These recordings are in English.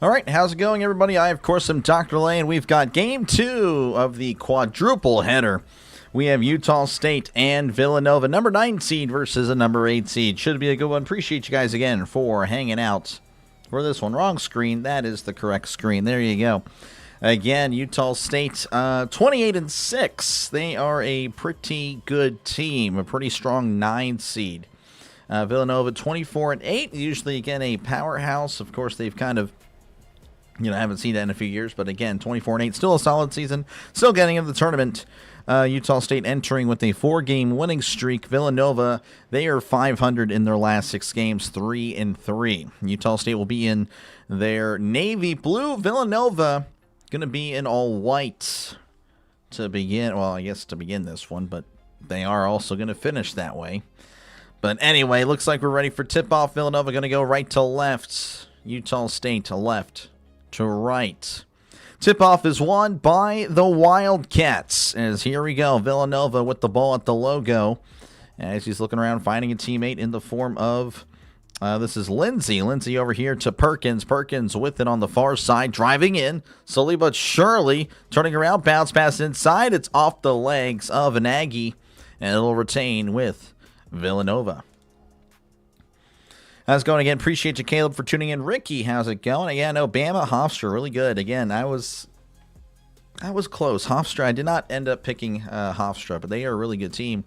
All right, how's it going, everybody? I, of course, am Dr. Lay, and we've got Game 2 of the quadruple header. We have Utah State and Villanova, number 9 seed versus a number 8 seed. Should be a good one. Appreciate you guys again for hanging out for this one. Wrong screen. That is the correct screen. There you go. Again, Utah State, 28-6. They are a pretty good team, a pretty strong 9 seed. Villanova, 24-8. Usually, again, a powerhouse. Of course, they've kind of, haven't seen that in a few years, but again, 24-8, still a solid season, still getting into the tournament. Utah State entering with a 4-game winning streak. Villanova, they are 500 in their last 6 games, 3-3. Utah State will be in their navy blue. Villanova going to be in all white to begin. Well, I guess to begin this one, but they are also going to finish that way. But anyway, looks like we're ready for tip-off. Villanova going to go right to left. Utah State to left to right. Tip-off is won by the Wildcats. As here we go, Villanova with the ball at the logo. As he's looking around, finding a teammate in the form of, this is Lindsay. Lindsay over here to Perkins. Perkins with it on the far side, driving in, slowly but surely, turning around, bounce pass inside. It's off the legs of an Aggie, and it'll retain with Villanova. How's it going again? Appreciate you, Caleb, for tuning in. Ricky, how's it going? Yeah, no, Bama, Hofstra, really good. Again, I was close. Hofstra, I did not end up picking Hofstra, but they are a really good team.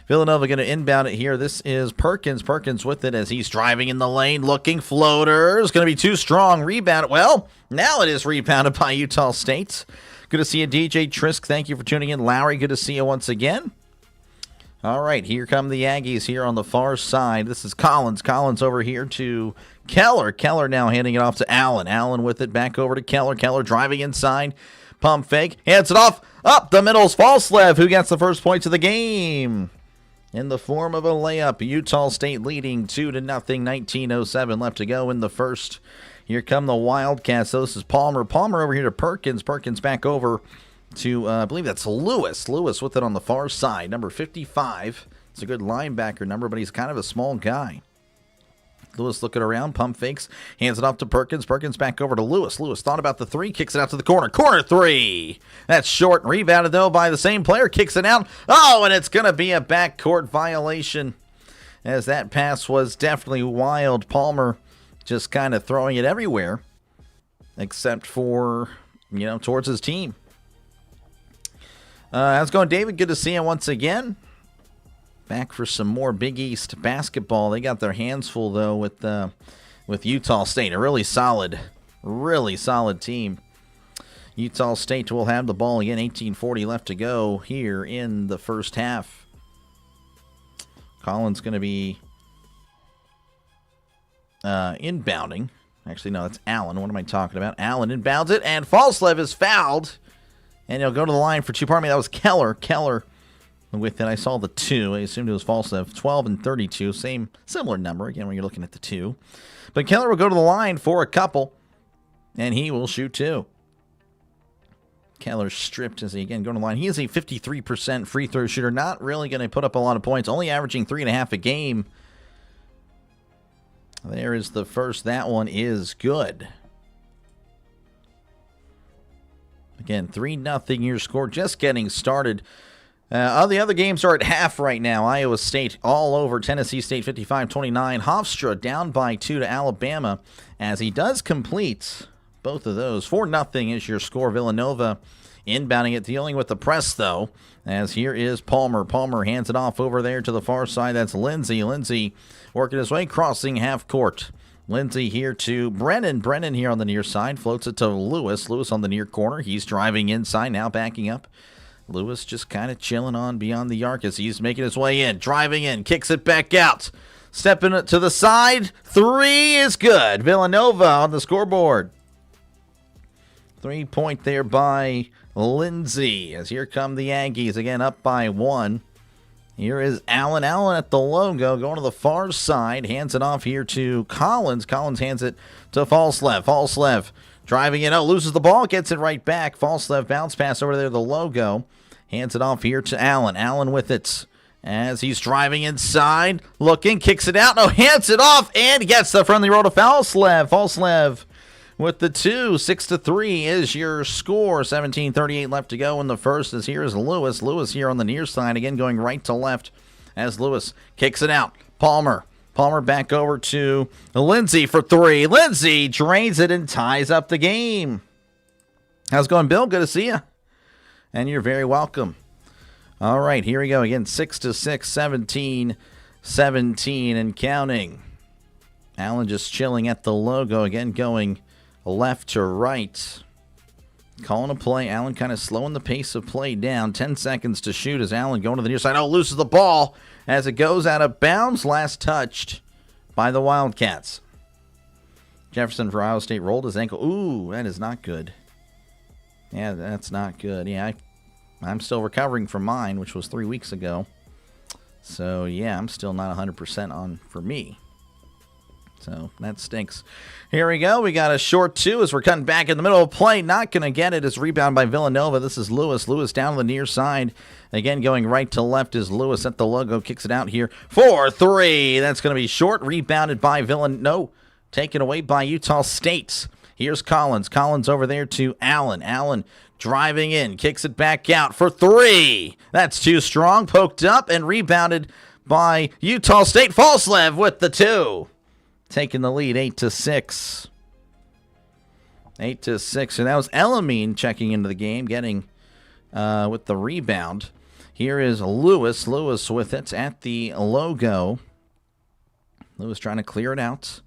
Villanova going to inbound it here. This is Perkins. Perkins with it as he's driving in the lane, looking floaters. Going to be too strong. Rebound. Well, now it is rebounded by Utah State. Good to see you, DJ Trisk. Thank you for tuning in. Lowry, good to see you once again. All right, here come the Aggies here on the far side. This is Collins. Collins over here to Keller. Keller now handing it off to Allen. Allen with it back over to Keller. Keller driving inside. Pump fake. Hands it off. Up the middle's Falslev, who gets the first points of the game in the form of a layup. Utah State leading 2-0. 19:07 left to go in the first. Here come the Wildcats. So this is Palmer. Palmer over here to Perkins. Perkins back over to, I believe that's Lewis. Lewis with it on the far side, number 55. It's a good linebacker number, but he's kind of a small guy. Lewis looking around, pump fakes, hands it off to Perkins. Perkins back over to Lewis. Lewis thought about the 3, kicks it out to the corner. Corner 3. That's short. Rebounded, though, by the same player. Kicks it out. Oh, and it's going to be a backcourt violation, as that pass was definitely wild. Palmer just kind of throwing it everywhere, except for, towards his team. How's it going, David? Good to see you once again. Back for some more Big East basketball. They got their hands full, though, with Utah State. A really solid team. Utah State will have the ball again. 18:40 left to go here in the first half. Collins going to be inbounding. Actually, no, that's Allen. What am I talking about? Allen inbounds it, and Falslev is fouled. And he'll go to the line for 2. Pardon me, that was Keller. Keller with it. I saw the 2. I assumed it was Falslev. 12 and 32. Similar number, again, when you're looking at the 2. But Keller will go to the line for a couple, and he will shoot 2. Keller stripped as he, again, going to the line. He is a 53% free throw shooter. Not really going to put up a lot of points. Only averaging 3.5 a game. There is the first. That one is good. Again, 3-0 your score, just getting started. All the other games are at half right now. Iowa State all over Tennessee State, 55-29. Hofstra down by 2 to Alabama as he does complete both of those. 4-0 is your score. Villanova inbounding it, dealing with the press, though, as here is Palmer. Palmer hands it off over there to the far side. That's Lindsay. Lindsay working his way, crossing half court. Lindsay here to Brennan. Brennan here on the near side. Floats it to Lewis. Lewis on the near corner. He's driving inside, now backing up. Lewis just kind of chilling on beyond the arc as he's making his way in. Driving in. Kicks it back out. Stepping it to the side. 3 is good. Villanova on the scoreboard. 3-point there by Lindsay. As here come the Aggies. Again, up by 1. Here is Allen. Allen at the logo, going to the far side. Hands it off here to Collins. Collins hands it to Falslev. Falslev driving it out, loses the ball, gets it right back. Falslev bounce pass over there, the logo. Hands it off here to Allen. Allen with it as he's driving inside. Looking, kicks it out. No, hands it off and gets the friendly roll to Falslev. Falslev with the 2. 6-3 is your score. 17:38 left to go in the first. As here is Lewis. Lewis here on the near side, again going right to left as Lewis kicks it out. Palmer back over to Lindsay for 3. Lindsay drains it and ties up the game. How's it going, Bill? Good to see you. And you're very welcome. All right, here we go again. 6-6, 17 and counting. Allen just chilling at the logo again, going left to right. Calling a play. Allen kind of slowing the pace of play down. 10 seconds to shoot as Allen going to the near side. Oh, loses the ball as it goes out of bounds. Last touched by the Wildcats. Jefferson for Iowa State rolled his ankle. Ooh, that is not good. Yeah, that's not good. Yeah, I'm still recovering from mine, which was 3 weeks ago. So, yeah, I'm still not 100% on for me. So, that stinks. Here we go. We got a short 2 as we're cutting back in the middle of play. Not going to get it. It's rebound by Villanova. This is Lewis. Lewis down the near side. Again, going right to left is Lewis at the logo. Kicks it out here for 3. That's going to be short. Rebounded by Villanova. No, taken away by Utah State. Here's Collins. Collins over there to Allen. Allen driving in. Kicks it back out for 3. That's too strong. Poked up and rebounded by Utah State. Falslev with the 2. Taking the lead 8-6. 8-6. And that was Elamine checking into the game, getting with the rebound. Here is Lewis. Lewis with it at the logo. Lewis trying to clear it out.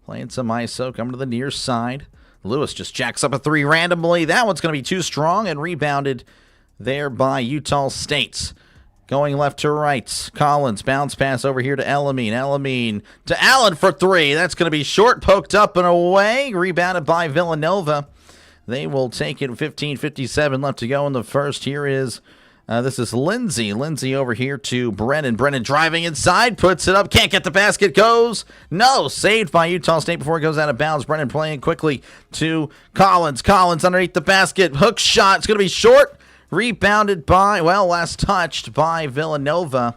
Playing some ISO. Coming to the near side. Lewis just jacks up a 3 randomly. That one's going to be too strong and rebounded there by Utah State. Going left to right. Collins, bounce pass over here to Elamine. Elamine to Allen for 3. That's going to be short, poked up and away. Rebounded by Villanova. They will take it. 15:57 left to go in the first. Here is, this is Lindsay. Lindsay over here to Brennan. Brennan driving inside, puts it up. Can't get the basket, goes. No, saved by Utah State before it goes out of bounds. Brennan playing quickly to Collins. Collins underneath the basket. Hook shot. It's going to be short. Rebounded by, well, last touched by Villanova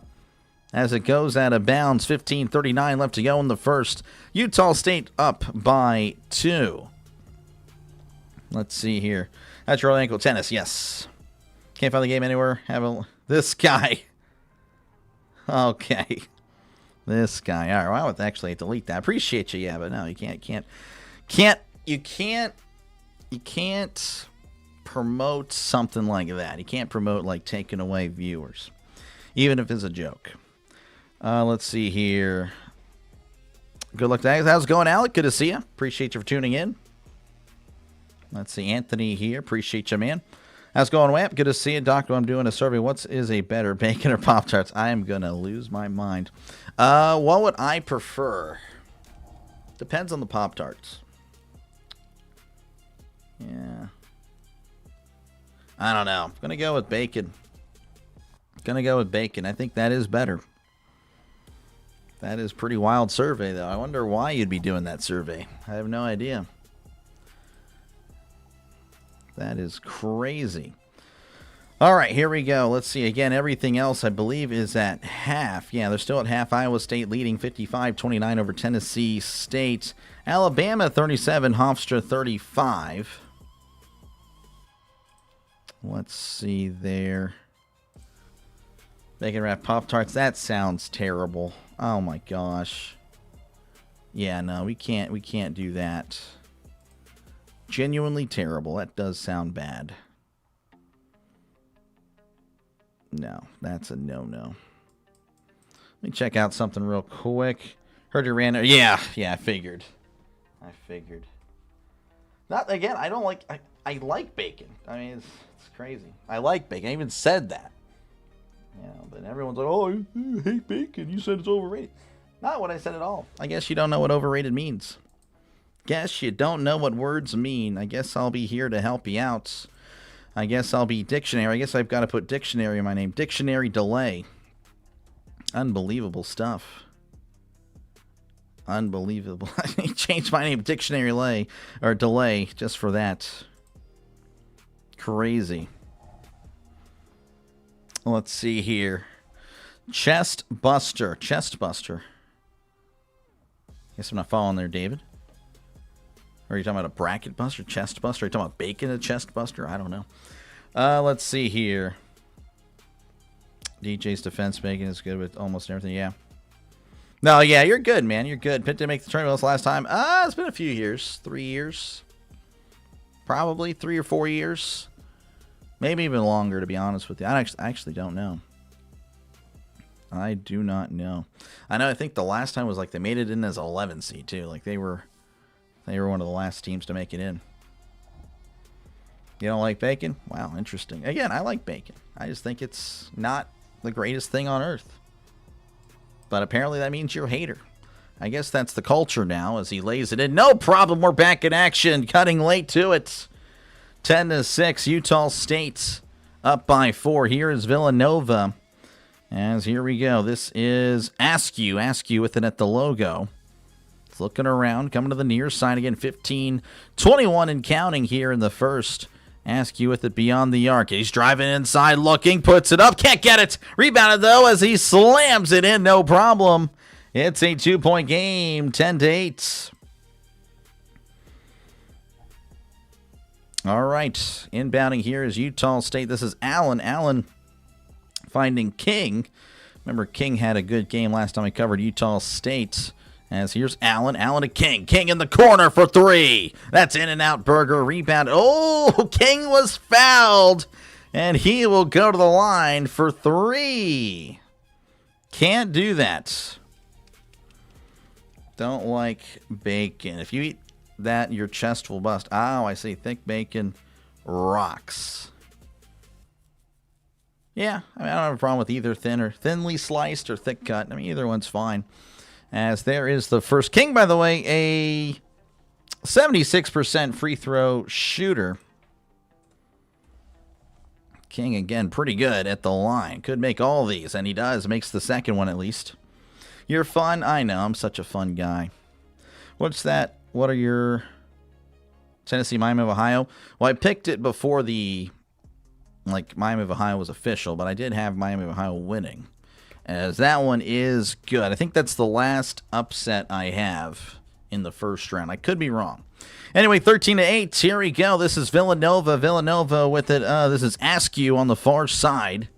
as it goes out of bounds. 15:39 left to go in the first. Utah State up by 2. Let's see here. That's your ankle tennis, yes. Can't find the game anywhere. This guy. Okay. This guy. All right, well, I would actually delete that. Appreciate you, yeah, but no, you can't promote something like that. You can't promote like taking away viewers, even if it's a joke. Let's see here. Good luck to Aggies. How's it going, Alec? Good to see you. Appreciate you for tuning in. Let's see, Anthony here. Appreciate you, man. How's it going, Wamp? Good to see you, Doctor. I'm doing a survey. What is a better, bacon or Pop-Tarts? I am gonna lose my mind. What would I prefer? Depends on the Pop-Tarts. Yeah. I don't know. I'm going to go with bacon. I think that is better. That is pretty wild survey, though. I wonder why you'd be doing that survey. I have no idea. That is crazy. All right, here we go. Let's see. Again, everything else, I believe, is at half. Yeah, they're still at half. Iowa State leading 55-29 over Tennessee State. Alabama 37, Hofstra 35. Let's see there. Bacon wrap Pop-Tarts. That sounds terrible. Oh my gosh. Yeah, no, we can't do that. Genuinely terrible. That does sound bad. No, that's a no-no. Let me check out something real quick. Heard you ran. Yeah, I figured. Not again. I don't like. I like bacon. I mean, it's crazy. I like bacon. I even said that. You know, but everyone's like, "Oh, you hate bacon. You said it's overrated." Not what I said at all. I guess you don't know what overrated means. Guess you don't know what words mean. I guess I'll be here to help you out. I guess I'll be dictionary. I guess I've got to put dictionary in my name. Dictionary delay. Unbelievable stuff. Unbelievable. I changed my name dictionary delay just for that. Crazy. Let's see here. Chest buster. Guess I'm not following there, David. Or are you talking about a bracket buster, chest buster? Are you talking about bacon a chest buster? I don't know. Let's see here. DJ's defense bacon is good with almost everything. Yeah. No, yeah, you're good, man. You're good. Pitt didn't make the tournament last time. It's been a few years. 3 years. Probably 3 or 4 years. Maybe even longer, to be honest with you. I actually don't know. I do not know. I know. I think the last time was like they made it in as 11 seed too. Like they were one of the last teams to make it in. You don't like bacon? Wow, interesting. Again, I like bacon. I just think it's not the greatest thing on earth. But apparently that means you're a hater. I guess that's the culture now as he lays it in. No problem. We're back in action. Cutting late to it. 10-6. Utah State up by 4. Here is Villanova. As here we go. This is Askew. Askew with it at the logo. It's looking around. Coming to the near side again. 15-21 and counting here in the first. Askew with it beyond the arc. He's driving inside, looking, puts it up, can't get it. Rebounded, though, as he slams it in, no problem. It's a 2-point game, 10-8. All right, inbounding here is Utah State. This is Allen. Allen finding King. Remember, King had a good game last time I covered Utah State. As here's Allen. Allen to King. King in the corner for 3. That's in and out. Burger rebound. Oh, King was fouled. And he will go to the line for 3. Can't do that. Don't like bacon. If you eat that, your chest will bust. Oh, I see. Thick bacon rocks. Yeah, I mean, I don't have a problem with either thinly sliced or thick cut. I mean, either one's fine. As there is the first. King, by the way, a 76% free throw shooter. King, again, pretty good at the line. Could make all these, and he does. Makes the second one, at least. You're fun? I know. I'm such a fun guy. What's that? What are your Tennessee, Miami of Ohio? Well, I picked it before the, Miami of Ohio was official, but I did have Miami of Ohio winning. As that one is good. I think that's the last upset I have in the first round. I could be wrong. Anyway, 13-8. Here we go. This is Villanova. Villanova with it. This is Askew on the far side.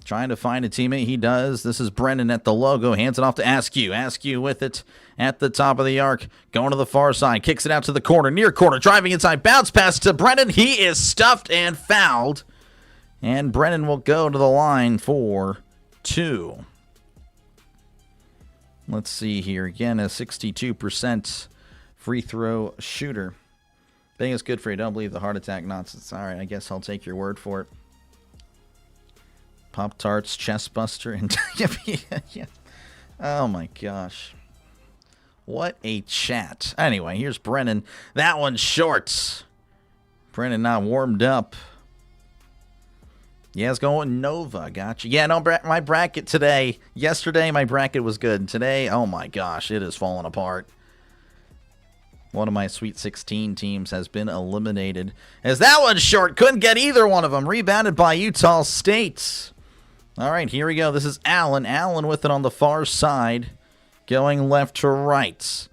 Trying to find a teammate. He does. This is Brennan at the logo. Hands it off to Askew. Askew with it at the top of the arc. Going to the far side. Kicks it out to the corner. Near corner. Driving inside. Bounce pass to Brennan. He is stuffed and fouled. And Brennan will go to the line for 2. Let's see here. Again, a 62% free throw shooter. I think it's good for you. Don't believe the heart attack nonsense. All right, I guess I'll take your word for it. Pop-Tarts, chest buster, and yeah. Oh my gosh. What a chat. Anyway, here's Brennan. That one's short. Brennan not warmed up. Yeah, it's going Nova. Gotcha. Yeah, no, my bracket today. Yesterday, my bracket was good. Today, oh my gosh, it is falling apart. One of my Sweet 16 teams has been eliminated. As that one's short. Couldn't get either one of them. Rebounded by Utah State. All right, here we go. This is Allen. Allen with it on the far side. Going left to right.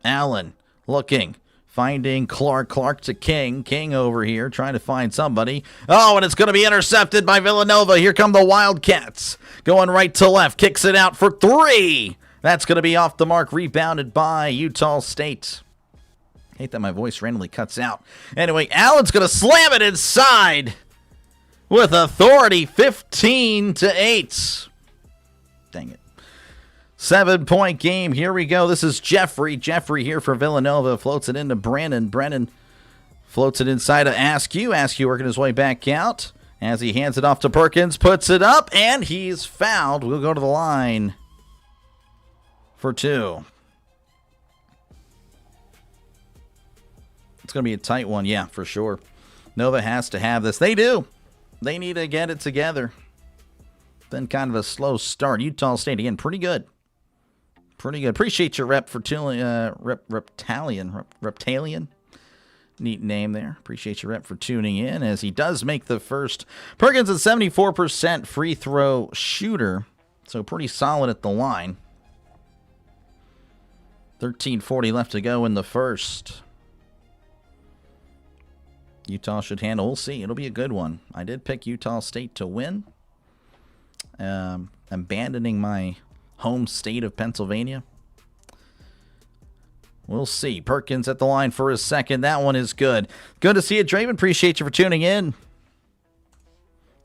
Allen looking. Finding Clark. Clark to King. King over here trying to find somebody. Oh, and it's going to be intercepted by Villanova. Here come the Wildcats. Going right to left. Kicks it out for 3. That's going to be off the mark. Rebounded by Utah State. Hate that my voice randomly cuts out. Anyway, Allen's going to slam it inside with authority. 15-8. Dang it. 7-point game. Here we go. This is Jeffrey. Jeffrey here for Villanova. Floats it into Brennan. Brennan floats it inside of Askew. Askew working his way back out as he hands it off to Perkins. Puts it up, and he's fouled. We'll go to the line for 2. It's going to be a tight one. Yeah, for sure. Nova has to have this. They do. They need to get it together. Been kind of a slow start. Utah State, again, pretty good. Pretty good. Appreciate your Reptalian. Neat name there. Appreciate your rep for tuning in as he does make the first. Perkins at 74% free throw shooter. So pretty solid at the line. 13:40 left to go in the first. Utah should handle. We'll see. It'll be a good one. I did pick Utah State to win. Abandoning my home state of Pennsylvania. We'll see. Perkins at the line for his second. That one is good. Good to see you, Draven. Appreciate you for tuning in.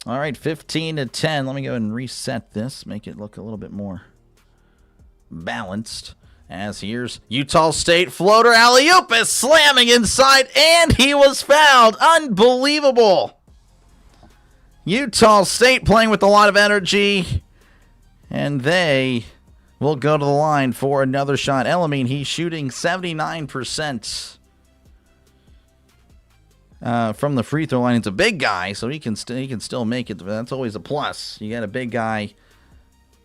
All right, 15-10. Let me go ahead and reset this. Make it look a little bit more balanced. As here's Utah State floater. Alley-oop is slamming inside, and he was fouled. Unbelievable. Utah State playing with a lot of energy, and they will go to the line for another shot. Elamine, he's shooting 79% from the free throw line. It's a big guy, so he can still make it. That's always a plus. You got a big guy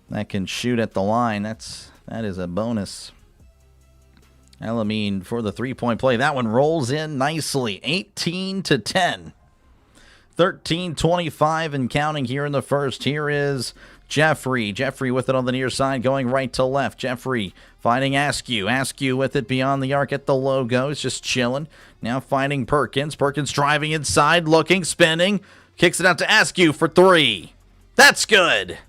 that can shoot at the line. That is a bonus. Elamine for the three-point play. That one rolls in nicely. 18-10. 13-25 and counting here in the first. Here is Jeffrey. Jeffrey with it on the near side, going right to left. Jeffrey finding Askew. Askew with it beyond the arc at the logo. He's just chilling. Now finding Perkins. Perkins driving inside, looking, spinning. Kicks it out to Askew for three. That's good.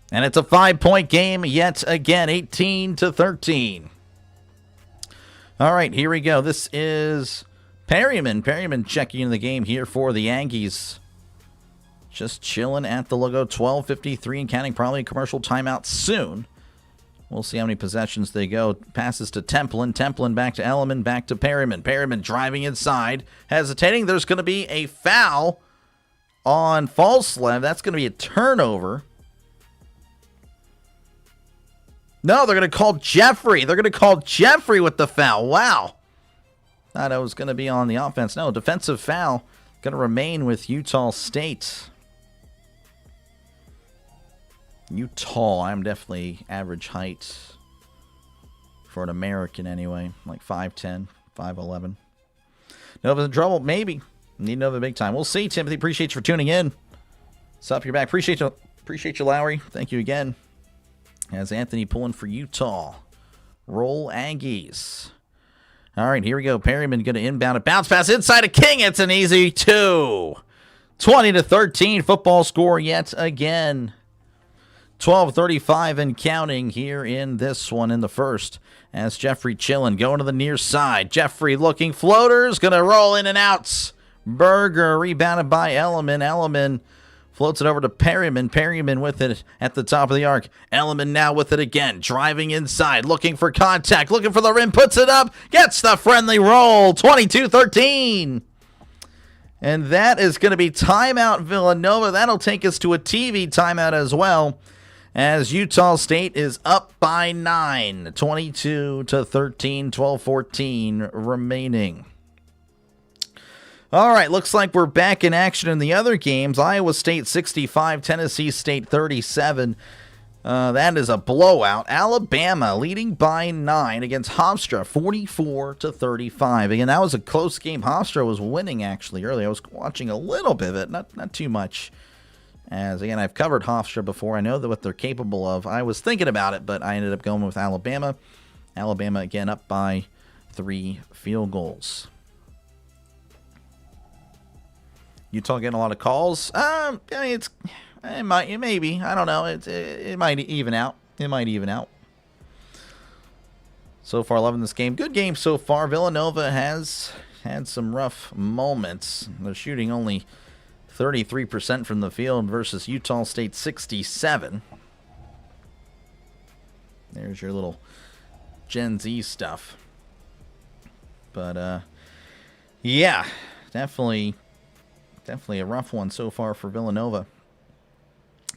And it's a 5-point game yet again, 18-13. All right, here we go. This is Perryman. Perryman checking in the game here for the Aggies. Just chilling at the logo. 12:53 and counting. Probably a commercial timeout soon. We'll see how many possessions they go. Passes to Templin. Templin back to Elliman. Back to Perryman. Perryman driving inside. Hesitating. There's going to be a foul on Falslev. That's going to be a turnover. No, they're going to call Jeffrey. They're going to call Jeffrey with the foul. Wow. Thought I was going to be on the offense. No, defensive foul. Going to remain with Utah State. Utah, I'm definitely average height for an American anyway. Like 5'10", 5'11". Nova's in trouble? Maybe. Need Nova big time. We'll see, Timothy. Appreciate you for tuning in. What's up? You're back. Appreciate you, Lowry. Thank you again. As Anthony pulling for Utah. Roll Aggies. All right, here we go. Perryman going to inbound a bounce pass inside of King. It's an easy two. 20-13 football score yet again. 12:35 and counting here in this one in the first. As Jeffrey chilling, going to the near side. Jeffrey looking floaters, going to roll in and out. Berger rebounded by Elliman. Elliman floats it over to Perryman. Perryman with it at the top of the arc. Elliman now with it again. Driving inside. Looking for contact. Looking for the rim. Puts it up. Gets the friendly roll. 22-13. And that is going to be timeout Villanova. That'll take us to a TV timeout as well. As Utah State is up by 9. 22-13. 12-14 remaining. All right, looks like we're back in action in the other games. Iowa State 65, Tennessee State 37. That is a blowout. Alabama leading by 9 against Hofstra, 44-35. Again, that was a close game. Hofstra was winning actually early. I was watching a little bit of it, not too much. As again, I've covered Hofstra before. I know what they're capable of. I was thinking about it, but I ended up going with Alabama. Alabama again up by 3 field goals. Utah getting a lot of calls. I mean, maybe. I don't know. It might even out. It might even out. So far, loving this game. Good game so far. Villanova has had some rough moments. They're shooting only 33% from the field versus Utah State 67. There's your little Gen Z stuff. But yeah, definitely a rough one so far for Villanova.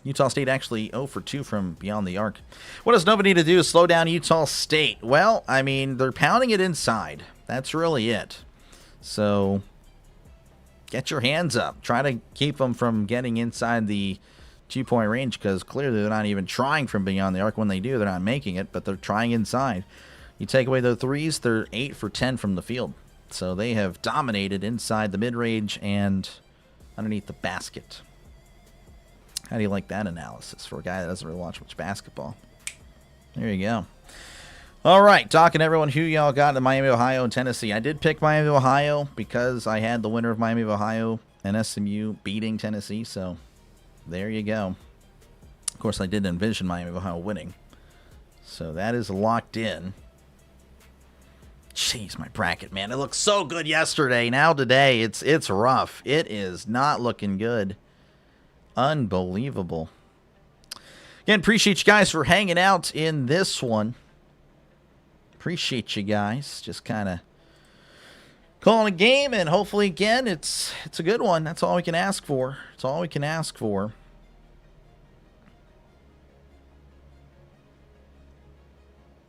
Utah State actually 0 for 2 from beyond the arc. What does Nova need to do to slow down Utah State? Well, I mean, they're pounding it inside. That's really it. So get your hands up. Try to keep them from getting inside the 2-point range, because clearly they're not even trying from beyond the arc. When they do, they're not making it, but they're trying inside. You take away the threes, they're 8 for 10 from the field. So they have dominated inside the mid-range and underneath the basket. How do you like that analysis for a guy that doesn't really watch much basketball? There you go. All right, talking to everyone who y'all got in Miami, Ohio, and Tennessee. I did pick Miami, Ohio because I had the winner of Miami, Ohio and SMU beating Tennessee, so there you go. Of course, I did envision Miami, Ohio winning, so that is locked in. Jeez, my bracket, man. It looked so good yesterday. Now today, it's rough. It is not looking good. Unbelievable. Again, appreciate you guys for hanging out in this one. Appreciate you guys. Just kind of calling a game, and hopefully, again, it's a good one. That's all we can ask for. It's all we can ask for.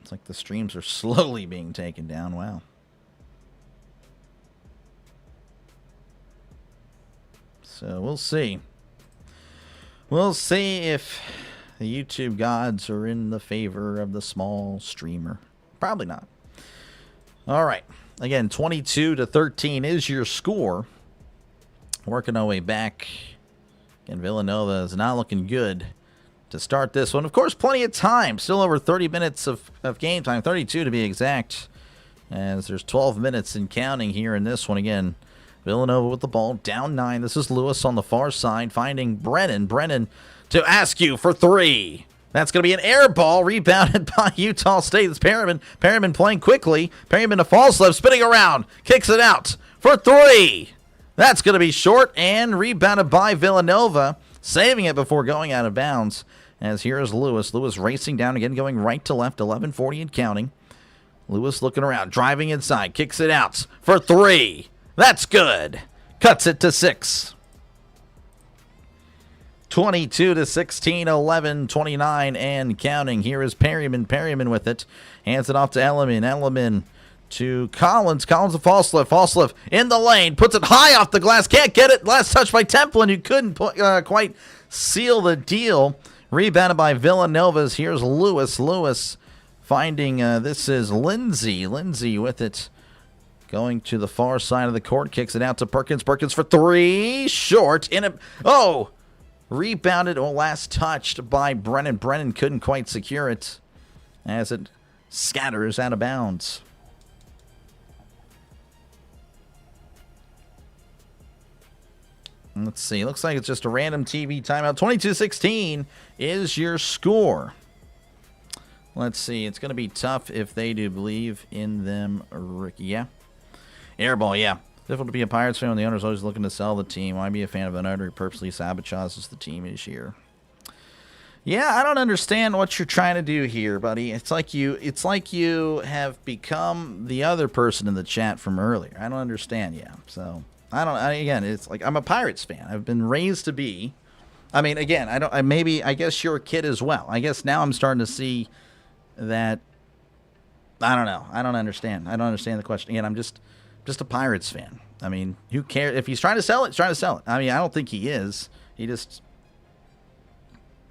It's like the streams are slowly being taken down. Wow. So we'll see. We'll see if the YouTube gods are in the favor of the small streamer. Probably not. All right. Again, 22-13 is your score. Working our way back. Again, Villanova is not looking good to start this one. Of course, plenty of time. Still over 30 minutes of game time. 32 to be exact. As there's 12 minutes and counting here in this one. Again, Villanova with the ball. Down 9. This is Lewis on the far side. Finding Brennan. Brennan to ask you for 3. That's going to be an air ball rebounded by Utah State. It's Perryman. Perryman playing quickly. Perryman to false left, spinning around. Kicks it out for 3. That's going to be short and rebounded by Villanova. Saving it before going out of bounds. As here is Lewis. Lewis racing down again, going right to left. 11:40 and counting. Lewis looking around, driving inside. Kicks it out for 3. That's good. Cuts it to 6. 22-16, 11-29, and counting. Here is Perryman. Perryman with it. Hands it off to Elliman. Elliman to Collins. Collins a false left. False left in the lane. Puts it high off the glass. Can't get it. Last touch by Templin, who couldn't quite seal the deal. Rebounded by Villanova's. Here's Lewis. Lewis finding, this is Lindsay. Lindsay with it. Going to the far side of the court. Kicks it out to Perkins. Perkins for 3. Short. Rebounded or last touched by Brennan. Brennan couldn't quite secure it as it scatters out of bounds. Let's see. Looks like it's just a random TV timeout. 22-16 is your score. Let's see. It's going to be tough if they do believe in them. Yeah. Airball, yeah. Difficult to be a Pirates fan when the owner's always looking to sell the team. Why be a fan of an owner who purposely sabotages the team each year? Yeah, I don't understand what you're trying to do here, buddy. It's like you have become the other person in the chat from earlier. I don't understand. Yeah, so again, it's like I'm a Pirates fan. I've been raised to be. I mean, again, I guess you're a kid as well. I guess now I'm starting to see that. I don't know. I don't understand. I don't understand the question. Again, I'm just a Pirates fan. I mean, who cares? If he's trying to sell it, he's trying to sell it. I mean, I don't think he is. He just,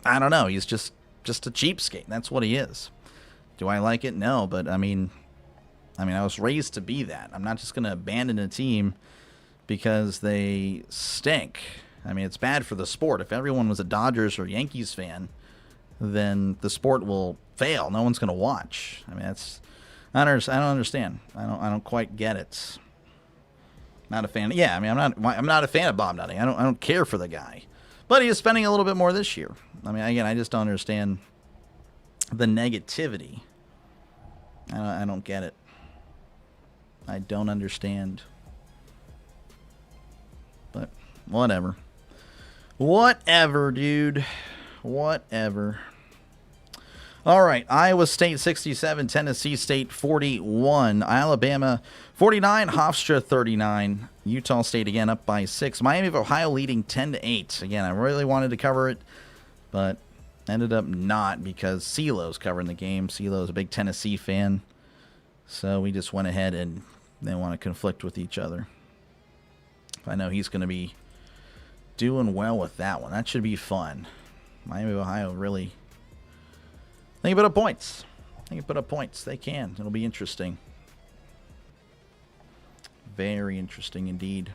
I don't know. He's just a cheapskate. That's what he is. Do I like it? No, but I mean, I was raised to be that. I'm not just going to abandon a team because they stink. I mean, it's bad for the sport. If everyone was a Dodgers or Yankees fan, then the sport will fail. No one's going to watch. I mean, I don't understand. I don't quite get it. Not a fan. Yeah, I mean, I'm not a fan of Bob Nutting. I don't care for the guy, but he is spending a little bit more this year. I mean, again, I just don't understand the negativity. I don't get it. I don't understand. But whatever. Whatever, dude. Whatever. All right, Iowa State 67, Tennessee State 41, Alabama 49, Hofstra 39, Utah State again up by 6, Miami of Ohio leading 10-8. Again, I really wanted to cover it, but ended up not because CeeLo's covering the game. CeeLo's a big Tennessee fan, so we just went ahead and they want to conflict with each other. I know he's going to be doing well with that one. That should be fun. Miami of Ohio really. They can put up points. They can. It'll be interesting. Very interesting indeed.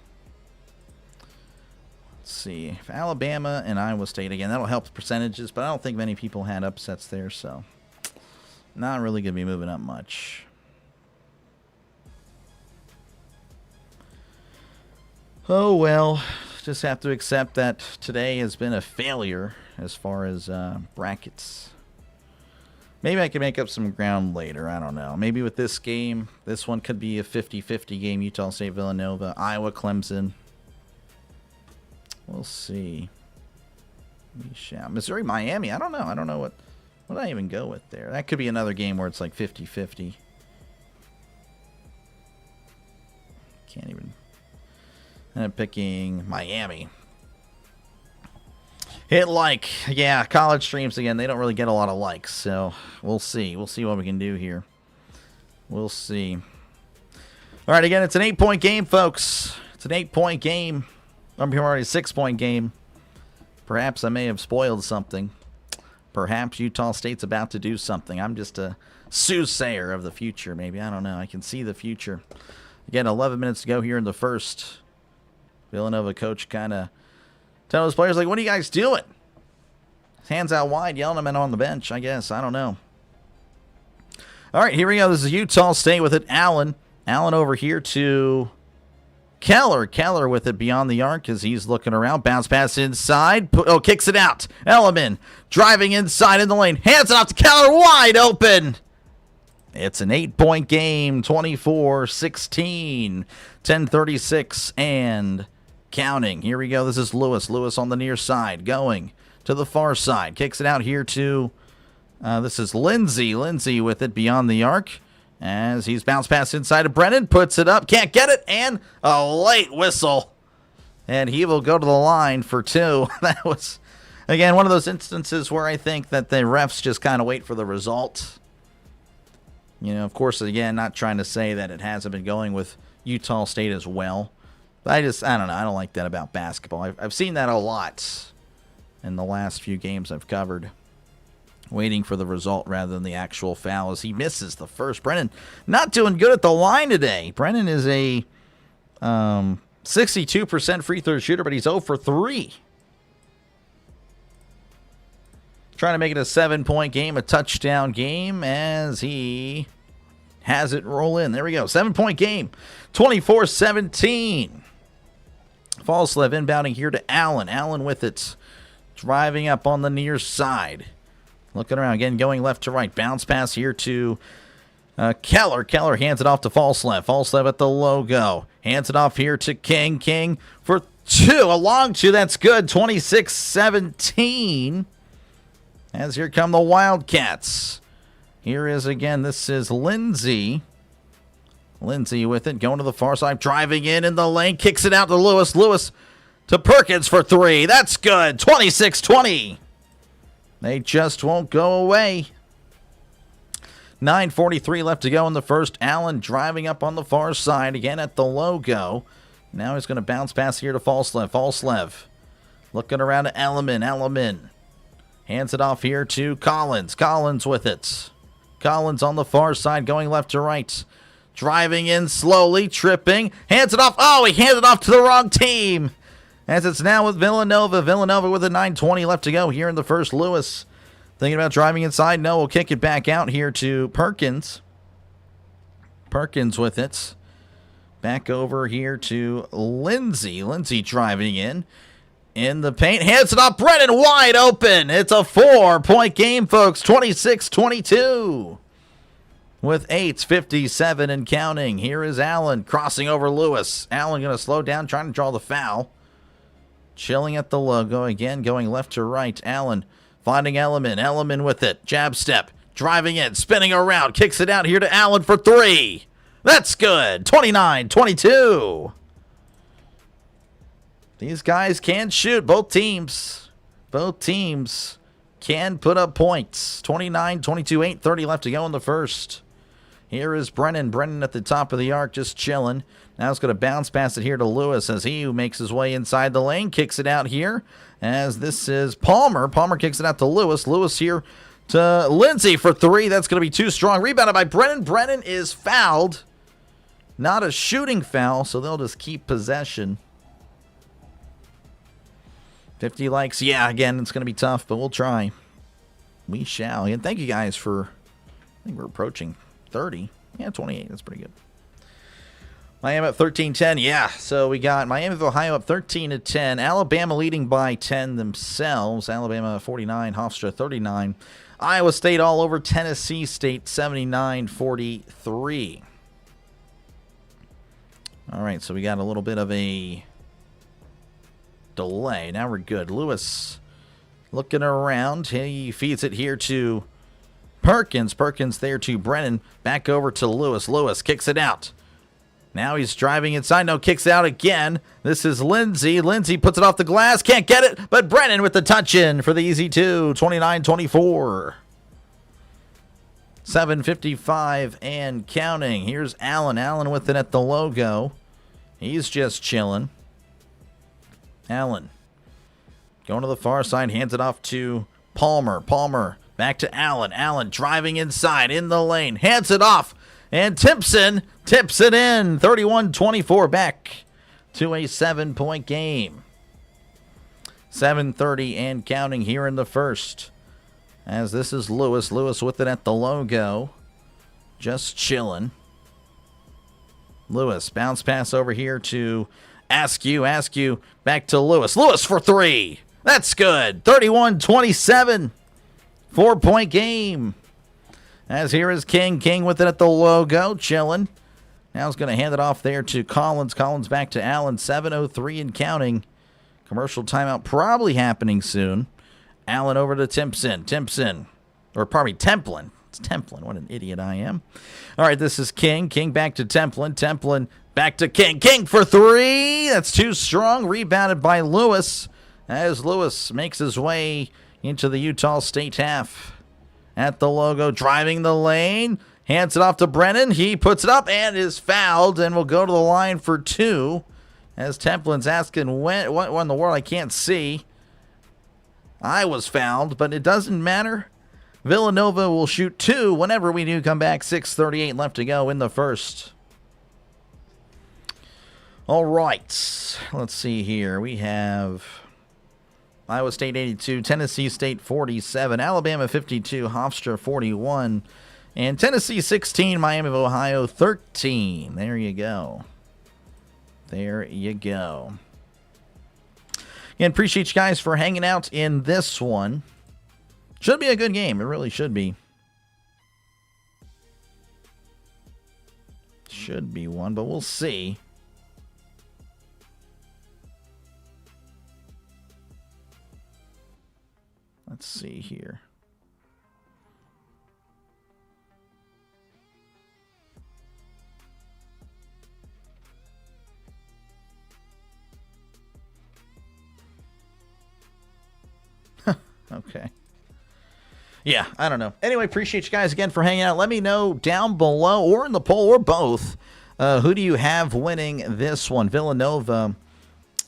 Let's see. If Alabama and Iowa State, again, that'll help percentages, but I don't think many people had upsets there, so Not really going to be moving up much. Oh, well, just have to accept that today has been a failure as far as brackets. Maybe I can make up some ground later. I don't know. Maybe with this game, this one could be a 50-50 game. Utah State, Villanova, Iowa, Clemson. We'll see. We shall. Missouri, Miami. I don't know. I don't know what I even go with there. That could be another game where it's like 50-50. Can't even. I'm picking Miami. Hit like. Yeah, college streams again. They don't really get a lot of likes. So we'll see. We'll see what we can do here. We'll see. All right, again, it's an 8-point game, folks. It's an 8-point game. I'm here already a 6-point game. Perhaps I may have spoiled something. Perhaps Utah State's about to do something. I'm just a soothsayer of the future, maybe. I don't know. I can see the future. Again, 11 minutes to go here in the first. Villanova coach kind of telling his players, like, what are you guys doing? His hands out wide, yelling at them on the bench, I guess. I don't know. All right, here we go. This is Utah State with it. Allen. Allen over here to Keller. Keller with it beyond the arc as he's looking around. Bounce pass inside. Kicks it out. Elliman driving inside in the lane. Hands it off to Keller. Wide open. It's an 8-point game. 24-16. 10:36 and counting. Here we go. This is Lewis. Lewis on the near side. Going to the far side. Kicks it out here to, this is Lindsey. Lindsey with it beyond the arc. As he's bounced past inside of Brennan. Puts it up. Can't get it. And a late whistle. And he will go to the line for 2. That was, again, one of those instances where I think that the refs just kind of wait for the result. You know, of course, again, not trying to say that it hasn't been going with Utah State as well. But I don't know. I don't like that about basketball. I've seen that a lot in the last few games I've covered. Waiting for the result rather than the actual foul as he misses the first. Brennan not doing good at the line today. Brennan is a 62% free throw shooter, but he's 0 for 3. Trying to make it a 7-point game, a touchdown game as he has it roll in. There we go. 7-point game. 24-17. Falslev inbounding here to Allen. Allen with it. Driving up on the near side. Looking around again, going left to right. Bounce pass here to Keller. Keller hands it off to Falslev. Falslev at the logo. Hands it off here to King. King for 2. A long 2. That's good. 26-17. As here come the Wildcats. Here is again, this is Lindsey. Lindsey with it, going to the far side, driving in the lane, kicks it out to Lewis. Lewis to Perkins for 3. That's good. 26-20. They just won't go away. 9:43 left to go in the first. Allen driving up on the far side again at the logo. Now he's going to bounce pass here to Falslev. Falslev looking around to Elliman. Elliman hands it off here to Collins. Collins with it. Collins on the far side going left to right. Driving in slowly, tripping. Hands it off. Oh, he handed it off to the wrong team. As it's now with Villanova. Villanova with a 9:20 left to go here in the first. Lewis thinking about driving inside. No, we'll kick it back out here to Perkins. Perkins with it. Back over here to Lindsey. Lindsey driving in the paint. Hands it off. Brennan wide open. It's a 4-point game, folks. 26-22. With 8:57 and counting. Here is Allen crossing over Lewis. Allen going to slow down, trying to draw the foul. Chilling at the logo again, going left to right. Allen finding Elliman. Elliman with it. Jab step. Driving in. Spinning around. Kicks it out here to Allen for 3. That's good. 29-22. These guys can shoot. Both teams can put up points. 29-22. 8:30 left to go in the first. Here is Brennan. Brennan at the top of the arc, just chilling. Now it's going to bounce past it here to Lewis as he makes his way inside the lane. Kicks it out here as this is Palmer. Palmer kicks it out to Lewis. Lewis here to Lindsey for 3. That's going to be too strong. Rebounded by Brennan. Brennan is fouled. Not a shooting foul, so they'll just keep possession. 50 likes. Yeah, again, it's going to be tough, but we'll try. We shall. And thank you guys for think we're approaching 30. Yeah, 28. That's pretty good. Miami up 13-10. Yeah, so we got Miami of Ohio up 13-10. Alabama leading by 10 themselves. Alabama 49, Hofstra 39. Iowa State all over Tennessee State 79-43. All right, so we got a little bit of a delay. Now we're good. Lewis looking around. He feeds it here to Perkins. Perkins there to Brennan. Back over to Lewis. Lewis kicks it out. Now he's driving inside. No, kicks out again. This is Lindsey. Lindsey puts it off the glass. Can't get it, but Brennan with the touch in for the easy two. 29-24. 7:55 and counting. Here's Allen. Allen with it at the logo. He's just chilling. Allen going to the far side. Hands it off to Palmer. Palmer back to Allen. Allen driving inside in the lane. Hands it off. And Timpson tips it in. 31-24, back to a 7-point game. 7:30 and counting here in the first. As this is Lewis. Lewis with it at the logo. Just chilling. Lewis, bounce pass over here to Askew. Askew back to Lewis. Lewis for three. That's good. 31-27. 4-point game. As here is King. King with it at the logo, chilling. Now he's going to hand it off there to Collins. Collins back to Allen. 7:03 and counting. Commercial timeout probably happening soon. Allen over to Timpson. Timpson. Or pardon me, Templin. It's Templin. What an idiot I am. All right, this is King. King back to Templin. Templin back to King. King for three. That's too strong. Rebounded by Lewis. As Lewis makes his way into the Utah State half. At the logo, driving the lane, hands it off to Brennan. He puts it up and is fouled and will go to the line for two. As Templin's asking, what in the world? I can't see. I was fouled, but it doesn't matter. Villanova will shoot two whenever we do come back. 6:38 left to go in the first. All right, let's see here. We have Iowa State 82, Tennessee State 47, Alabama 52, Hofstra 41, and Tennessee 16, Miami of Ohio 13. There you go. There you go. And appreciate you guys for hanging out in this one. Should be a good game. It really should be. Should be one, but we'll see. Let's see here. Okay. Yeah, I don't know. Anyway, appreciate you guys again for hanging out. Let me know down below or in the poll or both. Who do you have winning this one? Villanova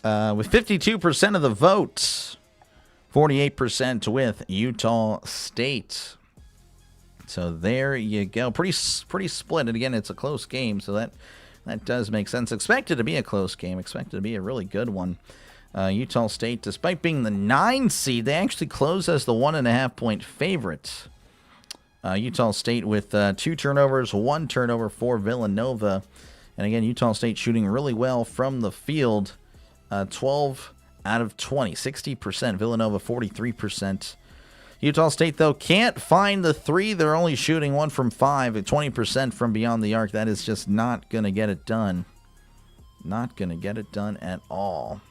with 52% of the votes. 48% with Utah State. So there you go. Pretty split. And again, it's a close game, so that does make sense. Expected to be a close game. Expected to be a really good one. Utah State, despite being the 9 seed, they actually close as the 1.5-point favorite. Utah State with 2 turnovers, 1 turnover for Villanova. And again, Utah State shooting really well from the field. 12 out of 20, 60%. Villanova 43%. Utah State, though, can't find the 3. They're only shooting 1 from 5 at 20% from beyond the arc. That is just not going to get it done. Not going to get it done at all.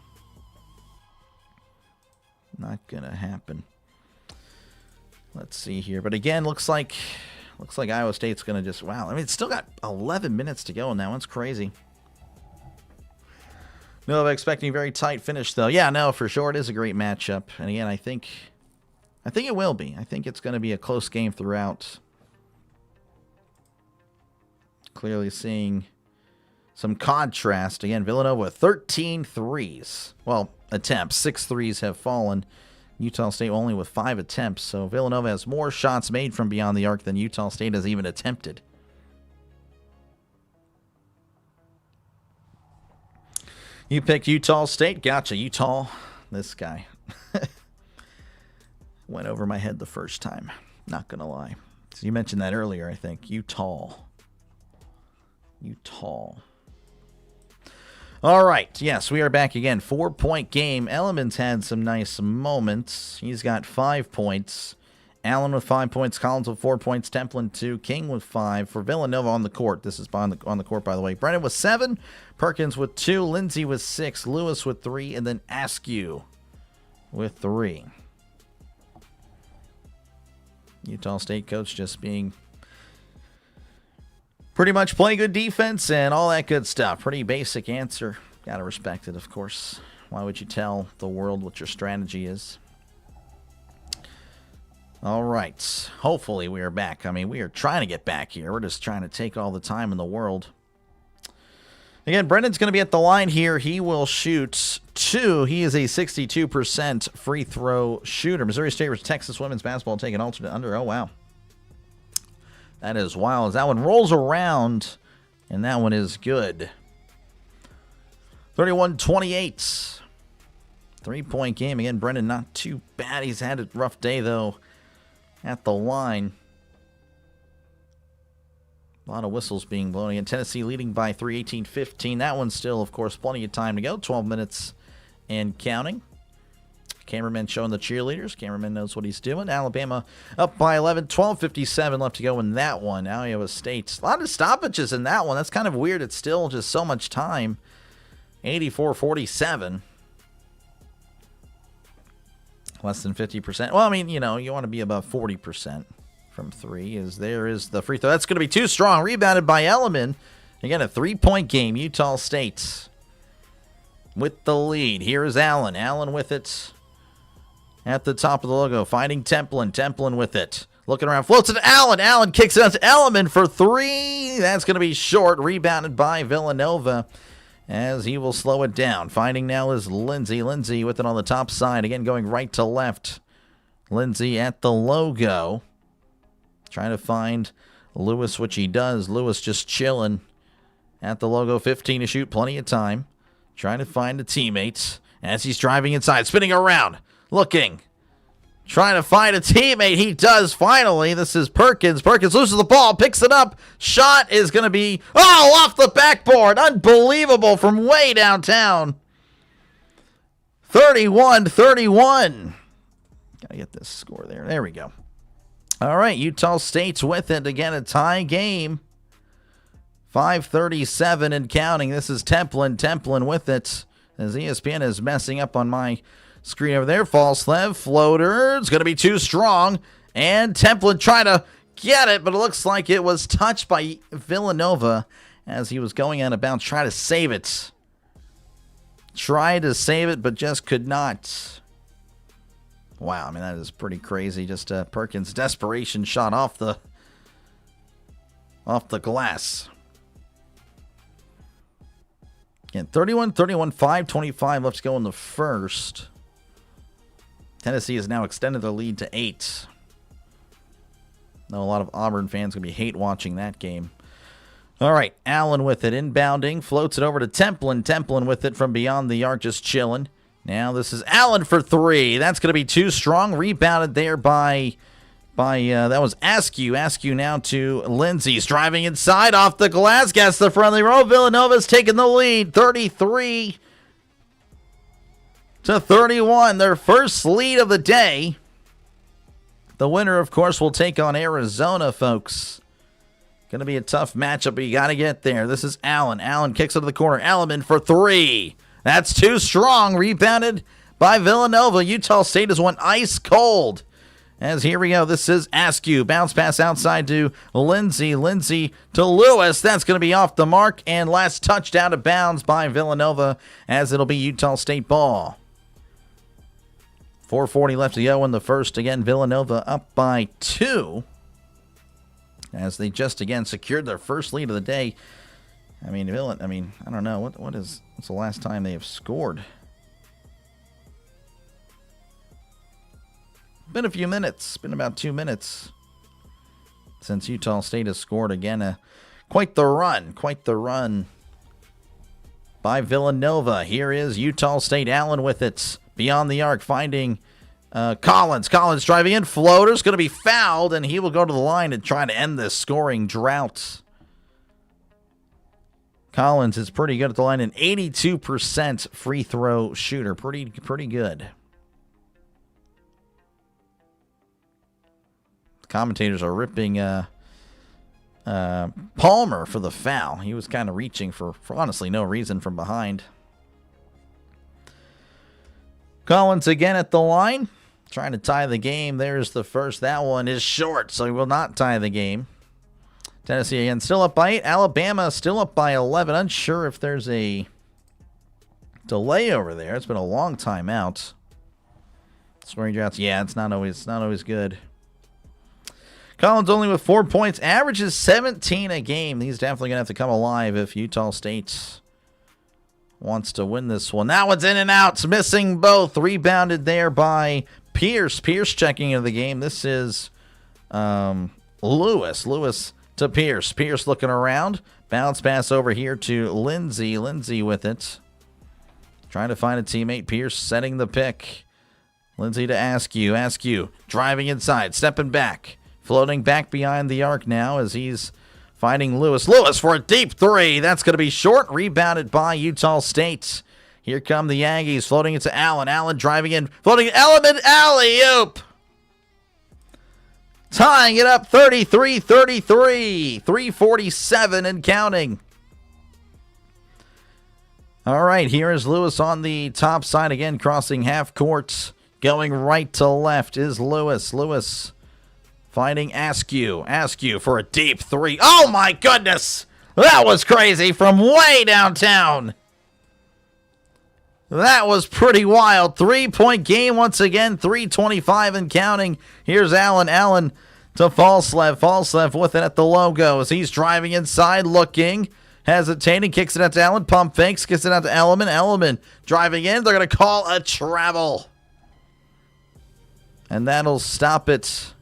Not going to happen. Let's see here. But again, looks like Iowa State's going to just, wow. I mean, it's still got 11 minutes to go, and that one's crazy. No, I'm expecting a very tight finish, though. Yeah, no, for sure. It is a great matchup. And again, I think it will be. I think it's going to be a close game throughout. Clearly seeing some contrast. Again, Villanova with 13 threes. Well, attempts. 6 threes have fallen. Utah State only with 5 attempts. So Villanova has more shots made from beyond the arc than Utah State has even attempted. You picked Utah State. Gotcha, Utah. This guy. Went over my head the first time. Not going to lie. So you mentioned that earlier, I think. Utah. All right. Yes, we are back again. 4-point game. Elliman's had some nice moments. He's got 5 points. Allen with 5 points. Collins with 4 points. Templin 2. King with 5. For Villanova on the court. This is on the court, by the way. Brennan with 7. Perkins with 2. Lindsay with 6. Lewis with 3. And then Askew with 3. Utah State coach just being pretty much play good defense and all that good stuff. Pretty basic answer. Gotta respect it, of course. Why would you tell the world what your strategy is? All right. Hopefully we are back. I mean, we are trying to get back here. We're just trying to take all the time in the world. Again, Brendan's going to be at the line here. He will shoot 2. He is a 62% free throw shooter. Missouri State versus Texas women's basketball taking alternate under. Oh, wow. That is wild. That one rolls around, and that one is good. 31-28. 3-point game. Again, Brendan not too bad. He's had a rough day, though, at the line. A lot of whistles being blown. Again, Tennessee leading by 3, 18-15. That one's still, of course, plenty of time to go. 12 minutes and counting. Cameraman showing the cheerleaders. Cameraman knows what he's doing. Alabama up by 11. 12:57 left to go in that one. Iowa State. A lot of stoppages in that one. That's kind of weird. It's still just so much time. 84-47. Less than 50%. Well, I mean, you know, you want to be above 40% from 3. There is the free throw. That's going to be too strong. Rebounded by Elliman. Again, a 3-point game. Utah State with the lead. Here is Allen. Allen with it at the top of the logo. Finding Templin. Templin with it. Looking around. Floats it to Allen. Allen kicks it out to Elliman for 3. That's going to be short. Rebounded by Villanova as he will slow it down. Finding now is Lindsay. Lindsay with it on the top side. Again, going right to left. Lindsay at the logo. Trying to find Lewis, which he does. Lewis just chilling at the logo. 15 to shoot. Plenty of time. Trying to find a teammate as he's driving inside. Spinning around. Looking. Trying to find a teammate. He does finally. This is Perkins. Perkins loses the ball. Picks it up. Shot is going to be, off the backboard. Unbelievable from way downtown. 31-31. Got to get this score there. There we go. All right. Utah State's with it. Again, a tie game. 5:37 and counting. This is Templin. Templin with it as ESPN is messing up on my screen over there. False left floater. It's going to be too strong. And Templin trying to get it, but it looks like it was touched by Villanova as he was going out of bounds. Try to save it. Tried to save it, but just could not. Wow, I mean, that is pretty crazy. Just Perkins' desperation shot off the glass. Again, 31-31, 5:25 left to go in the first. Tennessee has now extended their lead to 8. Know a lot of Auburn fans going to be hate watching that game. All right, Allen with it, inbounding, floats it over to Templin. Templin with it from beyond the arc, just chilling. Now this is Allen for 3. That's going to be too strong. Rebounded there by that was Askew. Askew now to Lindsay's driving inside off the glass. Gets the friendly roll. Villanova's taking the lead, 33-31. Their first lead of the day. The winner, of course, will take on Arizona, folks. Going to be a tough matchup, but you got to get there. This is Allen. Allen kicks it to the corner. Allen for 3. That's too strong. Rebounded by Villanova. Utah State has won ice cold. As here we go. This is Askew. Bounce pass outside to Lindsay. Lindsay to Lewis. That's going to be off the mark. And last touchdown to bounds by Villanova as it'll be Utah State ball. 4:40 left to go in the first. Again, Villanova up by 2. As they just again secured their first lead of the day. I mean, I don't know. What's the last time they have scored? Been a few minutes. Been about 2 minutes since Utah State has scored again. Quite the run by Villanova. Here is Utah State. Allen with it beyond the arc, finding Collins driving in. Floater's going to be fouled, and he will go to the line and try to end this scoring drought. Collins is pretty good at the line, an 82% free throw shooter. Pretty good. Commentators are ripping Palmer for the foul. He was kind of reaching for honestly no reason from behind. Collins again at the line, trying to tie the game. There's the first. That one is short, so he will not tie the game. Tennessee again still up by 8. Alabama still up by 11. Unsure if there's a delay over there. It's been a long time out. Scoring droughts, yeah, it's not always good. Collins only with 4 points, averages 17 a game. He's definitely gonna have to come alive if Utah State wants to win this one. That one's in and out, missing both. Rebounded there by Pierce. Pierce checking into the game. This is Lewis. Lewis to Pierce. Pierce looking around. Bounce pass over here to Lindsey. Lindsey with it. Trying to find a teammate. Pierce setting the pick. Lindsey to Askew. Askew driving inside. Stepping back. Floating back behind the arc now as he's finding Lewis. Lewis for a deep three. That's going to be short. Rebounded by Utah State. Here come the Aggies. Floating it to Allen. Allen driving in. Floating element. Alley-oop. Tying it up 33-33. 3:47 and counting. All right, here is Lewis on the top side again, crossing half court. Going right to left is Lewis. Lewis finding Askew. Askew for a deep three. Oh, my goodness. That was crazy from way downtown. That was pretty wild. 3-point game once again. 3:25 and counting. Here's Allen. Allen to Falslev. Falslev with it at the logo as he's driving inside, looking, hesitating, kicks it out to Allen. Pump fakes, kicks it out to Elliman. Elliman driving in. They're going to call a travel. And that'll stop it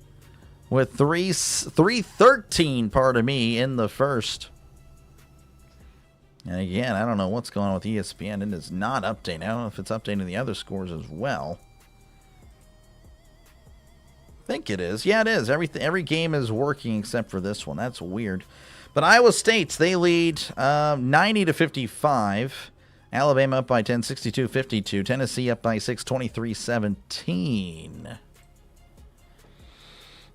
with 3:13, pardon me, in the first. And again, I don't know what's going on with ESPN. It is not updating. I don't know if it's updating the other scores as well. I think it is. Yeah, it is. Every game is working except for this one. That's weird. But Iowa State, they lead 90-55. Alabama up by 10, 62-52. Tennessee up by 6, 23-17.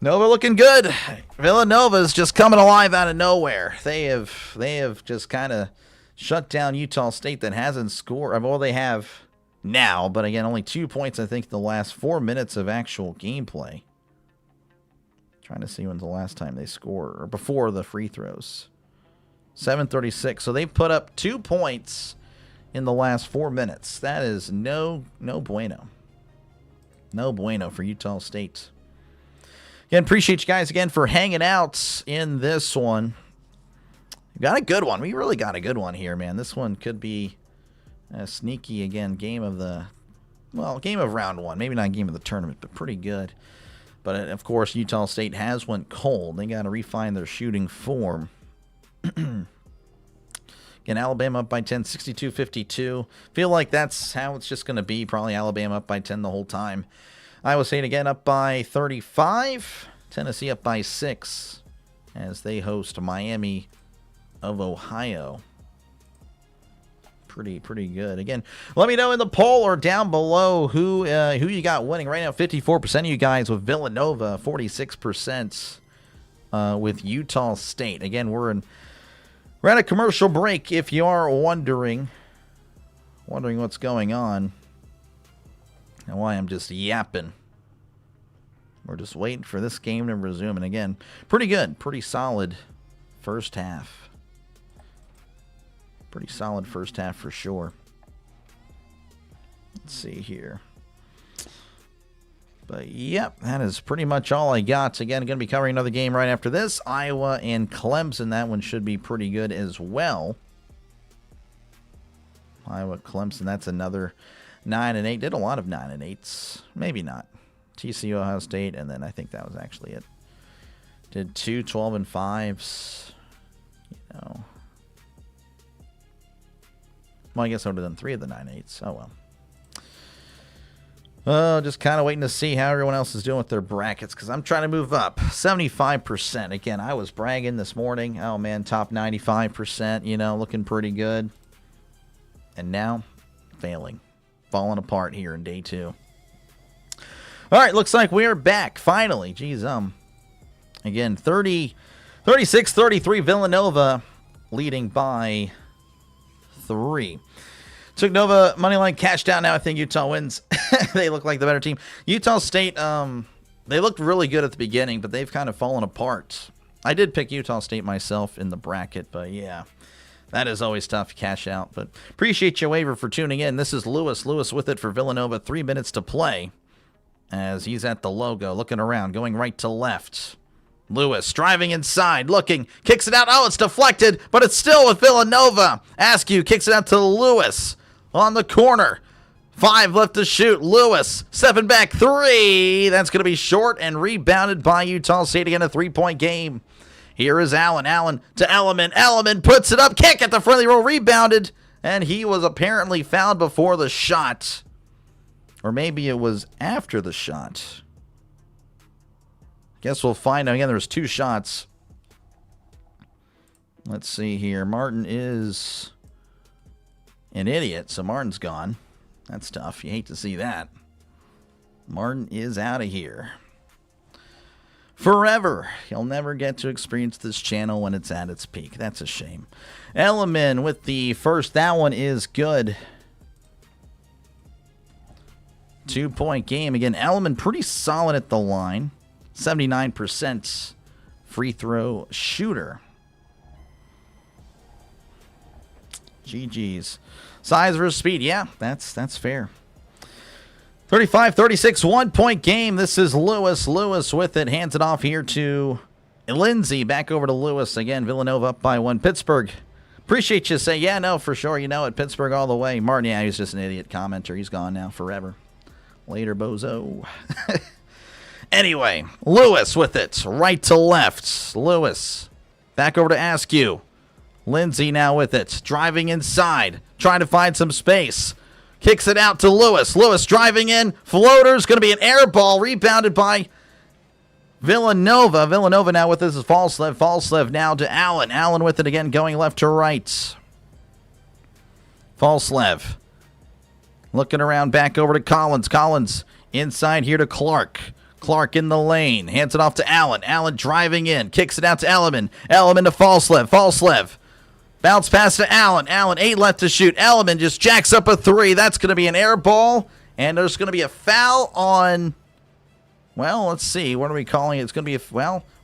Nova looking good. Villanova's just coming alive out of nowhere. They have just kind of shut down Utah State that hasn't scored. Well, they have now, but again, only 2 points, I think, in the last 4 minutes of actual gameplay. Trying to see when's the last time they scored, or before the free throws. 7:36. So they've put up 2 points in the last 4 minutes. That is no bueno. No bueno for Utah State. Again, appreciate you guys again for hanging out in this one. We got a good one. We really got a good one here, man. This one could be a sneaky, again, game of round one. Maybe not game of the tournament, but pretty good. But, of course, Utah State has went cold. They got to refine their shooting form. Again, Alabama up by 10, 62-52. Feel like that's how it's just going to be. Probably Alabama up by 10 the whole time. Iowa State again up by 35. Tennessee up by 6 as they host Miami of Ohio. Pretty good. Again, let me know in the poll or down below who you got winning. Right now, 54% of you guys with Villanova, 46% with Utah State. Again, we're at a commercial break if you are wondering what's going on. And why I'm just yapping. We're just waiting for this game to resume. And again, pretty good. Pretty solid first half. Pretty solid first half for sure. Let's see here. But, yep, that is pretty much all I got. Again, going to be covering another game right after this. Iowa and Clemson. That one should be pretty good as well. Iowa, Clemson, that's another 9-8. Did a lot of 9-8s. Maybe not. TCU, Ohio State, and then I think that was actually it. Did 2 12-5s. Well, I guess I would have done 3 of the 9-8s. Oh, well. Oh, just kind of waiting to see how everyone else is doing with their brackets because I'm trying to move up. 75%. Again, I was bragging this morning. Oh, man, top 95%, looking pretty good. And now, failing. Falling apart here in day 2. All right, looks like we're back, finally. Geez, again, 36-33 Villanova leading by 3. Took Nova moneyline cash down. Now I think Utah wins. They look like the better team. Utah State, they looked really good at the beginning, but they've kind of fallen apart. I did pick Utah State myself in the bracket, but yeah, that is always tough to cash out. But appreciate your waiver for tuning in. This is Lewis. Lewis with it for Villanova. 3 minutes to play as he's at the logo, looking around, going right to left. Lewis driving inside, looking, kicks it out. Oh, it's deflected, but it's still with Villanova. Askew kicks it out to Lewis on the corner. 5 left to shoot. Lewis, 7 back, 3. That's going to be short and rebounded by Utah State. Again, a 3-point game. Here is Allen. Allen to Elliman. Elliman puts it up. Kick at the friendly roll. Rebounded. And he was apparently fouled before the shot. Or maybe it was after the shot. Guess we'll find out. Again, there was 2 shots. Let's see here. Martin is an idiot, so Martin's gone. That's tough. You hate to see that. Martin is out of here. Forever. He'll never get to experience this channel when it's at its peak. That's a shame. Elliman with the first. That one is good. 2-point game. Again, Elliman pretty solid at the line. 79% free throw shooter. GG's. Size versus speed. Yeah, that's fair. 35-36, 1-point game. This is Lewis. Lewis with it. Hands it off here to Lindsay. Back over to Lewis. Again, Villanova up by 1. Pittsburgh. Appreciate you say, yeah, no, for sure. You know it. Pittsburgh all the way. Martin, yeah, he's just an idiot commenter. He's gone now forever. Later, bozo. Anyway, Lewis with it. Right to left. Lewis. Back over to Askew. Lindsay now with it. Driving inside. Trying to find some space. Kicks it out to Lewis. Lewis driving in. Floater's going to be an air ball. Rebounded by Villanova. Villanova now with this is Falslev. Falslev now to Allen. Allen with it again, going left to right. Falslev. Looking around, back over to Collins. Collins inside here to Clark. Clark in the lane. Hands it off to Allen. Allen driving in. Kicks it out to Elliman. Elliman to Falslev. Falslev. Bounce pass to Allen. Allen, 8 left to shoot. Elliman just jacks up a 3. That's going to be an air ball. And there's going to be a foul on, well, let's see. What are we calling it? It's going to be,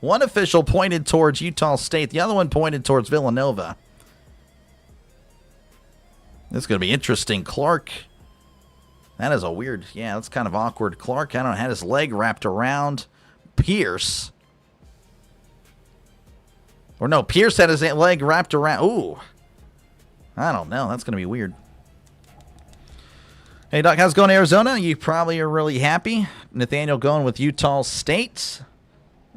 one official pointed towards Utah State. The other one pointed towards Villanova. This is going to be interesting. Clark. That is a weird, that's kind of awkward. Clark, I don't know, had his leg wrapped around Pierce. Or no, Pierce had his leg wrapped around. Ooh. I don't know. That's going to be weird. Hey, Doc, how's it going, Arizona? You probably are really happy. Nathaniel going with Utah State.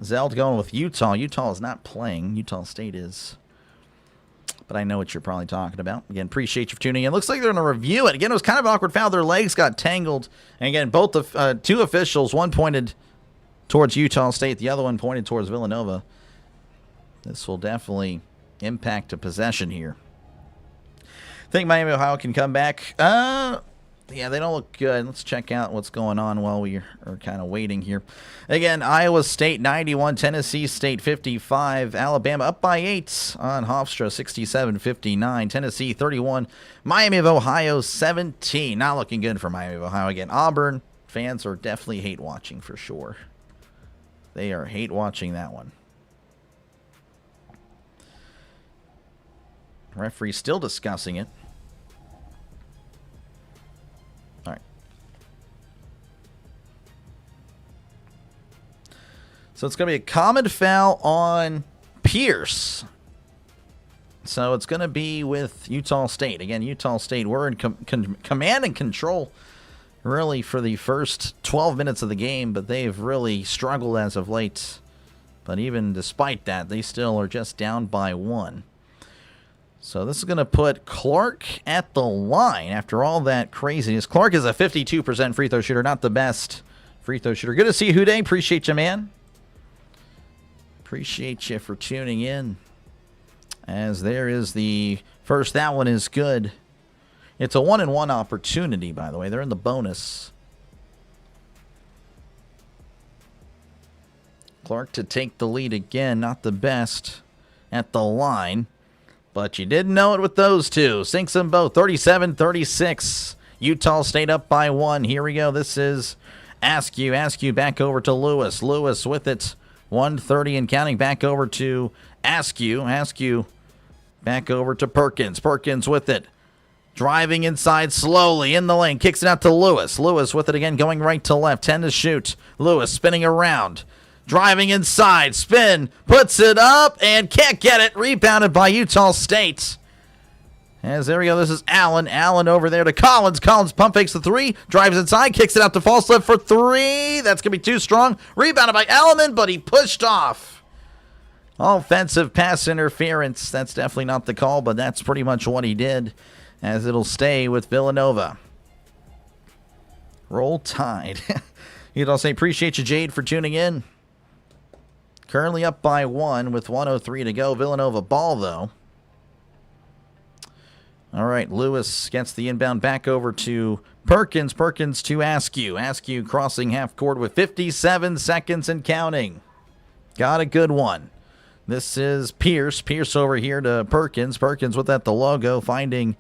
Zeld going with Utah. Utah is not playing. Utah State is. But I know what you're probably talking about. Again, appreciate you for tuning in. Looks like they're going to review it. Again, it was kind of an awkward foul. Their legs got tangled. And again, both the 2 officials, one pointed towards Utah State, the other one pointed towards Villanova. This will definitely impact a possession here. Think Miami, Ohio can come back. Yeah, they don't look good. Let's check out what's going on while we are kind of waiting here. Again, Iowa State 91, Tennessee State 55, Alabama up by 8 on Hofstra 67-59, Tennessee 31, Miami of Ohio 17. Not looking good for Miami of Ohio. Again, Auburn fans are definitely hate watching for sure. They are hate watching that one. Referee still discussing it. All right. So it's going to be a common foul on Pierce. So it's going to be with Utah State. Again, Utah State were in command and control really for the first 12 minutes of the game, but they've really struggled as of late. But even despite that, they still are just down by 1. So this is going to put Clark at the line after all that craziness. Clark is a 52% free throw shooter, not the best free throw shooter. Good to see you, Huday. Appreciate you, man. Appreciate you for tuning in. As there is the first. That one is good. It's a 1-and-1 opportunity, by the way. They're in the bonus. Clark to take the lead again. Not the best at the line. But you didn't know it with those two. Sinks them both. 37-36. Utah State up by 1. Here we go. This is Askew. Askew back over to Lewis. Lewis with it. 1:30 and counting. Back over to Askew. Askew back over to Perkins. Perkins with it. Driving inside slowly in the lane. Kicks it out to Lewis. Lewis with it again. Going right to left. 10 to shoot. Lewis spinning around. Driving inside, spin, puts it up, and can't get it. Rebounded by Utah State. As there we go, this is Allen. Allen over there to Collins. Collins pump fakes the 3, drives inside, kicks it out to Falslip for 3. That's going to be too strong. Rebounded by Alleman, but he pushed off. Offensive pass interference. That's definitely not the call, but that's pretty much what he did, as it'll stay with Villanova. Roll Tide. Utah State, appreciate you, Jade, for tuning in. Currently up by 1 with 1:03 to go. Villanova ball, though. All right, Lewis gets the inbound back over to Perkins. Perkins to Askew. Askew crossing half court with 57 seconds and counting. Got a good one. This is Pierce. Pierce over here to Perkins. Perkins with that the logo, finding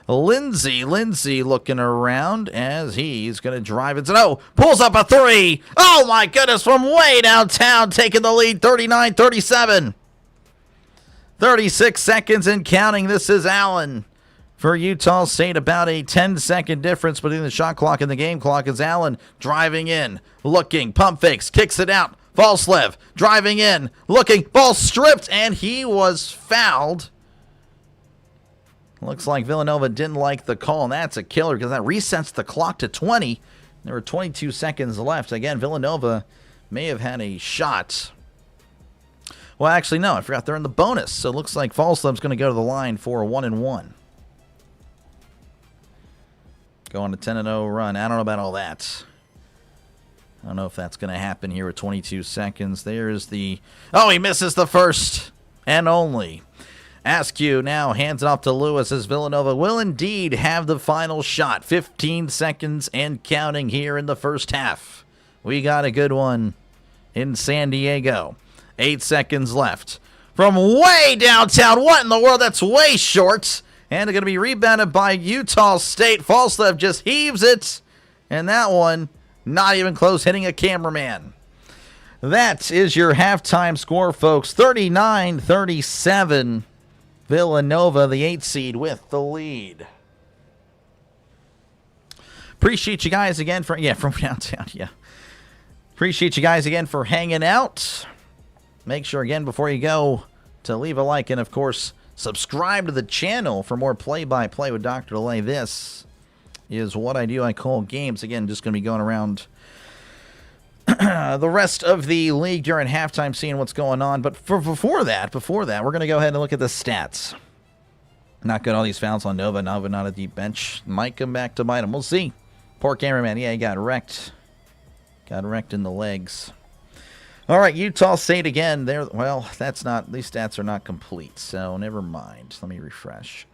Lindsay. Lindsay looking around as he's going to drive it. Oh, pulls up a 3. Oh, my goodness, from way downtown, taking the lead, 39-37. 36 seconds and counting. This is Allen for Utah State. About a 10-second difference between the shot clock and the game clock as Allen driving in, looking, pump fakes, kicks it out. Falslev driving in, looking, ball stripped, and he was fouled. Looks like Villanova didn't like the call, and that's a killer because that resets the clock to 20. There were 22 seconds left. Again, Villanova may have had a shot. Well, actually, no. I forgot they're in the bonus. So it looks like Falslev's going to go to the line for a 1-and-1. Go on a 10-0 run. I don't know about all that. I don't know if that's going to happen here with 22 seconds. There's the... Oh, he misses the first and only. Askew now hands it off to Lewis as Villanova will indeed have the final shot. 15 seconds and counting here in the first half. We got a good one in San Diego. 8 seconds left. From way downtown. What in the world? That's way short. And it's going to be rebounded by Utah State. Falslev just heaves it. And that one, not even close, hitting a cameraman. That is your halftime score, folks. 39-37. Villanova, the 8 seed, with the lead. Appreciate you guys again for, from downtown, Appreciate you guys again for hanging out. Make sure, again, before you go, to leave a like and, of course, subscribe to the channel for more play-by-play with Dr. DeLay. This is what I do. I call games. Again, just going to be going around the rest of the league during halftime, seeing what's going on. But before that, we're going to go ahead and look at the stats. Not good, all these fouls on Nova. Nova not a deep bench. Might come back to bite him. We'll see. Poor cameraman. Yeah, he got wrecked. Got wrecked in the legs. All right, Utah State again. Well, that's not. These stats are not complete, so never mind. Let me refresh.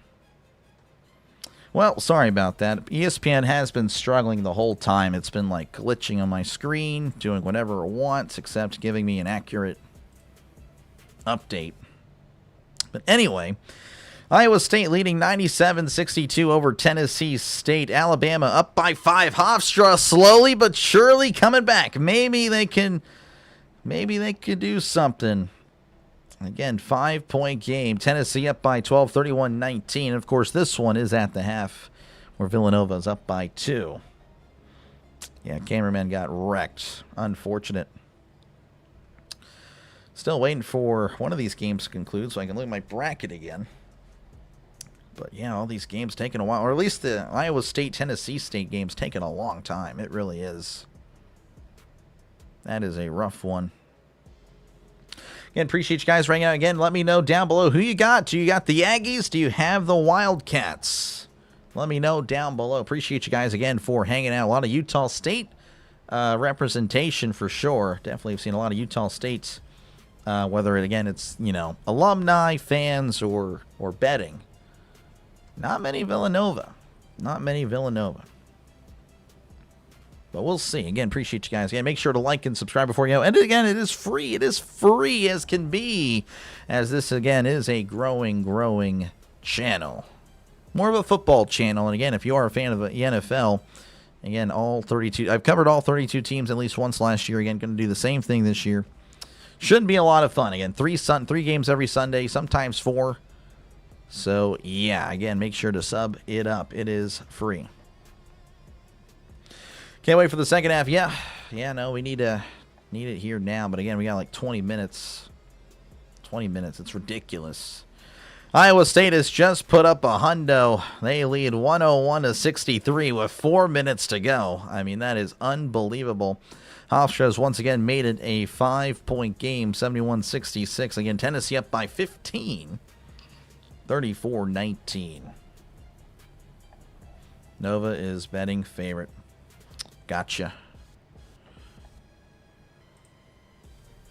Well, sorry about that. ESPN has been struggling the whole time. It's been like glitching on my screen, doing whatever it wants, except giving me an accurate update. But anyway, Iowa State leading 97-62 over Tennessee State. Alabama up by 5. Hofstra slowly but surely coming back. Maybe they could do something. Again, 5-point game. Tennessee up by 12, 31-19. Of course, this one is at the half where Villanova is up by 2. Yeah, cameraman got wrecked. Unfortunate. Still waiting for one of these games to conclude so I can look at my bracket again. But yeah, all these games taking a while. Or at least the Iowa State-Tennessee State game's taking a long time. It really is. That is a rough one. Again, appreciate you guys ringing out. Again, let me know down below who you got. Do you got the Aggies? Do you have the Wildcats? Let me know down below. Appreciate you guys again for hanging out. A lot of Utah State representation for sure. Definitely have seen a lot of Utah States, whether again it's, you know, alumni, fans, or betting. Not many Villanova. Not many Villanova. But we'll see. Again, appreciate you guys. Again, make sure to like and subscribe before you go. And again, it is free. It is free as can be, as this, again, is a growing channel. More of a football channel. And again, if you are a fan of the NFL, again, all 32. I've covered all 32 teams at least once last year. Again, going to do the same thing this year. Should be a lot of fun. Again, three games every Sunday, sometimes 4. So, yeah, again, make sure to sub it up. It is free. Can't wait for the second half. Yeah, no, we need it here now. But again, we got like 20 minutes. 20 minutes. It's ridiculous. Iowa State has just put up a hundo. They lead 101-63 with 4 minutes to go. I mean, that is unbelievable. Hofstra has once again made it a 5-point game, 71-66. Again, Tennessee up by 15. 34-19. Nova is betting favorite. Gotcha.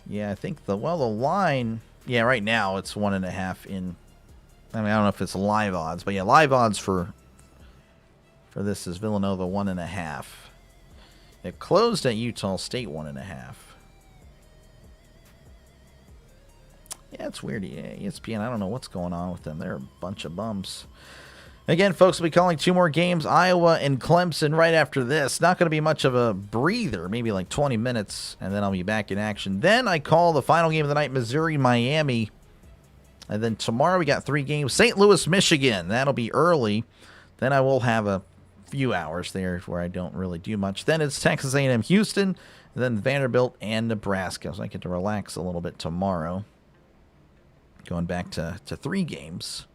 Yeah, I think the line. Yeah, right now it's 1.5 in. I mean, I don't know if it's live odds, but yeah, live odds for this is Villanova 1.5. It closed at Utah State 1.5. Yeah, it's weird. Yeah, ESPN, I don't know what's going on with them. They're a bunch of bums. Again, folks, we'll be calling 2 more games, Iowa and Clemson, right after this. Not going to be much of a breather, maybe like 20 minutes, and then I'll be back in action. Then I call the final game of the night, Missouri-Miami. And then tomorrow we got 3 games, St. Louis, Michigan. That'll be early. Then I will have a few hours there where I don't really do much. Then it's Texas A&M, Houston, and then Vanderbilt and Nebraska. So I get to relax a little bit tomorrow. Going back to 3 games.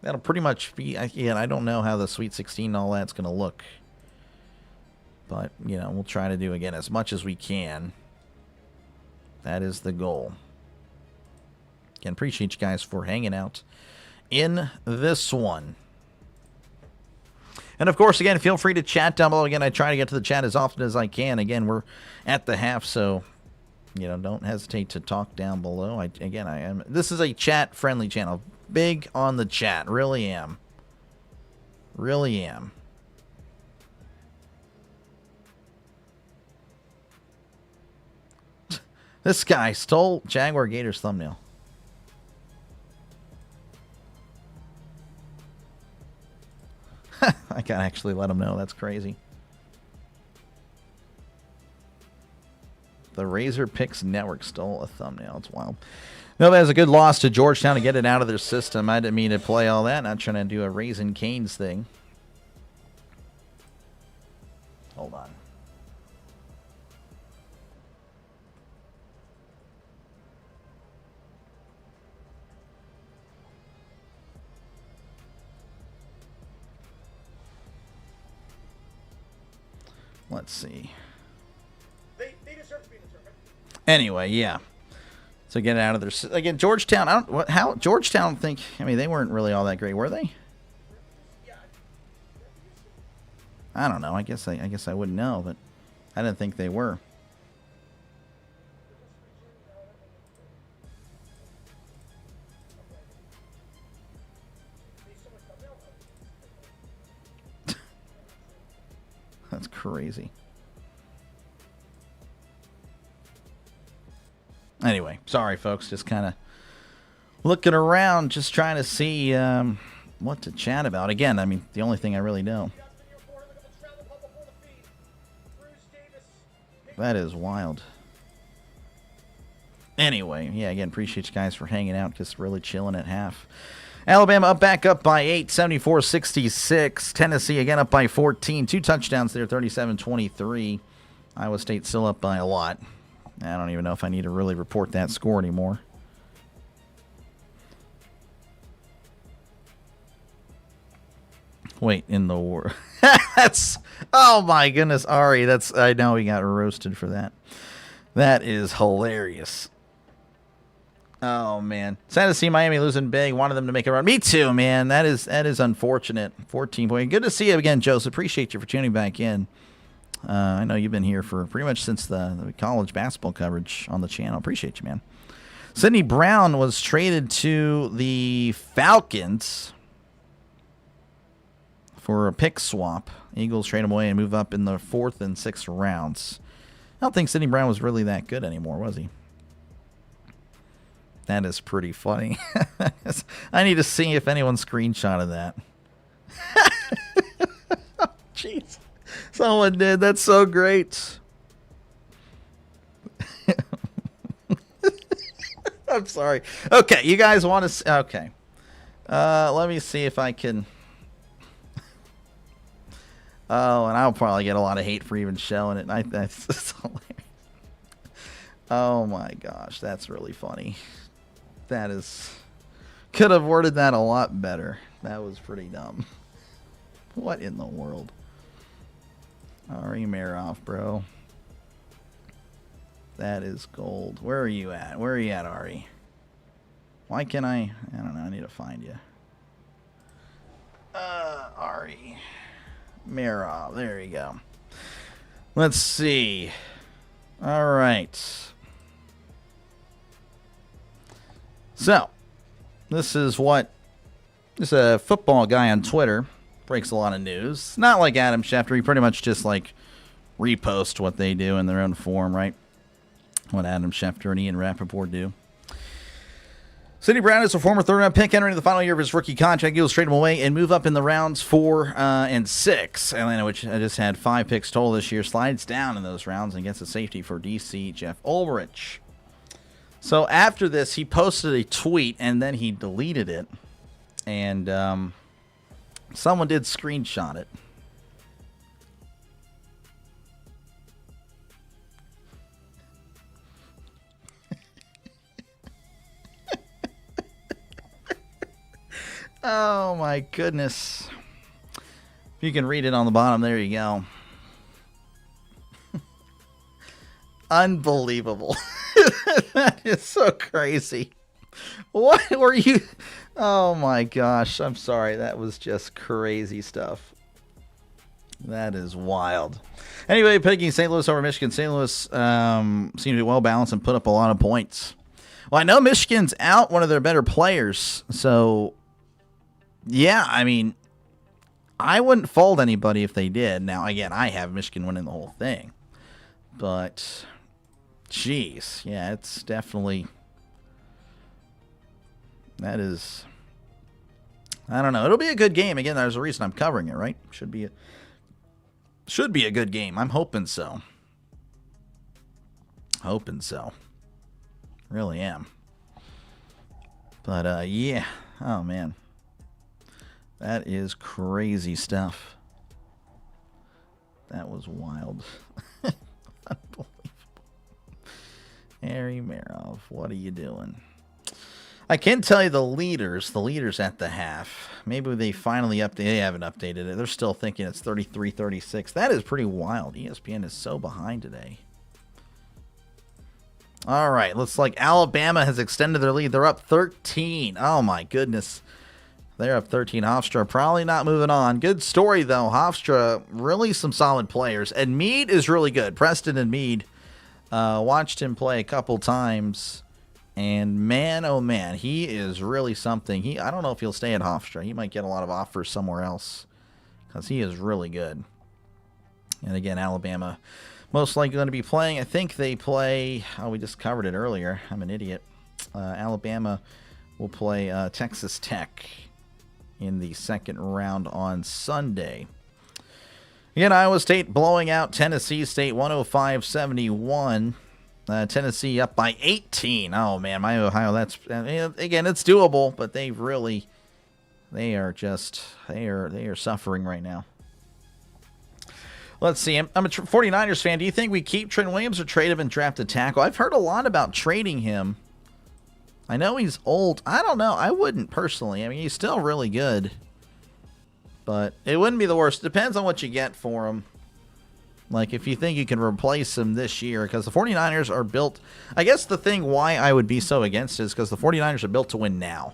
That'll pretty much be, again, I don't know how the Sweet 16 and all that's going to look. But, you know, we'll try to do, again, as much as we can. That is the goal. Again, appreciate you guys for hanging out in this one. And, of course, again, feel free to chat down below. Again, I try to get to the chat as often as I can. Again, we're at the half, so, you know, don't hesitate to talk down below. This is a chat-friendly channel. Big on the chat. Really am. Really am. This guy stole Jaguar Gators thumbnail. I gotta actually let him know. That's crazy. The Razor Picks Network stole a thumbnail. It's wild. No, that was a good loss to Georgetown to get it out of their system. I didn't mean to play all that. Not trying to do a Raising Cane's thing. Hold on. Let's see. They deserve to be in the tournament. Anyway, yeah. So get it out of their... Again, Georgetown, how Georgetown think... I mean, they weren't really all that great, were they? I don't know. I guess I wouldn't know, but I didn't think they were. That's crazy. Anyway, sorry, folks. Just kind of looking around, just trying to see what to chat about. Again, I mean, the only thing I really know. That is wild. Anyway, yeah, again, appreciate you guys for hanging out. Just really chilling at half. Alabama back up by 8, 74-66. Tennessee again up by 14. 2 touchdowns there, 37-23. Iowa State still up by a lot. I don't even know if I need to really report that score anymore. Wait, in the war. That's, oh my goodness, Ari, that's, I know we got roasted for that. That is hilarious. Oh man, sad to see Miami losing big. Wanted them to make a run. Me too, man. That is unfortunate. 14 point. Good to see you again, Joseph. Appreciate you for tuning back in. I know you've been here for pretty much since the college basketball coverage on the channel. Appreciate you, man. Sidney Brown was traded to the Falcons for a pick swap. Eagles trade him away and move up in the 4th and 6th rounds. I don't think Sidney Brown was really that good anymore, was he? That is pretty funny. I need to see if anyone screenshotted that. Jeez. Someone did. That's so great. I'm sorry. Okay, you guys want to... Okay. Let me see if I can... Oh, and I'll probably get a lot of hate for even showing it. That's hilarious. Oh my gosh, that's really funny. That is... Could have worded that a lot better. That was pretty dumb. What in the world? Ari Maroff, bro. That is gold. Where are you at? Where are you at, Ari? Why can't I don't know. I need to find you. Ari Maroff. There you go. Let's see. All right. So, this is a football guy on Twitter breaks a lot of news. Not like Adam Schefter. He pretty much just like repost what they do in their own form, right? What Adam Schefter and Ian Rappaport do. Sidney Brown is a former third-round pick entering the final year of his rookie contract. Eagles trade him away and move up in the rounds 4 and 6. Atlanta, which just had 5 picks total this year, slides down in those rounds and gets a safety for DC Jeff Ulbrich. So after this, he posted a tweet and then he deleted it. And someone did screenshot it. Oh my goodness. If you can read it on the bottom, there you go. Unbelievable. That is so crazy. What were you? Oh my gosh. I'm sorry. That was just crazy stuff. That is wild. Anyway, picking St. Louis over Michigan. St. Louis seemed to be well balanced and put up a lot of points. Well, I know Michigan's out one of their better players. So, yeah, I mean, I wouldn't fault anybody if they did. Now, again, I have Michigan winning the whole thing. But, geez, yeah, it's definitely... That is... I don't know. It'll be a good game. Again, there's a reason I'm covering it, right? Should be a good game. I'm hoping so. Hoping so. Really am. But, yeah. Oh, man. That is crazy stuff. That was wild. Unbelievable. Harry Maroff, what are you doing? I can tell you the leaders at the half. Maybe they finally updated. They haven't updated it. They're still thinking it's 33-36. That is pretty wild. ESPN is so behind today. All right, looks like Alabama has extended their lead. They're up 13. Oh, my goodness. They're up 13. Hofstra probably not moving on. Good story, though. Hofstra, really some solid players. And Meade is really good. Preston and Meade. Watched him play a couple times. And man, oh man, he is really something. I don't know if he'll stay at Hofstra. He might get a lot of offers somewhere else because he is really good. And again, Alabama most likely going to be playing. I think they play. Oh, we just covered it earlier. I'm an idiot. Alabama will play Texas Tech in the second round on Sunday. Again, Iowa State blowing out Tennessee State 105-71. Tennessee up by 18. Oh man, my Ohio. That's again, it's doable, but they are suffering right now. Let's see. I'm a 49ers fan. Do you think we keep Trent Williams or trade him and draft a tackle? I've heard a lot about trading him. I know he's old. I don't know. I wouldn't personally. I mean, he's still really good, but it wouldn't be the worst. Depends on what you get for him. Like, if you think you can replace him this year, because the 49ers are built, I guess the thing why I would be so against it is because the 49ers are built to win now.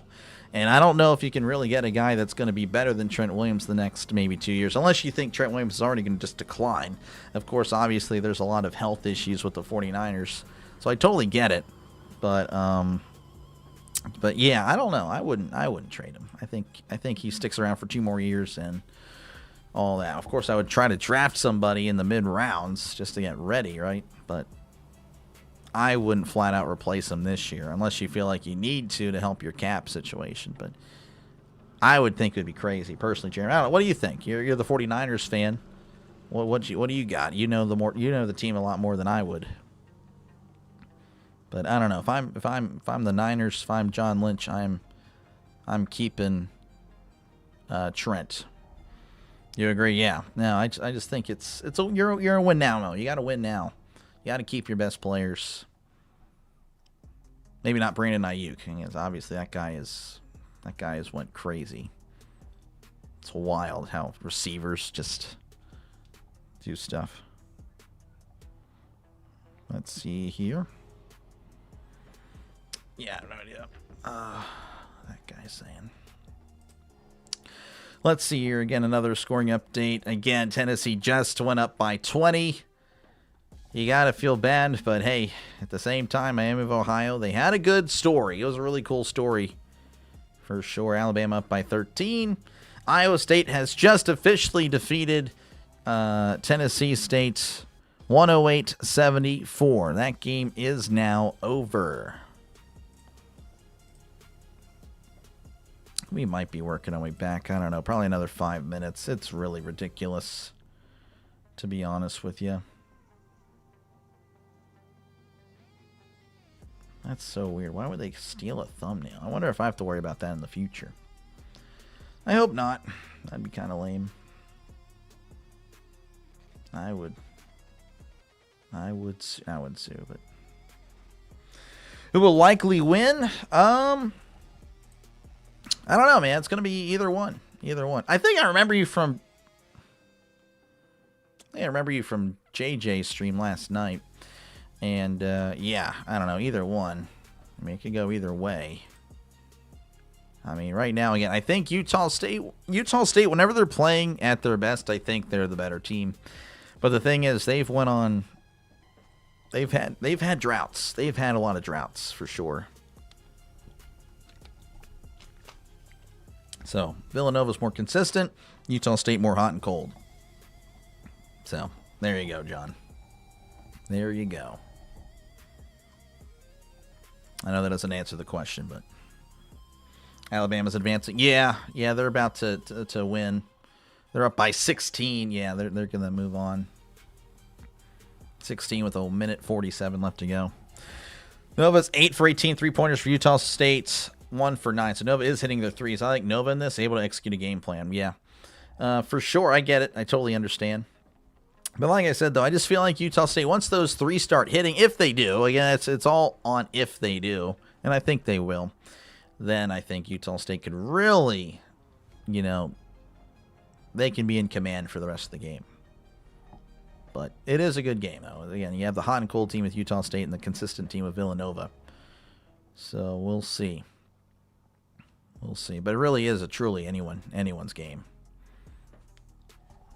And I don't know if you can really get a guy that's going to be better than Trent Williams the next maybe 2 years, unless you think Trent Williams is already going to just decline. Of course, obviously, there's a lot of health issues with the 49ers, so I totally get it. But yeah, I don't know. I wouldn't trade him. I think he sticks around for 2 more years and all that. Of course, I would try to draft somebody in the mid rounds just to get ready, right? But I wouldn't flat out replace him this year unless you feel like you need to help your cap situation. But I would think it would be crazy, personally, Jeremy. I don't know. What do you think? You're the 49ers fan. What do you got? You know the team a lot more than I would. But I don't know. If I'm the Niners, if I'm John Lynch, I'm keeping Trent. You agree? Yeah. No, I just think you're a win now, Mo. You got to win now. You got to keep your best players. Maybe not Brandon Ayuk, because obviously that guy has went crazy. It's wild how receivers just do stuff. Let's see here. Yeah, I have no idea. That guy's saying. Let's see here. Again, another scoring update. Again, Tennessee just went up by 20. You got to feel bad, but hey, at the same time, Miami of Ohio, they had a good story. It was a really cool story for sure. Alabama up by 13. Iowa State has just officially defeated Tennessee State 108-74. That game is now over. We might be working our way back. I don't know. Probably another 5 minutes. It's really ridiculous, to be honest with you. That's so weird. Why would they steal a thumbnail? I wonder if I have to worry about that in the future. I hope not. That'd be kind of lame. I would sue, but who will likely win? I don't know, man. It's going to be either one. I think I remember you from JJ's stream last night. And, yeah, I don't know. Either one. I mean, it could go either way. I mean, right now, again, I think Utah State, whenever they're playing at their best, I think they're the better team. But the thing is, they've had droughts. They've had a lot of droughts, for sure. So, Villanova's more consistent. Utah State more hot and cold. So, there you go, John. There you go. I know that doesn't answer the question, but Alabama's advancing. Yeah, they're about to win. They're up by 16. Yeah, they're going to move on. 16 with a minute 47 left to go. Nova's 8 for 18 3-pointers for Utah State. 1 for 9. So Nova is hitting their threes. I like Nova in this, able to execute a game plan. Yeah, for sure. I get it. I totally understand. But like I said, though, I just feel like Utah State, once those 3 start hitting, if they do, again, it's all on if they do, and I think they will, then I think Utah State could really, they can be in command for the rest of the game. But it is a good game, though. Again, you have the hot and cold team with Utah State and the consistent team with Villanova. So we'll see. But it really is a truly anyone's game.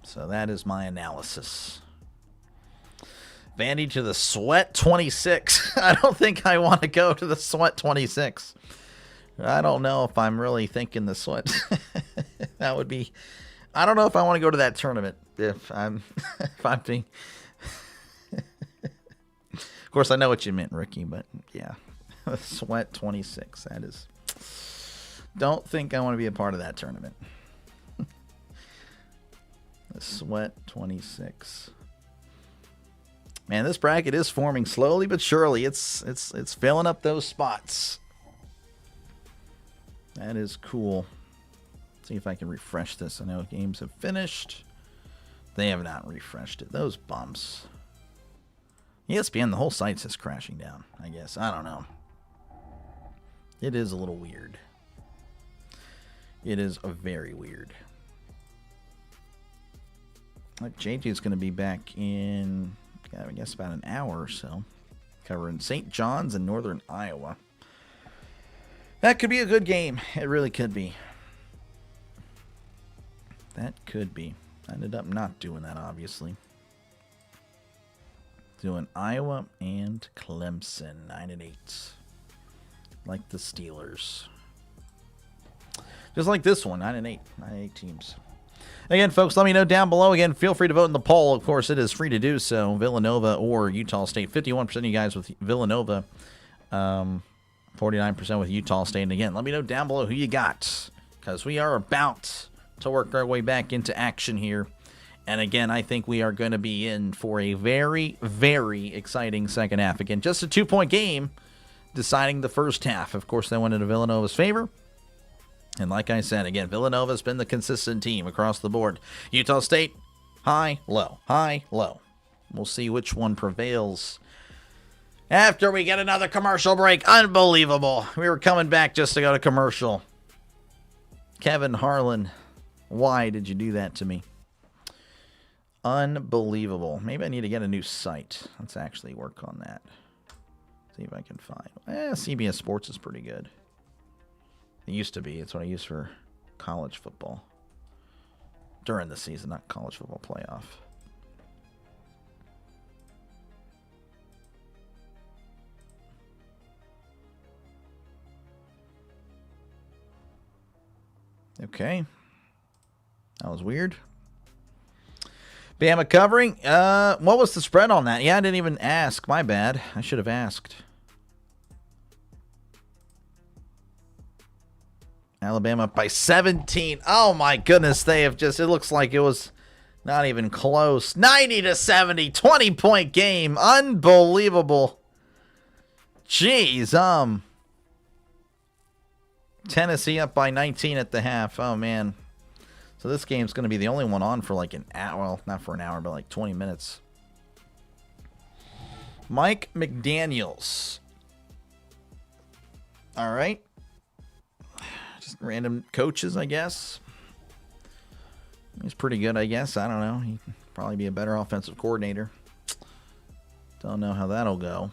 So that is my analysis. Vandy to the Sweat 26. I don't think I want to go to the Sweat 26. I don't know if I'm really thinking the Sweat. That would be... I don't know if I want to go to that tournament. If I'm being... Of course, I know what you meant, Ricky, but yeah. Sweat 26. That is... Don't think I want to be a part of that tournament. The Sweat 26. Man, this bracket is forming slowly but surely. It's filling up those spots. That is cool. See if I can refresh this. I know games have finished. They have not refreshed it. Those bumps. ESPN, the whole site's just crashing down, I guess. I don't know. It is a little weird. It is very weird. JJ is going to be back in, I guess, about an hour or so, covering St. John's and Northern Iowa. That could be a good game. It really could be. That could be. I ended up not doing that, obviously. Doing Iowa and Clemson, 9-8. Like the Steelers. Just like this one, 9-8. 9-8 teams. Again, folks, let me know down below. Again, feel free to vote in the poll. Of course, it is free to do so. Villanova or Utah State. 51% of you guys with Villanova. 49% with Utah State. And again, let me know down below who you got. Because we are about to work our way back into action here. And again, I think we are going to be in for a very, very exciting second half. Again, just a 2-point game deciding the first half. Of course, that went into Villanova's favor. And like I said, again, Villanova's been the consistent team across the board. Utah State, high, low, high, low. We'll see which one prevails after we get another commercial break. Unbelievable. We were coming back just to go to commercial. Kevin Harlan, why did you do that to me? Unbelievable. Maybe I need to get a new site. Let's actually work on that. See if I can find. CBS Sports is pretty good. It used to be. It's what I use for college football. During the season, not college football playoff. Okay. That was weird. Bama covering. What was the spread on that? Yeah, I didn't even ask. My bad. I should have asked. Alabama up by 17. Oh my goodness, they have just, it looks like it was not even close. 90-70, 20-point game. Unbelievable. Jeez, Tennessee up by 19 at the half. Oh man. So this game's going to be the only one on for like an hour. Well, not for an hour, but like 20 minutes. Mike McDaniels. All right. Just random coaches, I guess. He's pretty good, I guess. I don't know. He'd probably be a better offensive coordinator. Don't know how that'll go.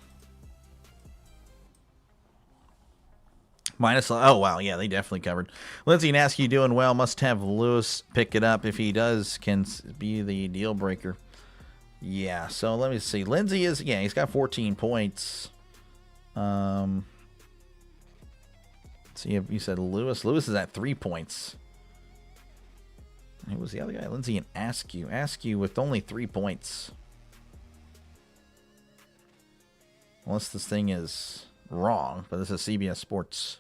Minus, oh, wow, yeah, they definitely covered. Lindsay and Askew doing well. Must have Lewis pick it up. If he does, can be the deal breaker. Yeah, so let me see. Lindsay is, yeah, he's got 14 points. See, if you said Lewis. Lewis is at 3 points. Who was the other guy? Lindsay and Askew. Askew with only 3 points. Unless this thing is wrong, but this is CBS Sports.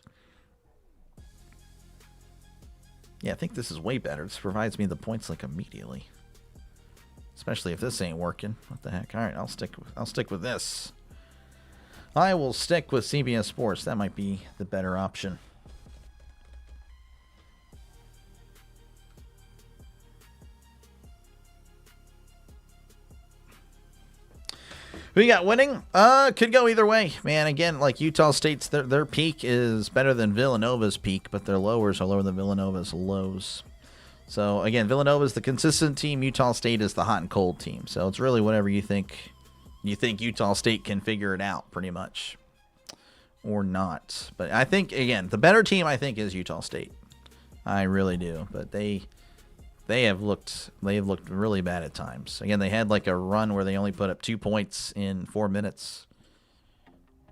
Yeah, I think this is way better. This provides me the points like immediately. Especially if this ain't working. What the heck? All right, I'll stick with this. I will stick with CBS Sports. That might be the better option. We got winning. Could go either way, man. Again, like Utah State's, their peak is better than Villanova's peak, but their lowers are lower than Villanova's lows. So again, Villanova's the consistent team. Utah State is the hot and cold team. So it's really whatever you think. You think Utah State can figure it out, pretty much, or not. But I think again, the better team I think is Utah State. I really do. But they have looked really bad at times. Again, they had like a run where they only put up 2 points in 4 minutes.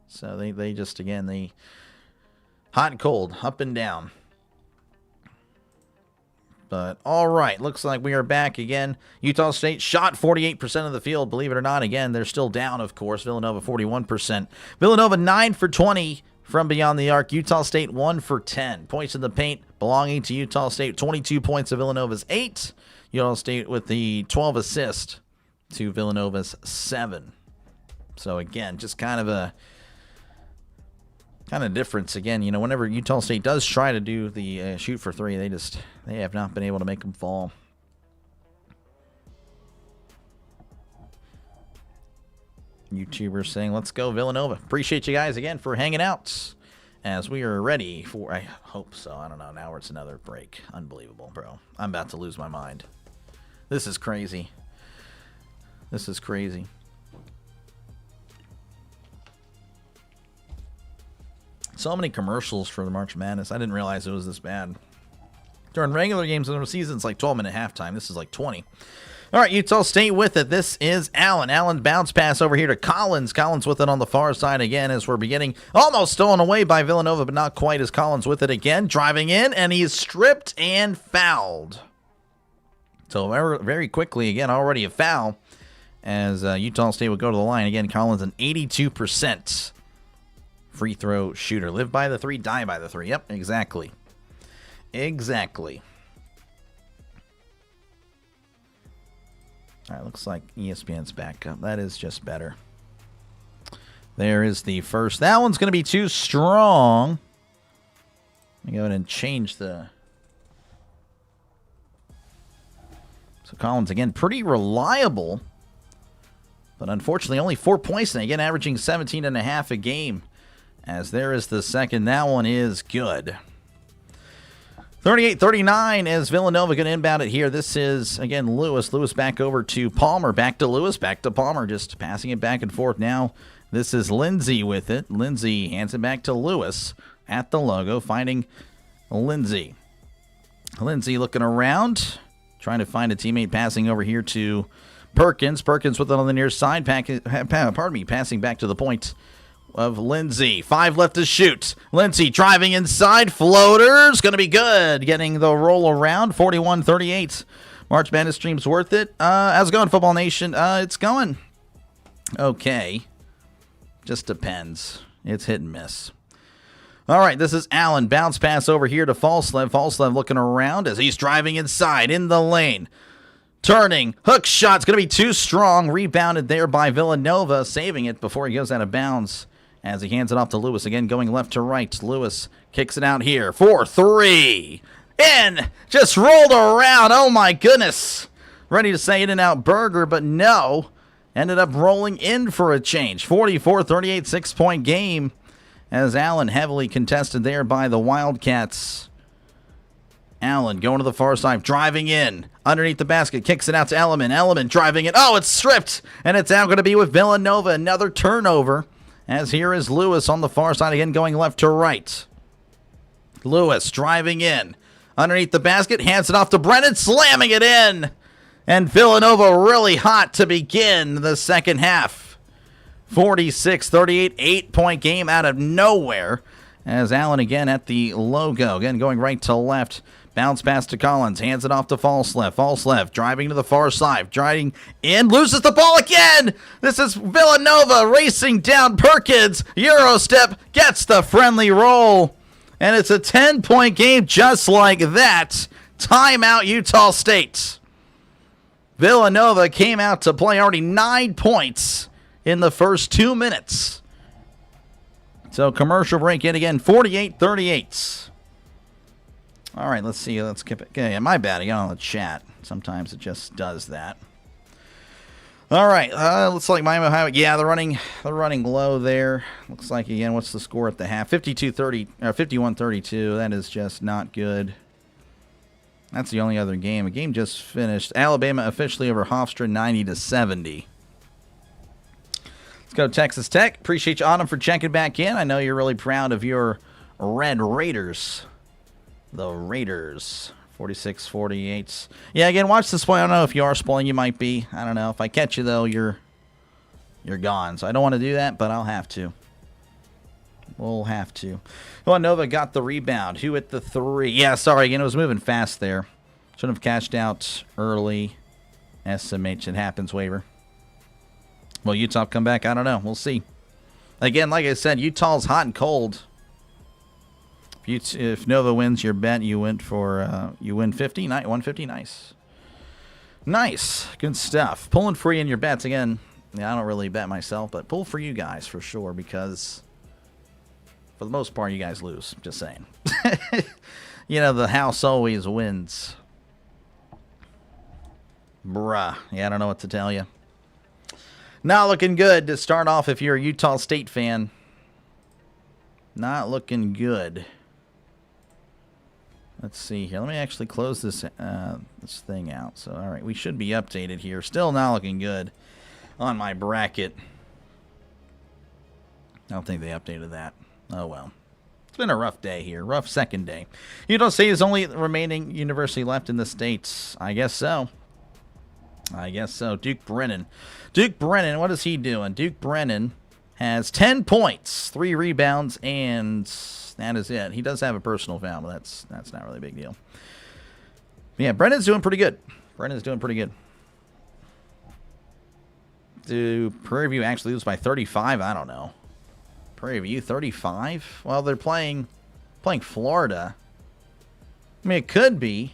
So they just, again, they hot and cold, up and down. But all right, looks like we are back again. Utah State shot 48% of the field, believe it or not. Again, they're still down, of course. Villanova 41%. Villanova 9 for 20 from beyond the arc. Utah State 1 for 10. Points in the paint belonging to Utah State. 22 points of Villanova's 8. Utah State with the 12 assist to Villanova's 7. So again, just kind of a difference. Again, you know, whenever Utah State does try to do the shoot for three, they have not been able to make them fall. YouTubers saying, let's go Villanova. Appreciate you guys again for hanging out as we are ready for, I hope so, I don't know, now it's another break. Unbelievable, bro. I'm about to lose my mind. This is crazy. This is crazy. So many commercials for the March Madness. I didn't realize it was this bad. During regular games in the season, it's like 12 minute halftime. This is like 20. All right, Utah State with it. This is Allen. Allen bounce pass over here to Collins. Collins with it on the far side again as we're beginning. Almost stolen away by Villanova, but not quite, as Collins with it again. Driving in, and he's stripped and fouled. So very quickly, again, already a foul as Utah State would go to the line. Again, Collins an 82% free throw shooter. Live by the three, die by the three. Yep, exactly. Exactly. All right, looks like ESPN's back up. That is just better. There is the first. That one's going to be too strong. Let me go ahead and change the... So Collins, again, pretty reliable. But unfortunately, only 4 points. And again, averaging 17.5 a game. As there is the second. That one is good. 38-39 as Villanova going to inbound it here. This is, again, Lewis. Lewis back over to Palmer. Back to Lewis. Back to Palmer. Just passing it back and forth now. This is Lindsay with it. Lindsay hands it back to Lewis at the logo, finding Lindsay. Lindsay looking around, trying to find a teammate, passing over here to Perkins. Perkins with it on the near side. Passing back to the point of Lindsay. 5 left to shoot. Lindsay driving inside. Floater's going to be good. Getting the roll around. 41-38. March Madness stream's worth it. How's it going, Football Nation? It's going okay. Just depends. It's hit and miss. All right, this is Allen. Bounce pass over here to Falslev. Falslev looking around as he's driving inside in the lane. Turning. Hook shot's going to be too strong. Rebounded there by Villanova. Saving it before he goes out of bounds as he hands it off to Lewis. Again, going left to right. Lewis kicks it out here. 4-3. In. Just rolled around. Oh, my goodness. Ready to say In-N-Out Burger, but no. Ended up rolling in for a change. 44-38, 6-point game. As Allen heavily contested there by the Wildcats. Allen going to the far side, driving in. Underneath the basket, kicks it out to Elliman. Elliman driving it. Oh, it's stripped. And it's now going to be with Villanova. Another turnover. As here is Lewis on the far side again, going left to right. Lewis driving in. Underneath the basket, hands it off to Brennan, slamming it in. And Villanova really hot to begin the second half. 46-38, 8-point game out of nowhere. As Allen again at the logo. Again going right to left. Bounce pass to Collins. Hands it off to Falslev. Falslev driving to the far side. Driving in. Loses the ball again. This is Villanova racing down Perkins. Euro step. Gets the friendly roll. And it's a 10-point game just like that. Timeout Utah State. Villanova came out to play already 9 points in the first 2 minutes. So commercial break yet again, 48-38. All right, let's see. Let's skip it. Okay, my bad. I got on the chat. Sometimes it just does that. All right, looks like Miami Ohio. Yeah, they're running low there. Looks like again. What's the score at the half? 52-30, 51-32. That is just not good. That's the only other game. A game just finished. Alabama officially over Hofstra 90-70. Let's go Texas Tech. Appreciate you, Autumn, for checking back in. I know you're really proud of your Red Raiders. The Raiders. 46-48. Yeah, again, watch the spoil. I don't know if you are spoiling. You might be. I don't know. If I catch you, though, you're gone. So I don't want to do that, but I'll have to. We'll have to. Villanova got the rebound. Who hit the three? Yeah, sorry. Again, it was moving fast there. Should have cashed out early. SMH, it happens, waiver. Will Utah come back? I don't know. We'll see. Again, like I said, Utah's hot and cold. If Nova wins your bet, you win 50. 150. Nice. Nice. Good stuff. Pulling free in your bets. Again, yeah, I don't really bet myself, but pull for you guys for sure because for the most part, you guys lose. Just saying. You know, the house always wins. Bruh. Yeah, I don't know what to tell you. Not looking good to start off if you're a Utah State fan. Not looking good. Let's see here. Let me actually close this thing out. So, all right, we should be updated here. Still not looking good. on my bracket. I don't think they updated that. Oh, well. It's been a rough day here. Rough second day. Utah State is only the remaining university left in the States. I guess so. I guess so. Duke Brennan. Duke Brennan, what is he doing? Duke Brennan has 10 points, 3 rebounds, and that is it. He does have a personal foul, but that's not really a big deal. Yeah, Brennan's doing pretty good. Brennan's doing pretty good. Do Prairie View actually lose by 35? I don't know. Prairie View 35? Well, they're playing Florida. I mean, it could be.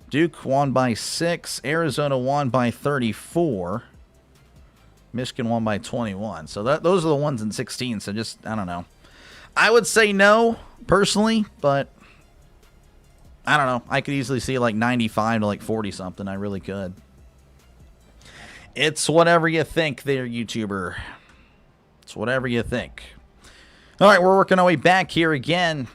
Duke won by 6. Arizona won by 34. Michigan won by 21. So those are the ones in 16. So just, I don't know. I would say no, personally, but I don't know. I could easily see like 95 to like 40 something. I really could. It's whatever you think there, YouTuber. It's whatever you think. All right, we're working our way back here again.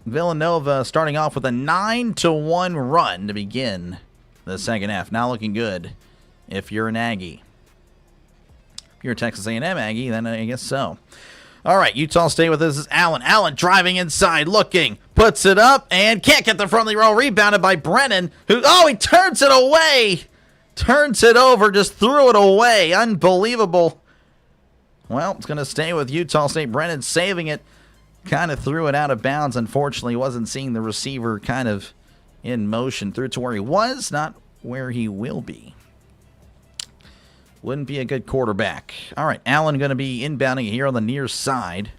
Villanova starting off with a 9-1 run to begin the second half. Not looking good if you're an Aggie. If you're a Texas A&M Aggie, then I guess so. All right, Utah State with this is Allen. Allen driving inside, looking, puts it up, and can't get the friendly roll. Rebounded by Brennan, who, he turns it away. Turns it over, just threw it away. Unbelievable. Well, it's going to stay with Utah State. Brennan saving it. Kind of threw it out of bounds. Unfortunately, wasn't seeing the receiver kind of in motion. Threw it to where he was, not where he will be. Wouldn't be a good quarterback. All right, Allen going to be inbounding here on the near side.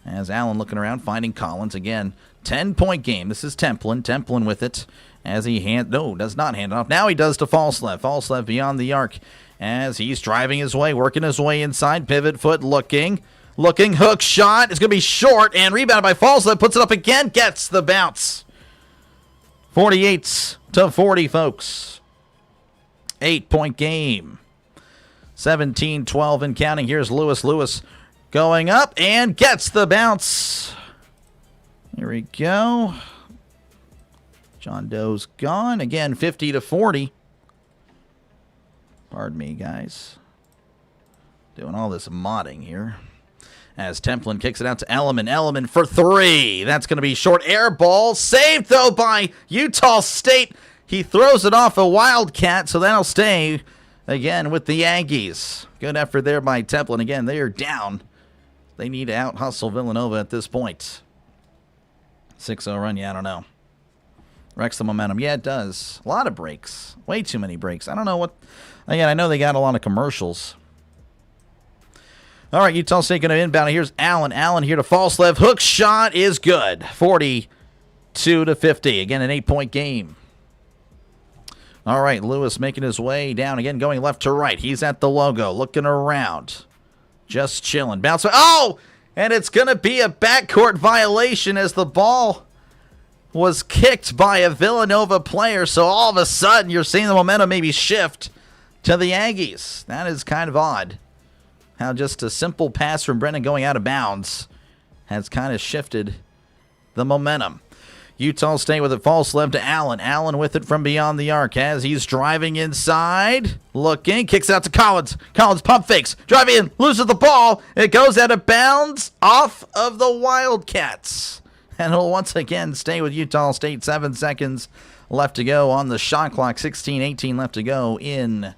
As Allen looking around, finding Collins again. 10-point game. This is Templin. Templin with it. As he does not hand it off. Now he does to Falslev. Falslev beyond the arc. As he's driving his way, working his way inside. Pivot foot looking. Hook shot. It's going to be short. And rebounded by Falslev. Puts it up again. Gets the bounce. 48-40, folks. 8-point game. 17-12 and counting. Here's Lewis. Lewis going up and gets the bounce. Here we go. John Doe's gone. Again, 50-40. Pardon me, guys. Doing all this modding here. As Templin kicks it out to Elliman. Elliman for 3. That's going to be short. Air ball. Saved, though, by Utah State. He throws it off a Wildcat, so that'll stay again with the Aggies. Good effort there by Templin. Again, they are down. They need to out-hustle Villanova at this point. 6-0 run, yeah, I don't know. Wrecks the momentum. Yeah, it does. A lot of breaks. Way too many breaks. I don't know what... Again, I know they got a lot of commercials. All right, Utah State going to inbound. Here's Allen. Allen here to Falslev. Hook shot is good. 42-50. Again, an 8-point game. All right, Lewis making his way down. Again, going left to right. He's at the logo. Looking around. Just chilling. Bounce. And it's going to be a backcourt violation as the ball was kicked by a Villanova player. So all of a sudden, you're seeing the momentum maybe shift to the Aggies. That is kind of odd. How just a simple pass from Brennan going out of bounds has kind of shifted the momentum. Utah State with it. Falslev to Allen. Allen with it from beyond the arc as he's driving inside. Looking. Kicks out to Collins. Collins pump fakes. Driving in. Loses the ball. It goes out of bounds off of the Wildcats. And it'll once again stay with Utah State. 7 seconds left to go on the shot clock. 16-18 left to go in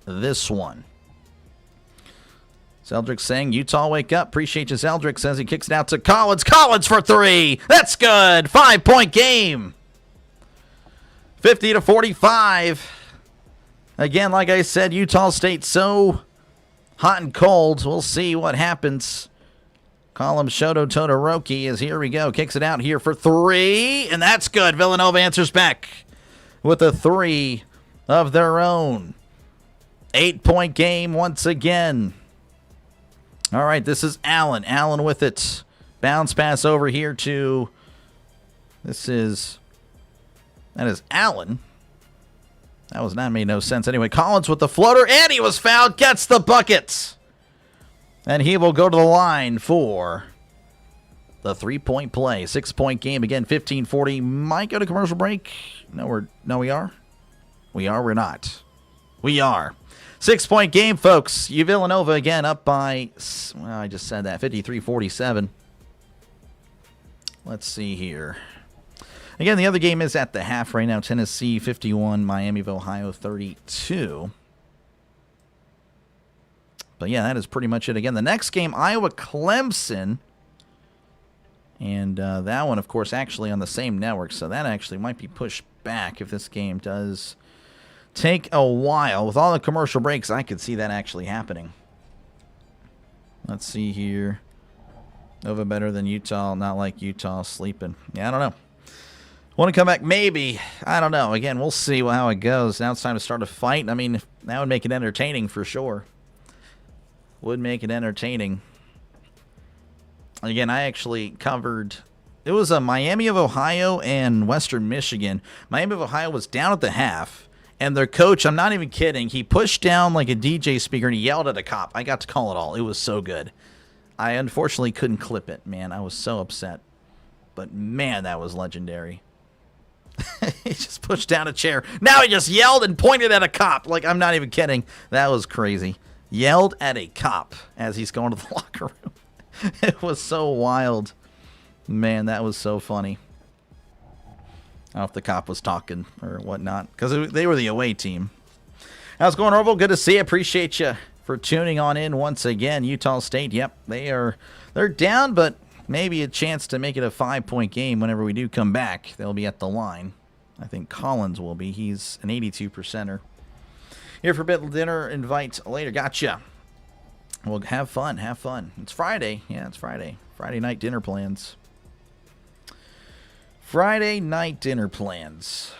this one. Zeldrick saying, Utah, wake up. Appreciate you, Zeldrick. Says he kicks it out to Collins. Collins for 3. That's good. 5-point game. 50-45. Again, like I said, Utah State so hot and cold. We'll see what happens. Column Shoto Todoroki is here we go. Kicks it out here for 3. And that's good. Villanova answers back with a 3 of their own. 8-point game once again. All right, this is Allen. Allen with it. Bounce pass over here to... That is Allen. That was not made no sense. Anyway, Collins with the floater, and he was fouled. Gets the bucket. And he will go to the line for the 3-point play. 6-point game. Again, 15-40. Might go to commercial break. No, we are. We are. We're not. We are. 6-point game, folks. Villanova again up by, well, I just said that, 53-47. Let's see here. Again, the other game is at the half right now. Tennessee 51, Miami of Ohio 32. But yeah, that is pretty much it. Again, the next game, Iowa-Clemson. And that one, of course, actually on the same network. So that actually might be pushed back if this game does take a while. With all the commercial breaks, I could see that actually happening. Let's see here. Nova better than Utah. Not like Utah sleeping. Yeah, I don't know. Want to come back? Maybe. I don't know. Again, we'll see how it goes. Now it's time to start a fight. I mean, that would make it entertaining for sure. Would make it entertaining. Again, I actually covered... It was a Miami of Ohio and Western Michigan. Miami of Ohio was down at the half. And their coach, I'm not even kidding, he pushed down like a DJ speaker and he yelled at a cop. I got to call it all. It was so good. I unfortunately couldn't clip it, man. I was so upset. But, man, that was legendary. He just pushed down a chair. Now he just yelled and pointed at a cop. Like, I'm not even kidding. That was crazy. Yelled at a cop as he's going to the locker room. It was so wild. Man, that was so funny. I don't know if the cop was talking or whatnot, because they were the away team. How's it going, Orville? Good to see you. Appreciate you for tuning on in once again. Utah State, yep, they're down, but maybe a chance to make it a 5-point game whenever we do come back. They'll be at the line. I think Collins will be. He's an 82%er. Here for bit dinner invite later. Gotcha. Well, have fun. Have fun. It's Friday. Yeah, it's Friday. Friday night dinner plans. Friday night dinner plans.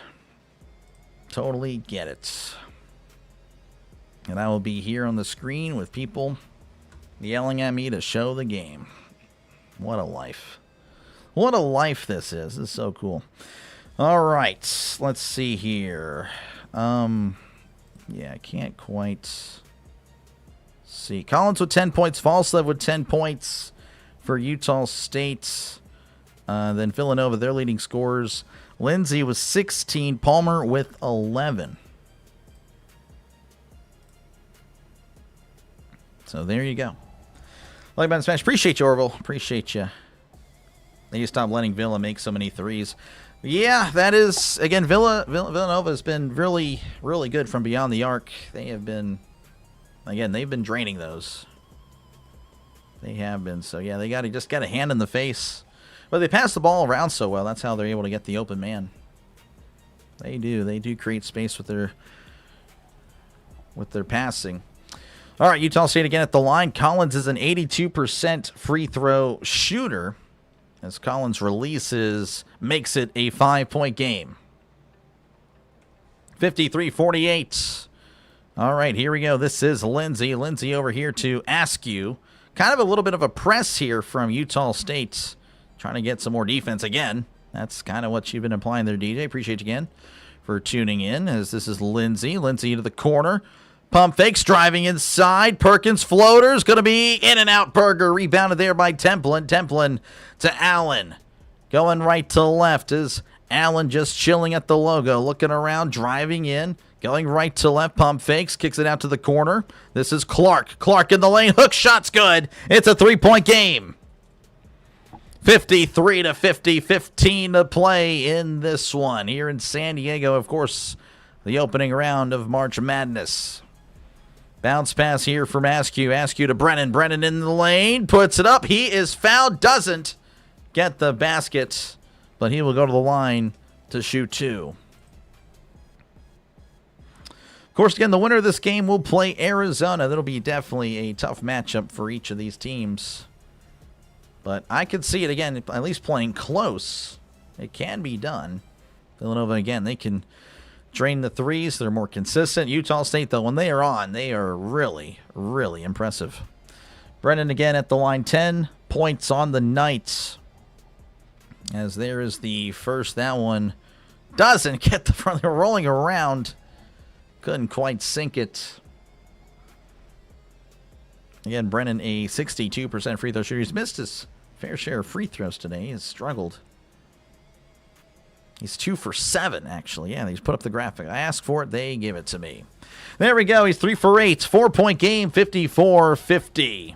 Totally get it. And I will be here on the screen with people yelling at me to show the game. What a life. What a life this is. This is so cool. All right. Let's see here. Yeah, I can't quite see. Collins with 10 points. Falslev with 10 points for Utah State. Then Villanova, their leading scorers. Lindsay with 16. Palmer with 11. So there you go. Like button smash. Appreciate you, Orville. Appreciate you. They need to stop letting Villa make so many threes. Yeah, that is, again, Villanova has been really, really good from beyond the arc. They have been, again, they've been draining those. They have been. So, yeah, they just got a hand in the face. But they pass the ball around so well. That's how they're able to get the open man. They do. They do create space with their passing. All right, Utah State again at the line. Collins is an 82% free throw shooter. As Collins releases, makes it a 5-point game. 53-48. All right, here we go. This is Lindsay. Lindsay over here to Askew. Kind of a little bit of a press here from Utah State. Trying to get some more defense again. That's kind of what you've been implying there, DJ. Appreciate you again for tuning in, as this is Lindsay. Lindsay to the corner. Pump fakes, driving inside. Perkins floaters, going to be in and out. Berger rebounded there by Templin. Templin to Allen. Going right to left is Allen just chilling at the logo. Looking around, driving in. Going right to left. Pump fakes, kicks it out to the corner. This is Clark. Clark in the lane. Hook shot's good. It's a 3-point game. 53-50. 15 to play in this one. Here in San Diego, of course, the opening round of March Madness. Bounce pass here from Askew. Askew to Brennan. Brennan in the lane. Puts it up. He is fouled. Doesn't get the basket. But he will go to the line to shoot 2. Of course, again, the winner of this game will play Arizona. That'll be definitely a tough matchup for each of these teams. But I could see it, again, at least playing close. It can be done. Villanova, again, they can drain the threes. They're more consistent. Utah State, though, when they are on, they are really, really impressive. Brennan again at the line. 10 points on the night. As there is the first. That one doesn't get the front. They're rolling around. Couldn't quite sink it. Again, Brennan, a 62% free throw shooter. He's missed his fair share of free throws today. He has struggled. He's 2 for 7, actually. Yeah, he's put up the graphic. I asked for it. They give it to me. There we go. He's 3 for 8. 4-point game, 54-50.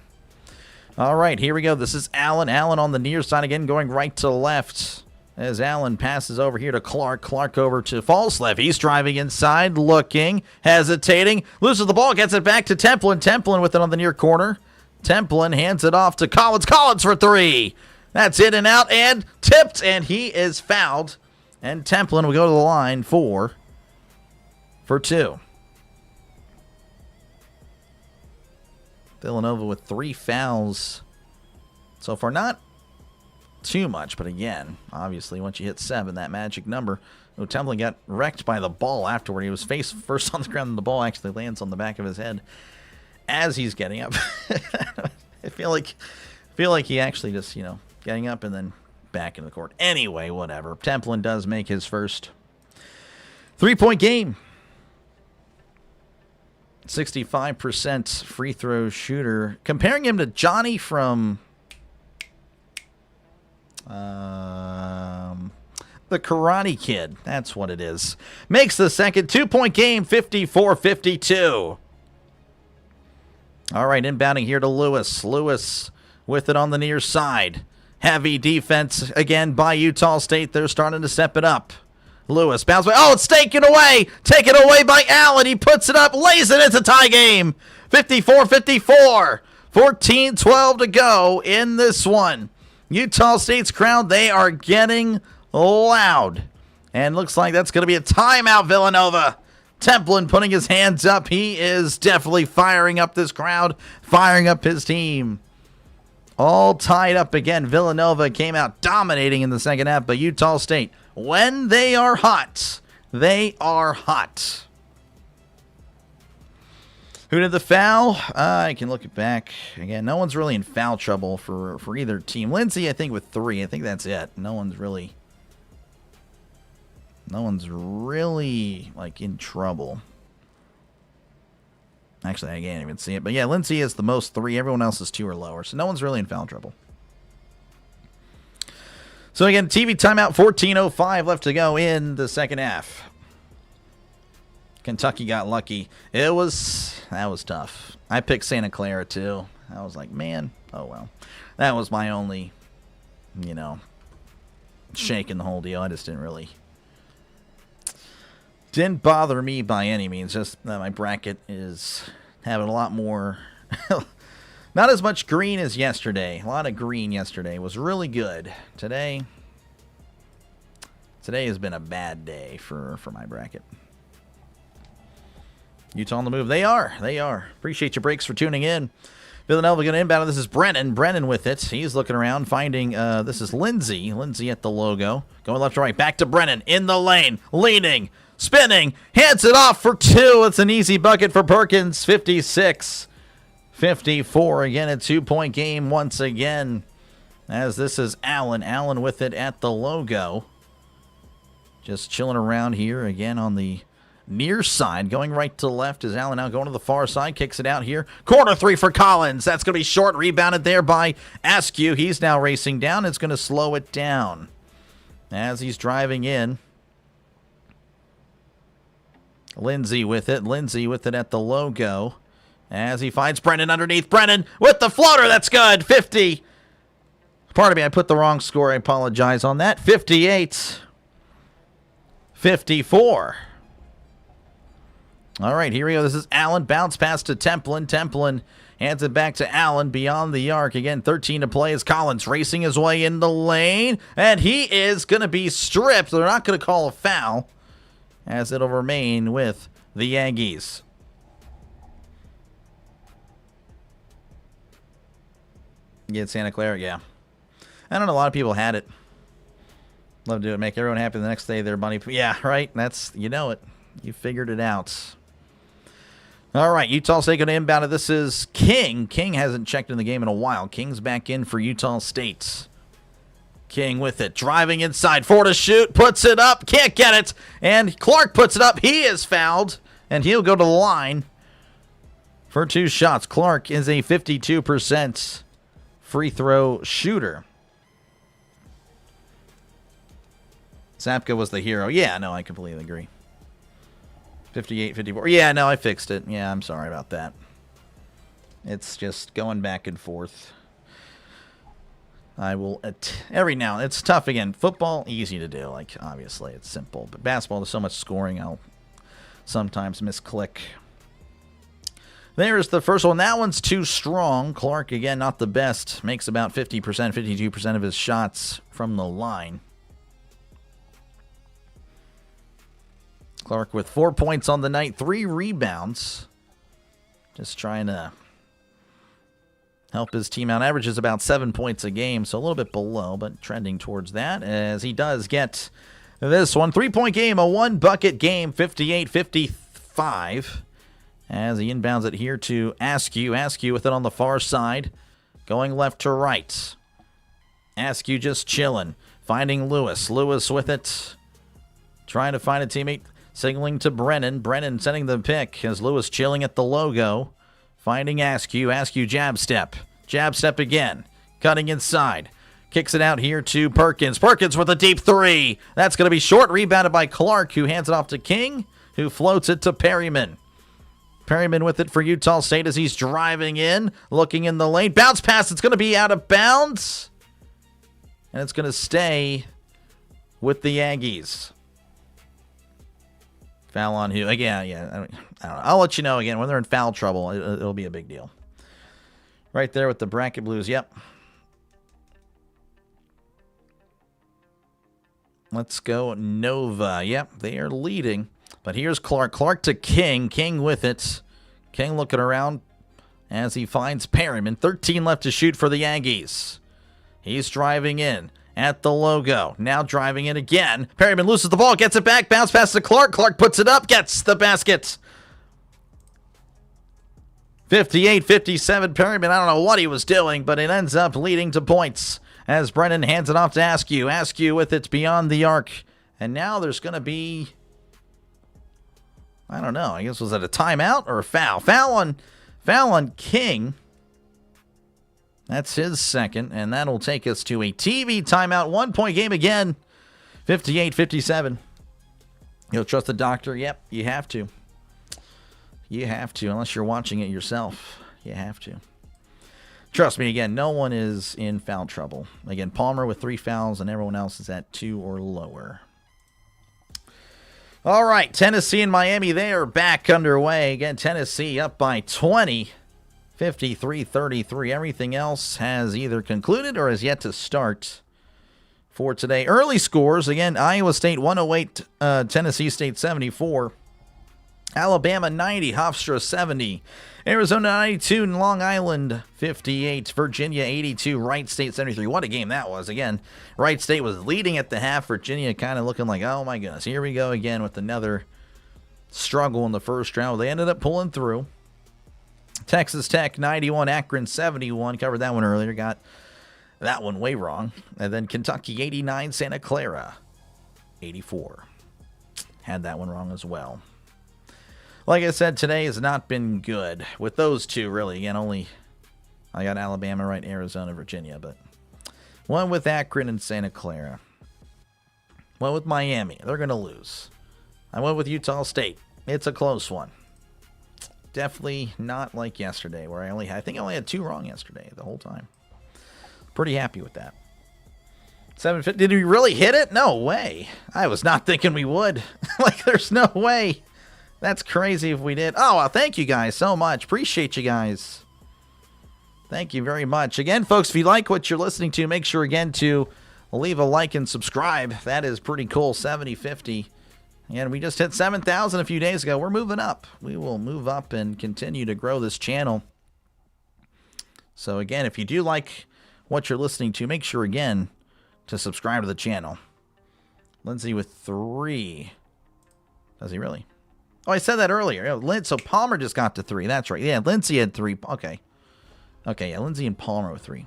All right, here we go. This is Allen. Allen on the near side again, going right to left. As Allen passes over here to Clark. Clark over to Falslev. He's driving inside, looking, hesitating. Loses the ball, gets it back to Templin. Templin with it on the near corner. Templin hands it off to Collins. Collins for 3. That's in and out and tipped, and he is fouled. And Templin will go to the line for 2. Villanova with 3 fouls so far. Not too much, but again, obviously, once you hit 7, that magic number. Oh, Templin got wrecked by the ball afterward. He was face first on the ground, and the ball actually lands on the back of his head as he's getting up. I feel like he actually just, getting up and then back into the court. Anyway, whatever. Templin does make his first 3-point game. 65% free throw shooter. Comparing him to Johnny from the Karate Kid. That's what it is. Makes the second 2-point game, 54-52. All right, inbounding here to Lewis. Lewis with it on the near side. Heavy defense again by Utah State. They're starting to step it up. Lewis bounce away. Oh, it's taken away. Taken away by Allen. He puts it up, lays it. It's a tie game. 54-54. 14-12 to go in this one. Utah State's crowd, they are getting loud. And looks like that's going to be a timeout, Villanova. Templin putting his hands up. He is definitely firing up this crowd, firing up his team. All tied up again. Villanova came out dominating in the second half, but Utah State, when they are hot, they are hot. Who did the foul? I can look it back. Again, no one's really in foul trouble for either team. Lindsay, I think, with 3. I think that's it. No one's really like in trouble. Actually, I can't even see it. But yeah, Lindsay is the most 3. Everyone else is 2 or lower. So no one's really in foul trouble. So again, TV timeout, 14:05 left to go in the second half. Kentucky got lucky. That was tough. I picked Santa Clara too. I was like, man, oh well. That was my only, shake in the whole deal. I just didn't bother me by any means. Just that my bracket is having a lot more, not as much green as yesterday. A lot of green yesterday. Was really good. Today has been a bad day for my bracket. Utah on the move. They are. Appreciate your breaks for tuning in. Villanova going to inbound. This is Brennan. Brennan with it. He's looking around, finding, this is Lindsay. Lindsay at the logo. Going left to right. Back to Brennan. In the lane. Leaning. Spinning. Hands it off for 2. It's an easy bucket for Perkins. 56-54. Again, a 2-point game once again. As this is Allen. Allen with it at the logo. Just chilling around here again on the near side. Going right to left is Allen now going to the far side. Kicks it out here. Corner 3 for Collins. That's going to be short. Rebounded there by Askew. He's now racing down. It's going to slow it down as he's driving in. Lindsay with it. Lindsay with it at the logo as he finds Brennan underneath. Brennan with the floater. That's good. 50. Pardon me, I put the wrong score. I apologize on that. 58-54. All right, here we go. This is Allen. Bounce pass to Templin. Templin hands it back to Allen beyond the arc. Again, 13 to play as Collins racing his way in the lane. And he is going to be stripped. They're not going to call a foul as it'll remain with the Aggies. Get Santa Clara, yeah. I don't know, a lot of people had it. Love to do it. Make everyone happy the next day. Their money. Yeah, right. That's, you know it. You figured it out. All right, Utah State going to inbound it. This is King. King hasn't checked in the game in a while. King's back in for Utah State. King with it. Driving inside. 4 to shoot. Puts it up. Can't get it. And Clark puts it up. He is fouled. And he'll go to the line for 2 shots. Clark is a 52% free throw shooter. Zapka was the hero. Yeah, no, I completely agree. 58, 54. Yeah, no, I fixed it. Yeah, I'm sorry about that. It's just going back and forth. I will, every now and then, it's tough again. Football, easy to do. Like, obviously, it's simple. But basketball, there's so much scoring, I'll sometimes misclick. There's the first one. That one's too strong. Clark, again, not the best. Makes about 50%, 52% of his shots from the line. Clark with 4 points on the night, 3 rebounds. Just trying to help his team out. Averages about 7 points a game, so a little bit below, but trending towards that as he does get this one. 3-point game, a 1-bucket game, 58-55. As he inbounds it here to Askew. Askew with it on the far side, going left to right. Askew just chilling, finding Lewis. Lewis with it, trying to find a teammate. Signaling to Brennan. Brennan sending the pick as Lewis chilling at the logo. Finding Askew. Askew jab step. Jab step again. Cutting inside. Kicks it out here to Perkins. Perkins with a deep 3. That's going to be short. Rebounded by Clark, who hands it off to King, who floats it to Perryman. Perryman with it for Utah State as he's driving in. Looking in the lane. Bounce pass. It's going to be out of bounds. And it's going to stay with the Aggies. Foul on who? Again, yeah. I don't know. I'll let you know again when they're in foul trouble. It'll be a big deal. Right there with the bracket blues. Yep. Let's go Nova. Yep, they are leading. But here's Clark. Clark to King. King with it. King looking around as he finds Perryman. 13 left to shoot for the Aggies. He's driving in at the logo. Now driving in again. Perryman loses the ball, gets it back, bounce pass to Clark. Clark puts it up, gets the basket. 58-57. Perryman, I don't know what he was doing, but it ends up leading to points as Brennan hands it off to Askew. Askew with it beyond the arc. And now there's going to be, I don't know, I guess was it a timeout or a foul? Foul on King. That's his second, and that'll take us to a TV timeout. 1-point game again, 58-57. You'll trust the doctor? Yep, you have to. You have to, unless you're watching it yourself. You have to. Trust me, again, no one is in foul trouble. Again, Palmer with 3 fouls, and everyone else is at 2 or lower. All right, Tennessee and Miami, they are back underway. Again, Tennessee up by 20. 53-33. Everything else has either concluded or has yet to start for today. Early scores, again, Iowa State 108, Tennessee State 74. Alabama 90, Hofstra 70. Arizona 92, and Long Island 58. Virginia 82, Wright State 73. What a game that was. Again, Wright State was leading at the half. Virginia kind of looking like, oh my goodness, here we go again with another struggle in the first round. They ended up pulling through. Texas Tech 91, Akron 71. Covered that one earlier. Got that one way wrong. And then Kentucky 89, Santa Clara 84. Had that one wrong as well. Like I said, today has not been good with those two, really. Again, only I got Alabama right, Arizona, Virginia, but one with Akron and Santa Clara. One with Miami. They're going to lose. I went with Utah State. It's a close one. Definitely not like yesterday, where I think I only had 2 wrong yesterday the whole time. Pretty happy with that. 750. Did we really hit it? No way. I was not thinking we would. Like, there's no way. That's crazy if we did. Oh, well, thank you guys so much. Appreciate you guys. Thank you very much. Again, folks, if you like what you're listening to, make sure, again, to leave a like and subscribe. That is pretty cool. 7050. And we just hit 7,000 a few days ago. We're moving up. We will move up and continue to grow this channel. So, again, if you do like what you're listening to, make sure, again, to subscribe to the channel. Lindsay with 3. Does he really? Oh, I said that earlier. So Palmer just got to 3. That's right. Yeah, Lindsay had 3. Okay. Okay, yeah, Lindsay and Palmer with 3.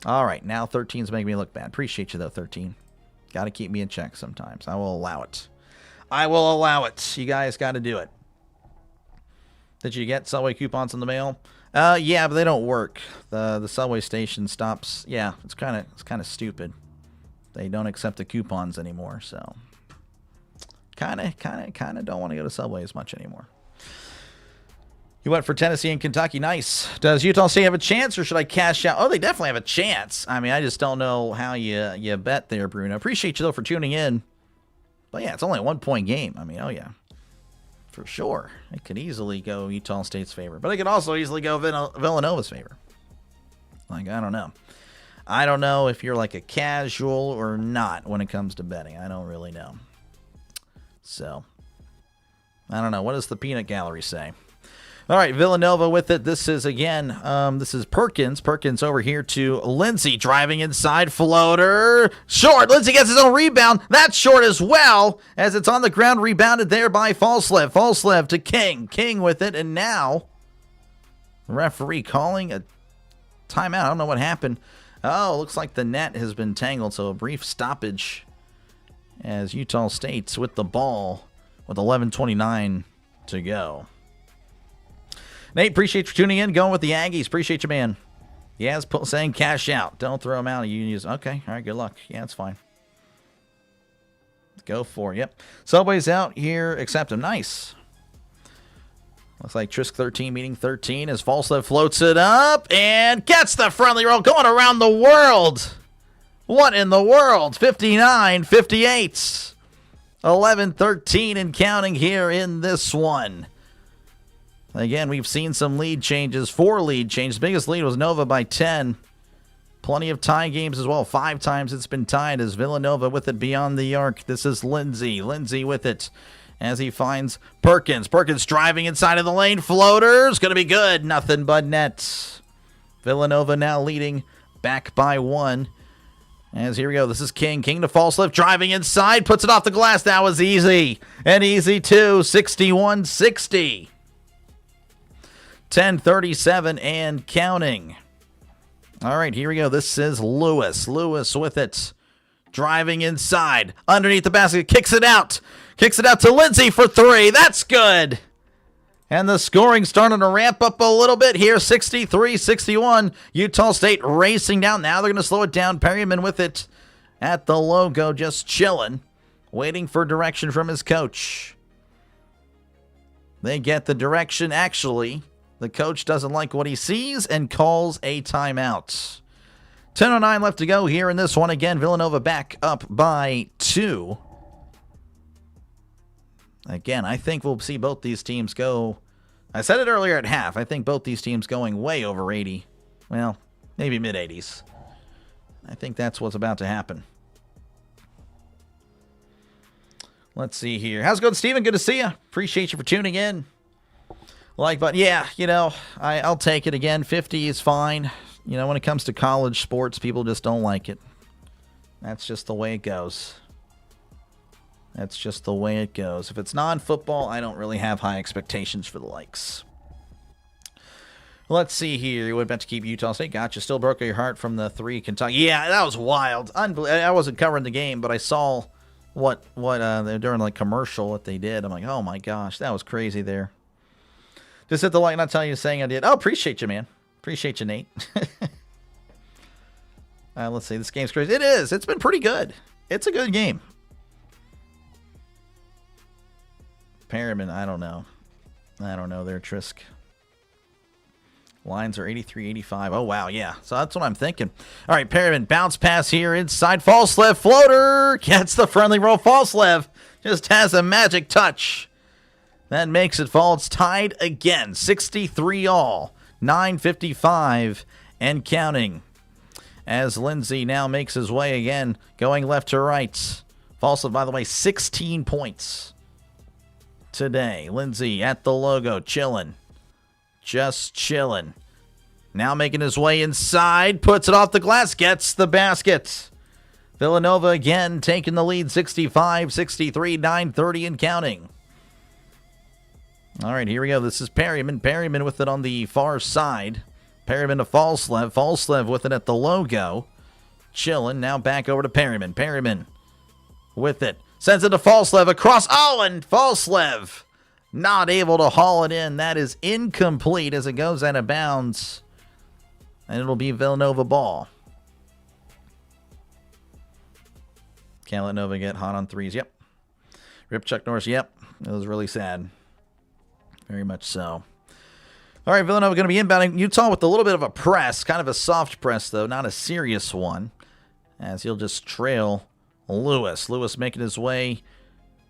All right, now 13's making me look bad. Appreciate you, though, 13. Got to keep me in check sometimes. I will allow it. I will allow it. You guys got to do it. Did you get Subway coupons in the mail? Yeah, but they don't work. The Subway station stops. Yeah, it's kind of stupid. They don't accept the coupons anymore, so kind of don't want to go to Subway as much anymore. You went for Tennessee and Kentucky. Nice. Does Utah State have a chance, or should I cash out? Oh, they definitely have a chance. I mean, I just don't know how you bet there, Bruno. Appreciate you, though, for tuning in. But, yeah, it's only a 1-point game. I mean, oh, yeah. For sure. It could easily go Utah State's favor. But it could also easily go Villanova's favor. Like, I don't know. I don't know if you're like a casual or not when it comes to betting. I don't really know. So, I don't know. What does the peanut gallery say? All right, Villanova with it. This is, again, this is Perkins. Perkins over here to Lindsay, driving inside, floater, short. Lindsay gets his own rebound. That's short as well, as it's on the ground, rebounded there by Falslev. Falslev to King. King with it, and now referee calling a timeout. I don't know what happened. Oh, looks like the net has been tangled, so a brief stoppage as Utah State's with the ball with 11:29 to go. Nate, appreciate you for tuning in. Going with the Aggies. Appreciate you, man. Yeah, it's saying cash out. Don't throw them out. You use. Okay. All right. Good luck. Yeah, it's fine. Go for it. Yep. Subway's out here. Accept him. Nice. Looks like Trisk 13 meeting 13 as Falslev floats it up and gets the friendly roll going around the world. What in the world? 59-58. 11-13 and counting here in this one. Again, we've seen some lead changes, 4 lead changes. Biggest lead was Nova by 10. Plenty of tie games as well. 5 times it's been tied as Villanova with it beyond the arc. This is Lindsay. Lindsay with it as he finds Perkins. Perkins driving inside of the lane. Floater's going to be good. Nothing but net. Villanova now leading back by 1. As here we go. This is King. King to Falslev. Driving inside. Puts it off the glass. That was easy. And easy too. 61-60. 10:37 and counting. All right, here we go. This is Lewis. Lewis with it. Driving inside. Underneath the basket. Kicks it out. Kicks it out to Lindsay for 3. That's good. And the scoring starting to ramp up a little bit here. 63-61. Utah State racing down. Now they're going to slow it down. Perryman with it at the logo, just chilling, waiting for direction from his coach. They get the direction, actually. The coach doesn't like what he sees and calls a timeout. 10:09 left to go here in this one. Again, Villanova back up by 2. Again, I think we'll see both these teams go. I said it earlier at half. I think both these teams going way over 80. Well, maybe mid-80s. I think that's what's about to happen. Let's see here. How's it going, Steven? Good to see you. Appreciate you for tuning in. Like, but yeah, you know, I'll take it again. 50 is fine. You know, when it comes to college sports, people just don't like it. That's just the way it goes. That's just the way it goes. If it's non-football, I don't really have high expectations for the likes. Let's see here. We're about to keep Utah State. Gotcha. Still broke your heart from the 3 Kentucky. Yeah, that was wild. I wasn't covering the game, but I saw what during like commercial what they did. I'm like, oh my gosh, that was crazy there. Just hit the like, not telling you, saying I did. Oh, appreciate you, man. Appreciate you, Nate. Let's see. This game's crazy. It is. It's been pretty good. It's a good game. Perryman, I don't know. I don't know there, Trisk. Lines are 83-85. Oh, wow, yeah. So that's what I'm thinking. All right, Perryman, bounce pass here inside. Falslev, floater. Gets the friendly roll. Falslev just has a magic touch. That makes it fall. It's tied again. 63 all. 9:55 and counting. As Lindsay now makes his way again, going left to right. Falslev, by the way, 16 points today. Lindsay at the logo, chilling. Just chilling. Now making his way inside. Puts it off the glass. Gets the basket. Villanova again taking the lead. 65-63. 9:30 and counting. All right, here we go. This is Perryman. Perryman with it on the far side. Perryman to Falslev. Falslev with it at the logo. Chilling. Now back over to Perryman. Perryman with it. Sends it to Falslev across. Oh, and Falslev not able to haul it in. That is incomplete as it goes out of bounds. And it'll be Villanova ball. Can't let Nova get hot on threes. Yep. Rip Chuck Norris. Yep. It was really sad. Very much so. All right, Villanova going to be inbounding Utah with a little bit of a press. Kind of a soft press, though. Not a serious one. As he'll just trail Lewis. Lewis making his way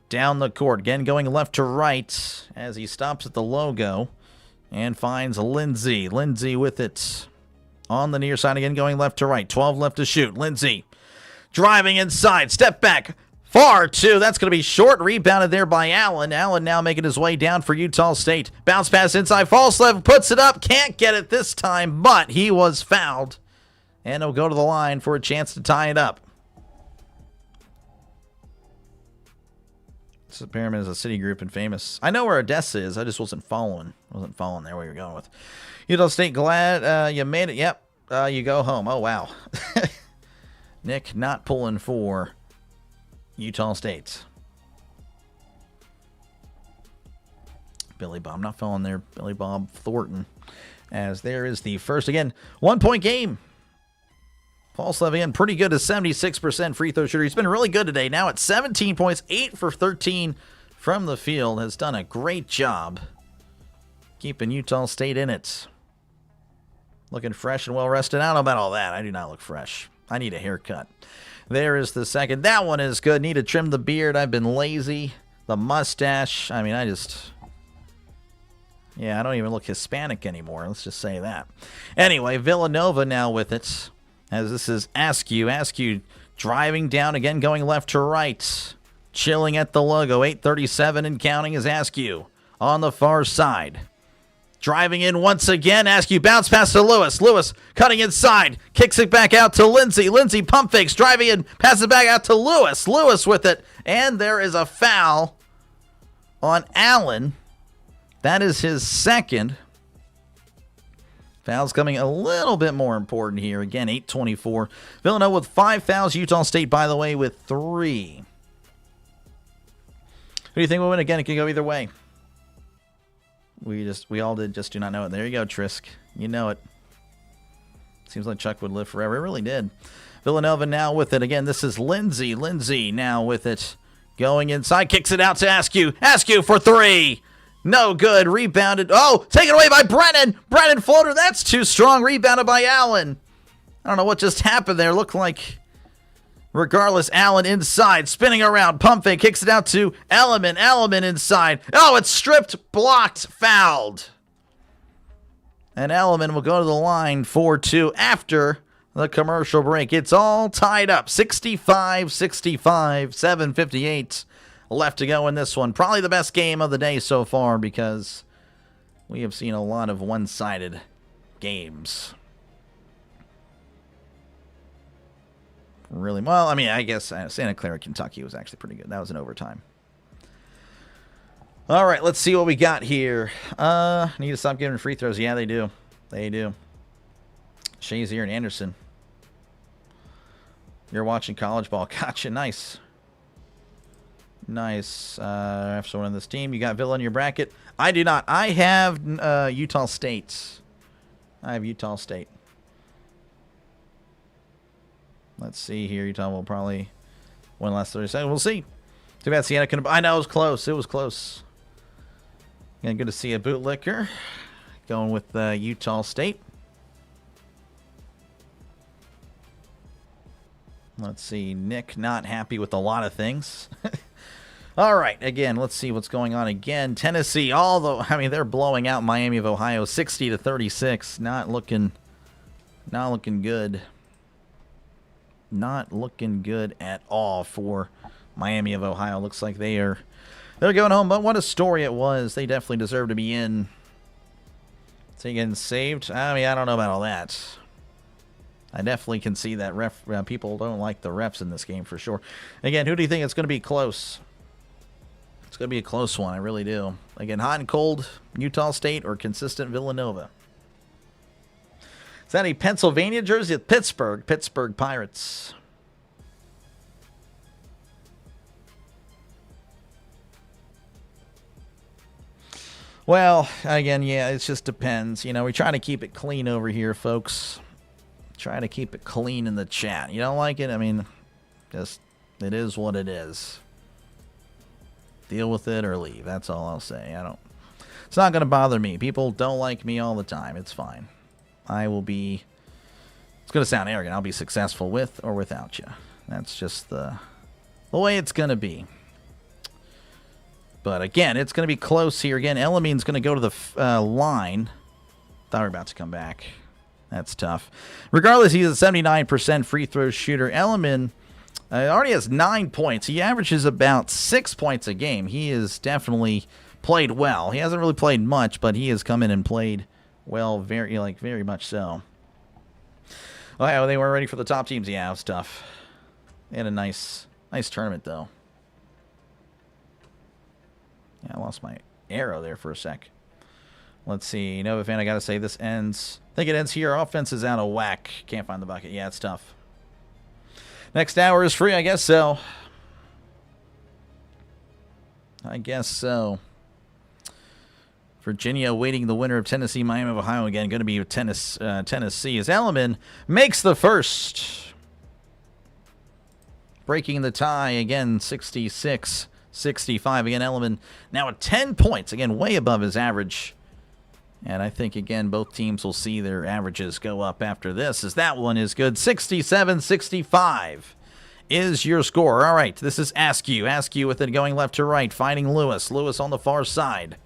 down the court. Again, going left to right as he stops at the logo and finds Lindsay. Lindsay with it on the near side. Again, going left to right. 12 left to shoot. Lindsay driving inside. Step back. Far two. That's going to be short. Rebounded there by Allen. Allen now making his way down for Utah State. Bounce pass inside. Falslev puts it up. Can't get it this time, but he was fouled. And he'll go to the line for a chance to tie it up. This pyramid is a city group and famous. I know where Odessa is. I just wasn't following. There where you're going with. Utah State, glad you made it. Yep. You go home. Oh, wow. Nick not pulling for Utah State. Billy Bob not falling there. Billy Bob Thornton. As there is the first, again, 1-point game. Falslev again, pretty good at 76% free throw shooter. He's been really good today. Now at 17 points, 8 for 13 from the field. Has done a great job keeping Utah State in it. Looking fresh and well rested. I don't know about all that. I do not look fresh. I need a haircut. There is the second. That one is good. Need to trim the beard. I've been lazy. The mustache. I mean, I don't even look Hispanic anymore. Let's just say that. Anyway, Villanova now with it. As this is Askew. Askew driving down again, going left to right. Chilling at the logo. 8:37 and counting is Askew on the far side. Driving in once again. Askew bounce pass to Lewis. Lewis cutting inside. Kicks it back out to Lindsay. Lindsay pump fakes. Driving in. Passes it back out to Lewis. Lewis with it. And there is a foul on Allen. That is his second. Fouls coming a little bit more important here. Again, 8:24. Villanova with 5 fouls. Utah State, by the way, with 3. Who do you think will win? Again, it can go either way. We all did, just do not know it. There you go, Trisk. You know it. Seems like Chuck would live forever. It really did. Villanova now with it. Again, this is Lindsay. Lindsay now with it. Going inside. Kicks it out to Askew. Askew for 3. No good. Rebounded. Oh, taken away by Brennan. Brennan floater. That's too strong. Rebounded by Allen. I don't know what just happened there. Looked like, regardless, Allen inside. Spinning around. Pump fake. Kicks it out to Element. Element inside. Oh, it's stripped. Blocked. Fouled. And Element will go to the line for 2 after the commercial break. It's all tied up. 65-65. 7:58 left to go in this one. Probably the best game of the day so far because we have seen a lot of one-sided games. Really, well, I mean, I guess Santa Clara, Kentucky was actually pretty good. That was an overtime. All right, let's see what we got here. Need to stop giving free throws. Yeah, they do. They do. Shazier and Anderson. You're watching college ball. Gotcha. Nice. Nice. I have someone on this team. You got Villa in your bracket. I do not. I have Utah State. I have Utah State. Let's see here. Utah will probably win the last 30 seconds. We'll see. Too bad Siena couldn't. I know it was close. It was close. Again, good to see a bootlicker going with Utah State. Let's see. Nick not happy with a lot of things. All right, again, let's see what's going on again. Tennessee, although, I mean, they're blowing out Miami of Ohio 60-36. Not looking good. Not looking good at all for Miami of Ohio. Looks like they're going home, but what a story it was. They definitely deserve to be in. So getting saved? I mean, I don't know about all that. I definitely can see that people don't like the refs in this game for sure. Again, who do you think it's going to be close? It's going to be a close one. I really do. Again, hot and cold, Utah State or consistent Villanova. Is that a Pennsylvania jersey? Pittsburgh Pirates. Well, again, yeah, it just depends. You know, we try to keep it clean over here, folks. Try to keep it clean in the chat. You don't like it? I mean, just It is what it is. Deal with it or leave. That's all I'll say. It's not going to bother me. People don't like me all the time. It's fine. I will be... It's going to sound arrogant. I'll be successful with or without you. That's just the way it's going to be. But again, it's going to be close here. Again, Elamine's going to go to the line. Thought we were about to come back. That's tough. Regardless, he's a 79% free throw shooter. Elamine already has 9 points. He averages about 6 points a game. He has definitely played well. He hasn't really played much, but he has come in and played well, very much so. Oh, yeah, they weren't ready for the top teams. Yeah, it was tough. They had a nice tournament, though. Yeah, I lost my arrow there for a sec. Let's see. Nova fan, I got to say, this ends... I think it ends here. Offense is out of whack. Can't find the bucket. Yeah, it's tough. Next hour is free, I guess so. I guess so. Virginia awaiting the winner of Tennessee, Miami of Ohio again. Going to be Tennessee as Elamine makes the first. Breaking the tie again, 66-65. Again, Elamine now at 10 points. Again, way above his average. And I think, again, both teams will see their averages go up after this, as that one is good. 67-65 is your score. All right, this is Askew. Askew with it going left to right, finding Lewis. Lewis on the far side.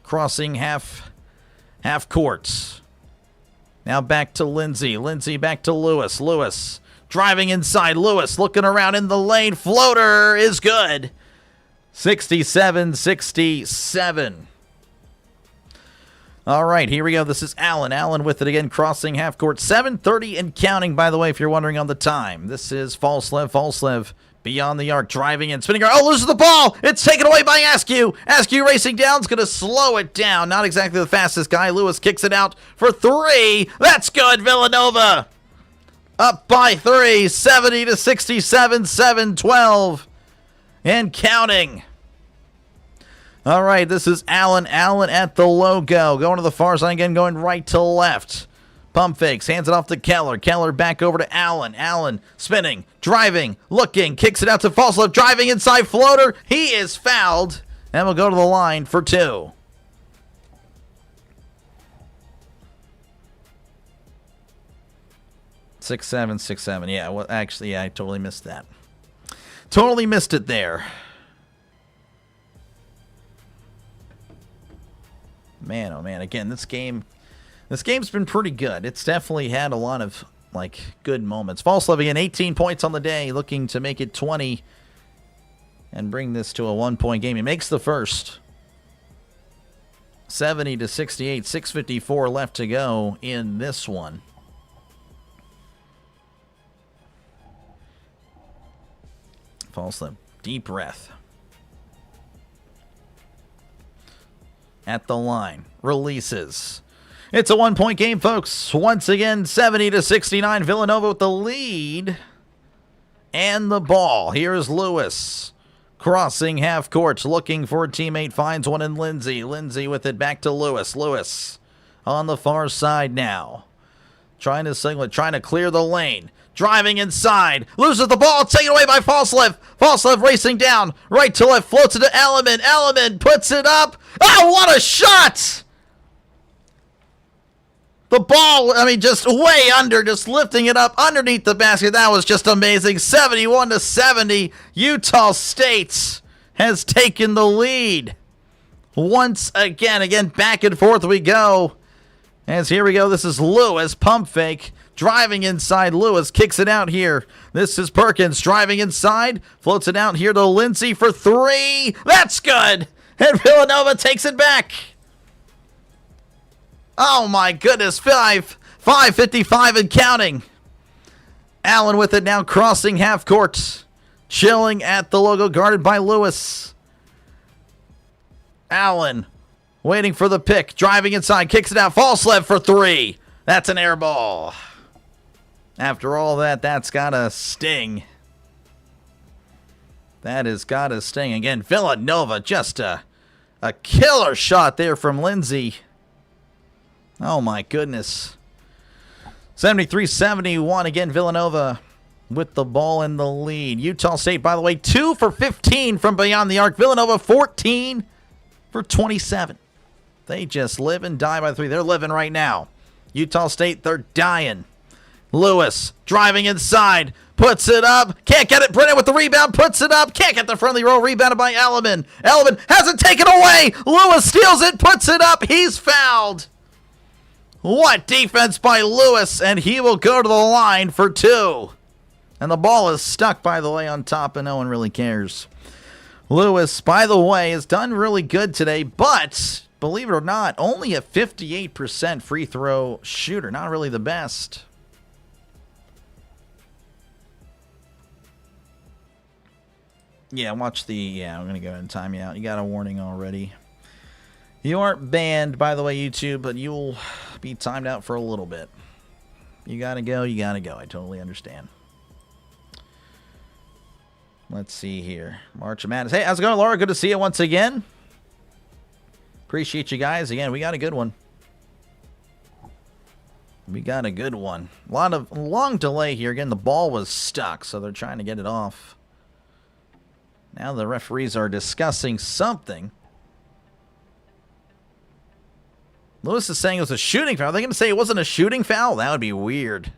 Crossing half court. Now back to Lindsay. Lindsay back to Lewis. Lewis driving inside. Lewis looking around in the lane. Floater is good. 67-67. All right, here we go. This is Allen. Allen with it again, crossing half court. 7:30 and counting, by the way, if you're wondering on the time. This is Falslev. Falslev beyond the arc, driving in, spinning. Oh, loses the ball. It's taken away by Askew. Askew racing down. Is going to slow it down. Not exactly the fastest guy. Lewis kicks it out for three. That's good, Villanova. Up by 3, 70-67, 7-12. And counting. All right, this is Allen. Allen at the logo. Going to the far side again, going right to left. Pump fakes, hands it off to Keller. Keller back over to Allen. Allen spinning, driving, looking, kicks it out to Falslev, driving inside floater. He is fouled, and will go to the line for 2. Six, 7. Yeah, well, actually, yeah, I totally missed that. Totally missed it there. Man, oh man, again, this game's been pretty good. It's definitely had a lot of, good moments. Falslev again, 18 points on the day, looking to make it 20 and bring this to a 1-point game. He makes the first. 70-68, 6:54 left to go in this one. Falslev, deep breath. At the line, releases. It's a 1-point game, folks. Once again, 70-69. Villanova with the lead and the ball. Here is Lewis crossing half court, looking for a teammate. Finds one in Lindsay. Lindsay with it back to Lewis. Lewis on the far side now. Trying to single it, trying to clear the lane. Driving inside, loses the ball, taken away by Falslev. Falslev racing down, right to left, floats it to Elamine. Elamine puts it up. Oh, what a shot! The ball, just way under, just lifting it up underneath the basket. That was just amazing. 71-70. Utah State has taken the lead. Once again, back and forth we go. As here we go, this is Lewis, pump fake. Driving inside, Lewis kicks it out here. This is Perkins driving inside, floats it out here to Lindsay for 3. That's good. And Villanova takes it back. Oh my goodness, 5:55 and counting. Allen with it now, crossing half court. Chilling at the logo, guarded by Lewis. Allen waiting for the pick, driving inside, kicks it out. Falslev for 3. That's an air ball. After all that, that's got to sting. That has got to sting. Again, Villanova, just a killer shot there from Lindsay. Oh, my goodness. 73-71. Again, Villanova with the ball in the lead. Utah State, by the way, 2 for 15 from beyond the arc. Villanova, 14 for 27. They just live and die by 3. They're living right now. Utah State, they're dying. Lewis driving inside, puts it up, can't get it. Brennan with the rebound, puts it up, can't get the friendly roll, rebounded by Elliman. Elliman has it taken away. Lewis steals it, puts it up, he's fouled. What defense by Lewis, and he will go to the line for 2. And the ball is stuck, by the way, on top, and no one really cares. Lewis, by the way, has done really good today, but believe it or not, only a 58% free throw shooter. Not really the best. Yeah, watch the... Yeah, I'm going to go ahead and time you out. You got a warning already. You aren't banned, by the way, YouTube, but you'll be timed out for a little bit. You got to go, you got to go. I totally understand. Let's see here. March of Madness. Hey, how's it going, Laura? Good to see you once again. Appreciate you guys. Again, we got a good one. We got a good one. A lot of long delay here. Again, the ball was stuck, so they're trying to get it off. Now the referees are discussing something. Lewis is saying it was a shooting foul. Are they going to say it wasn't a shooting foul? That would be weird.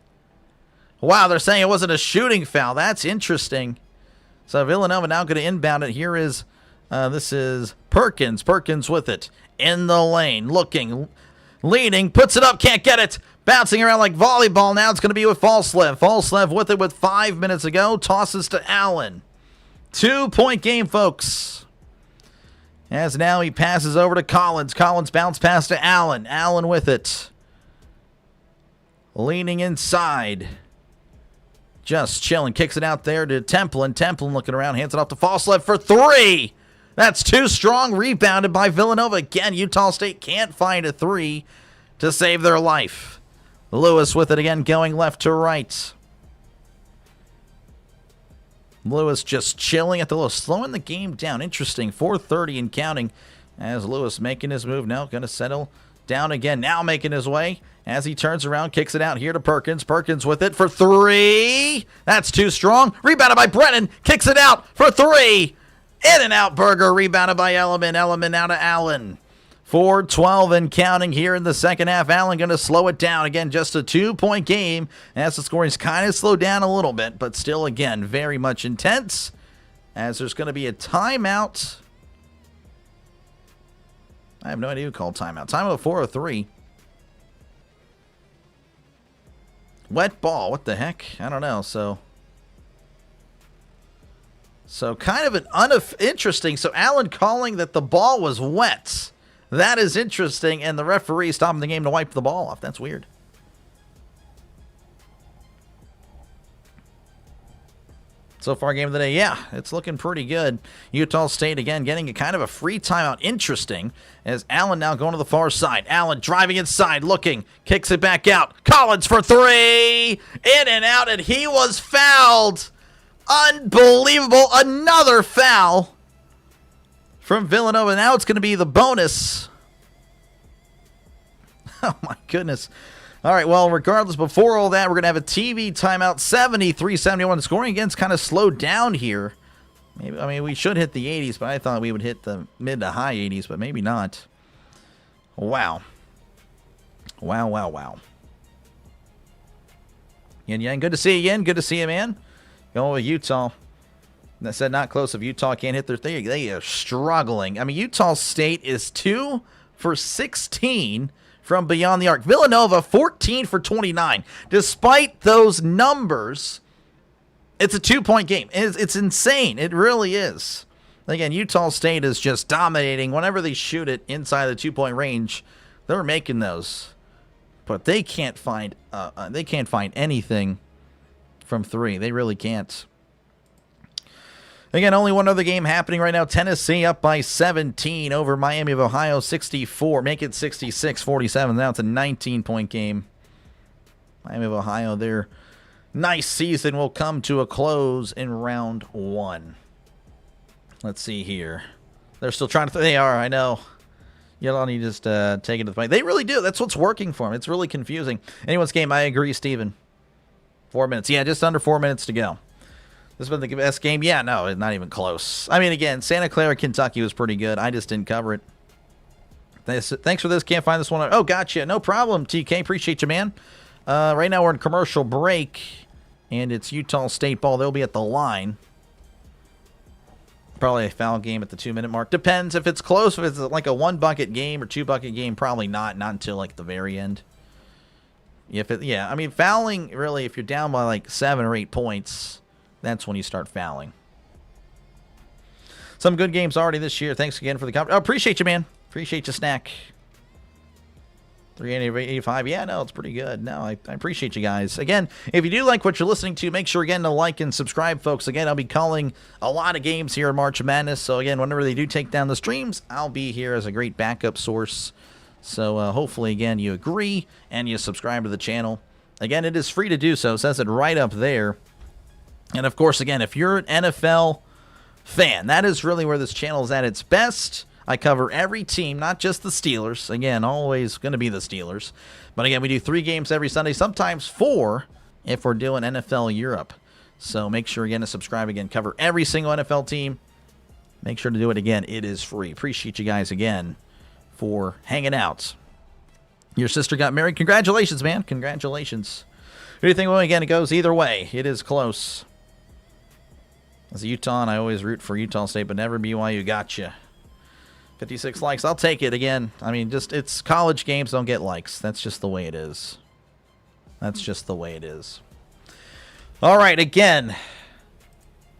Wow, they're saying it wasn't a shooting foul. That's interesting. So Villanova now going to inbound it. Here is, this is Perkins. Perkins with it. In the lane. Looking. Leading. Puts it up. Can't get it. Bouncing around like volleyball. Now it's going to be with Falslev. Falslev with it with 5 minutes ago. Tosses to Allen. 2-point game, folks. As now he passes over to Collins. Collins bounce pass to Allen. Allen with it. Leaning inside. Just chilling. Kicks it out there to Templin. Templin looking around. Hands it off to Falslev for 3. That's too strong. Rebounded by Villanova. Again, Utah State can't find a 3 to save their life. Lewis with it again, going left to right. Lewis just chilling at the low, slowing the game down. Interesting. 4:30 and counting as Lewis making his move now. Going to settle down again. Now making his way as he turns around, kicks it out here to Perkins. Perkins with it for 3. That's too strong. Rebounded by Brennan. Kicks it out for 3. In and out Burger. Rebounded by Elliman. Elliman out to Allen. 4:12 and counting here in the second half. Allen going to slow it down. Again, just a 2-point game. As the scoring's kind of slowed down a little bit, but still, again, very much intense. As there's going to be a timeout. I have no idea who called timeout. Timeout 4:03. Wet ball. What the heck? I don't know. So kind of an interesting. So Allen calling that the ball was wet. That is interesting, and the referee stopping the game to wipe the ball off. That's weird. So far, game of the day, yeah, it's looking pretty good. Utah State, again, getting a kind of a free timeout. Interesting, as Allen now going to the far side. Allen driving inside, looking, kicks it back out. Collins for 3. In and out, and he was fouled. Unbelievable. Another foul from Villanova. Now it's going to be the bonus. Oh, my goodness. All right, well, regardless, before all that, we're going to have a TV timeout. 73-71. The scoring again's kind of slowed down here. Maybe, I mean, we should hit the 80s, but I thought we would hit the mid to high 80s, but maybe not. Wow. Wow, wow, wow. Yin Yang, good to see you, Yin. Good to see you, man. Going with Utah. That said, not close. If Utah can't hit their thing, they are struggling. I mean, Utah State is 2 for 16 from beyond the arc. Villanova, 14 for 29. Despite those numbers, it's a 2-point game. It's insane. It really is. Again, Utah State is just dominating. Whenever they shoot it inside the 2-point range, they're making those. But they can't find anything from 3. They really can't. Again, only one other game happening right now. Tennessee up by 17 over Miami of Ohio, 64. Make it 66-47. Now it's a 19-point game. Miami of Ohio, their nice season will come to a close in round 1. Let's see here. They're still trying to... They are, I know. Yelani just take it to the fight. They really do. That's what's working for them. It's really confusing. Anyone's game, I agree, Steven. 4 minutes. Yeah, just under 4 minutes to go. This has been the best game. Yeah, no, not even close. I mean, again, Santa Clara, Kentucky was pretty good. I just didn't cover it. Thanks for this. Can't find this one. Oh, gotcha. No problem, TK. Appreciate you, man. Right now we're in commercial break, and it's Utah State ball. They'll be at the line. Probably a foul game at the 2-minute mark. Depends if it's close. If it's like a 1-bucket game or 2-bucket game, probably not. Not until like the very end. Yeah, I mean, fouling, really, if you're down by like 7 or 8 points, that's when you start fouling. Some good games already this year. Thanks again for the comment. Oh, appreciate you, man. Appreciate you, Snack. 385. Yeah, no, it's pretty good. No, I appreciate you guys. Again, if you do like what you're listening to, make sure, again, to like and subscribe, folks. Again, I'll be calling a lot of games here in March Madness. So, again, whenever they do take down the streams, I'll be here as a great backup source. So, hopefully, again, you agree and you subscribe to the channel. Again, it is free to do so. It says it right up there. And, of course, again, if you're an NFL fan, that is really where this channel is at its best. I cover every team, not just the Steelers. Again, always going to be the Steelers. But again, we do 3 games every Sunday, sometimes 4 if we're doing NFL Europe. So make sure, again, to subscribe. Again, cover every single NFL team. Make sure to do it again. It is free. Appreciate you guys again for hanging out. Your sister got married. Congratulations, man. Congratulations. Who do you think? Well, again, it goes either way. It is close. As a Utah, I always root for Utah State, but never BYU. Gotcha. 56 likes. I'll take it again. I mean, just it's college games don't get likes. That's just the way it is. That's just the way it is. All right, again.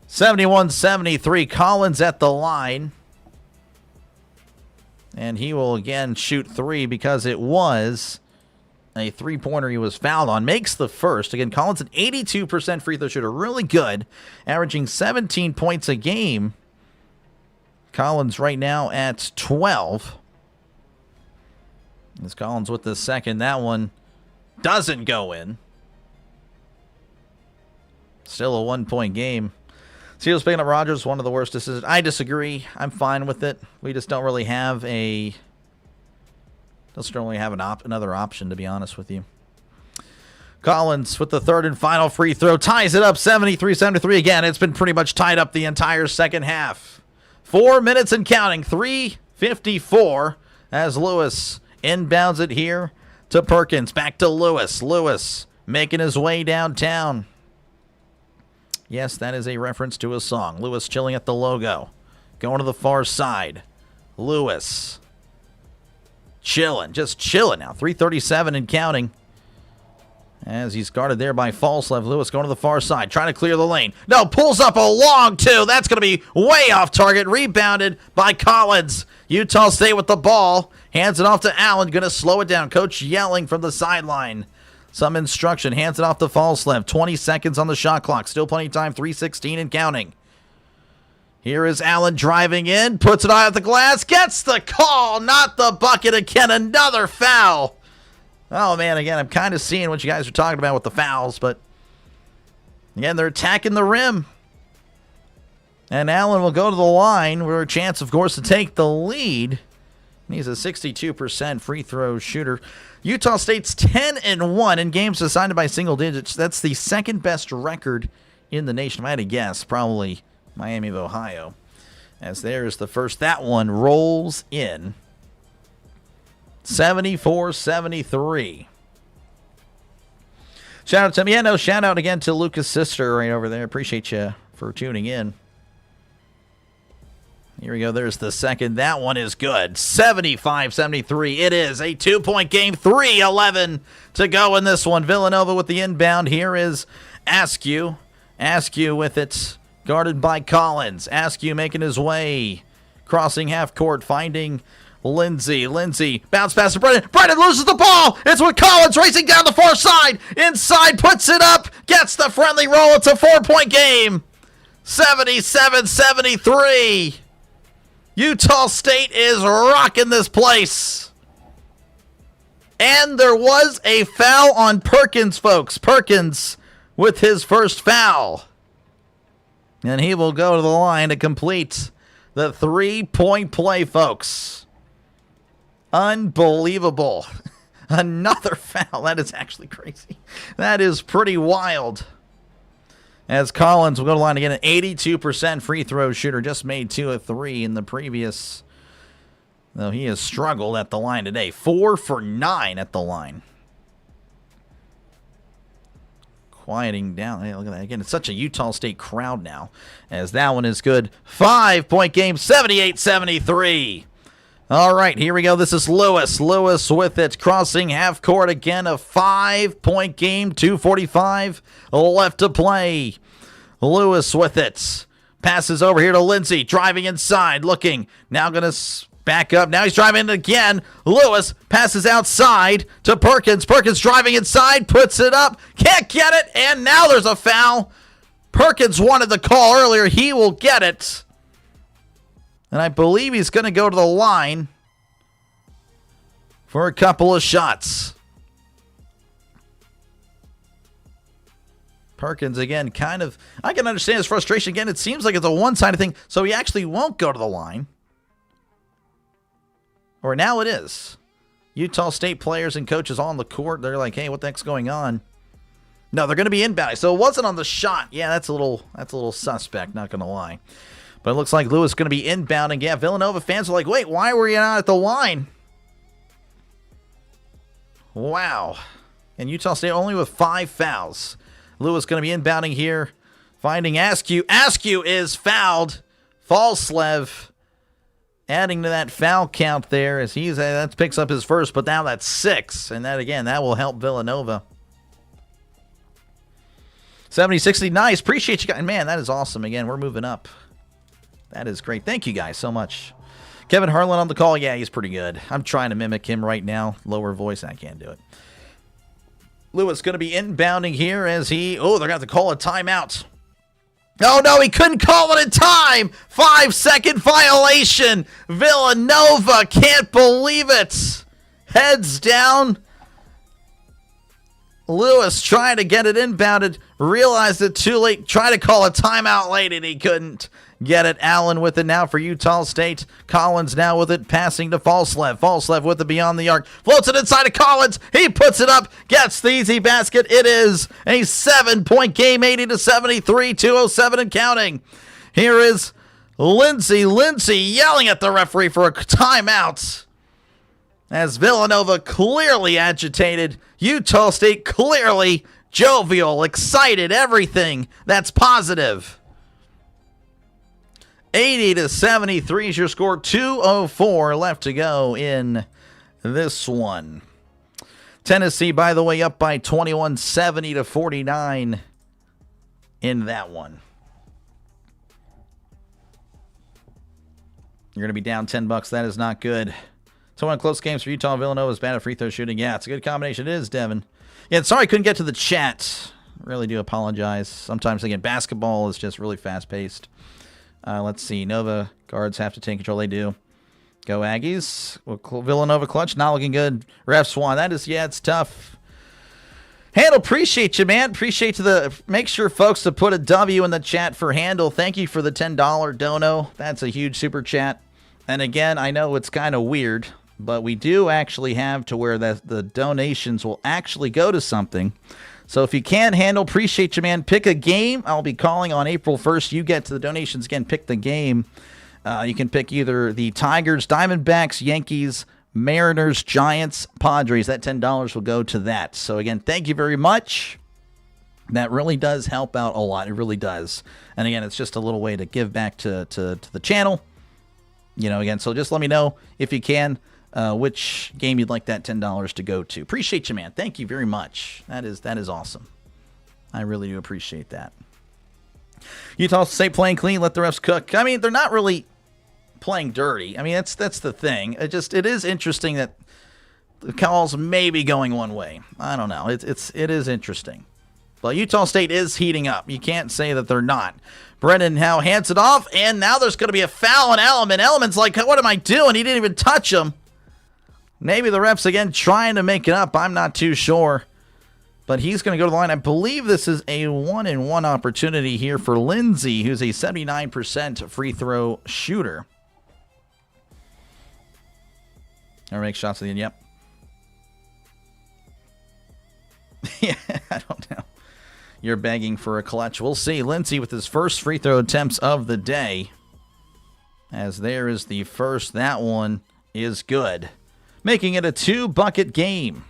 71-73. Collins at the line. And he will again shoot 3 because it was a 3-pointer he was fouled on. Makes the first. Again, Collins an 82% free throw shooter. Really good. Averaging 17 points a game. Collins right now at 12. As Collins with the second. That one doesn't go in. Still a 1-point game. Steelers picking up Rodgers, one of the worst decisions. I disagree. I'm fine with it. We just don't really have another option, to be honest with you. Collins with the third and final free throw. Ties it up 73-73 again. It's been pretty much tied up the entire second half. 4 minutes and counting. 3:54 as Lewis inbounds it here to Perkins. Back to Lewis. Lewis making his way downtown. Yes, that is a reference to a song. Lewis chilling at the logo. Going to the far side. Lewis. Chilling. Just chilling now. 3:37 and counting. As he's guarded there by Falslev. Lewis going to the far side. Trying to clear the lane. No, pulls up a long 2. That's going to be way off target. Rebounded by Collins. Utah State with the ball. Hands it off to Allen. Going to slow it down. Coach yelling from the sideline. Some instruction. Hands it off to Falslev. 20 seconds on the shot clock. Still plenty of time. 3:16 and counting. Here is Allen driving in. Puts it eye at the glass. Gets the call. Not the bucket again. Another foul. Oh, man, again, I'm kind of seeing what you guys are talking about with the fouls, but again, they're attacking the rim. And Allen will go to the line for a chance, of course, to take the lead. And he's a 62% free throw shooter. Utah State's 10-1 in games decided by single digits. That's the second best record in the nation. If I had to guess, probably Miami of Ohio. As there's the first. That one rolls in. 74-73. Shout out to him. Yeah, no, shout out again to Lucas' sister right over there. Appreciate you for tuning in. Here we go. There's the second. That one is good. 75-73. It is a 2-point game. 3:11 to go in this one. Villanova with the inbound. Here is Askew. Askew with it. Guarded by Collins. Askew making his way. Crossing half court. Finding Lindsey. Lindsey bounce pass to Brennan. Brennan loses the ball. It's with Collins racing down the far side. Inside, puts it up. Gets the friendly roll. It's a 4-point game. 77-73. Utah State is rocking this place. And there was a foul on Perkins, folks. Perkins with his first foul. And he will go to the line to complete the 3-point play, folks. Unbelievable. Another foul. That is actually crazy. That is pretty wild. As Collins will go to the line again, an 82% free throw shooter. Just made 2 of 3 in the previous. Though he has struggled at the line today. 4 for 9 at the line. Quieting down. Hey, look at that. Again, it's such a Utah State crowd now. As that one is good. 5-point game, 78-73. All right, here we go. This is Lewis. Lewis with it, crossing half court again. A 5-point game, 2:45 left to play. Lewis with it. Passes over here to Lindsey, driving inside, looking. Now going to back up. Now he's driving again. Lewis passes outside to Perkins. Perkins driving inside, puts it up, can't get it, and now there's a foul. Perkins wanted the call earlier. He will get it. And I believe he's going to go to the line for a couple of shots. Perkins, again, kind of, I can understand his frustration. Again, it seems like it's a one-sided thing, so he actually won't go to the line. Or now it is. Utah State players and coaches on the court, they're like, hey, what the heck's going on? No, they're going to be inbound. So it wasn't on the shot. Yeah, that's a little suspect, not going to lie. But it looks like Lewis is going to be inbounding. Yeah, Villanova fans are like, wait, why were you not at the line? Wow. And Utah State only with 5 fouls. Lewis going to be inbounding here. Finding Askew. Askew is fouled. Falslev adding to that foul count there as that picks up his first, but now that's 6. And that, again, that will help Villanova. 70-60. Nice. Appreciate you guys. Man, that is awesome. Again, we're moving up. That is great. Thank you guys so much. Kevin Harlan on the call. Yeah, he's pretty good. I'm trying to mimic him right now. Lower voice. I can't do it. Lewis going to be inbounding here as they're going to have to call a timeout. Oh, no, he couldn't call it in time. 5-second violation. Villanova can't believe it. Heads down. Lewis trying to get it inbounded. Realized it too late. Tried to call a timeout late, and he couldn't get it. Allen with it now for Utah State. Collins now with it, passing to Falslev. Falslev with it beyond the arc. Floats it inside of Collins. He puts it up, gets the easy basket. It is a 7-point game, 80-73, 2:07 and counting. Here is Lindsey. Lindsey yelling at the referee for a timeout. As Villanova clearly agitated. Utah State clearly jovial, excited, everything that's positive. 80-73 is your score. 2:04 left to go in this one. Tennessee, by the way, up by 21, 70-49 in that one. You're going to be down $10. That is not good. So one close games for Utah. Villanova is bad at free throw shooting. Yeah, it's a good combination. It is, Devin. Yeah, sorry I couldn't get to the chat. Really do apologize. Sometimes, again, basketball is just really fast-paced. Let's see. Nova guards have to take control. They do. Go Aggies. Well, Villanova clutch. Not looking good. Ref Swan. That is, yeah, it's tough. Handle, appreciate you, man. Appreciate you. Make sure, folks, to put a W in the chat for Handle. Thank you for the $10 dono. That's a huge super chat. And again, I know it's kind of weird, but we do actually have to where the donations will actually go to something. So if you can handle, appreciate you, man. Pick a game. I'll be calling on April 1st. You get to the donations again. Pick the game. You can pick either the Tigers, Diamondbacks, Yankees, Mariners, Giants, Padres. That $10 will go to that. So again, thank you very much. That really does help out a lot. It really does. And again, it's just a little way to give back to the channel. You know, again, so just let me know if you can which game you'd like that $10 to go to. Appreciate you, man. Thank you very much. That is awesome. I really do appreciate that. Utah State playing clean, let the refs cook. I mean, they're not really playing dirty. I mean, that's the thing. It is interesting that the calls may be going one way. I don't know. It is interesting. But Utah State is heating up. You can't say that they're not. Brennan Howe hands it off, and now there's going to be a foul on Element. Element's like, what am I doing? He didn't even touch him. Maybe the refs, again, trying to make it up. I'm not too sure. But he's going to go to the line. I believe this is a 1-and-1 opportunity here for Lindsey, who's a 79% free throw shooter. Or make shots at the end. Yep. Yeah, I don't know. You're begging for a clutch. We'll see. Lindsay with his first free throw attempts of the day. As there is the first. That one is good. Making it a 2-bucket game.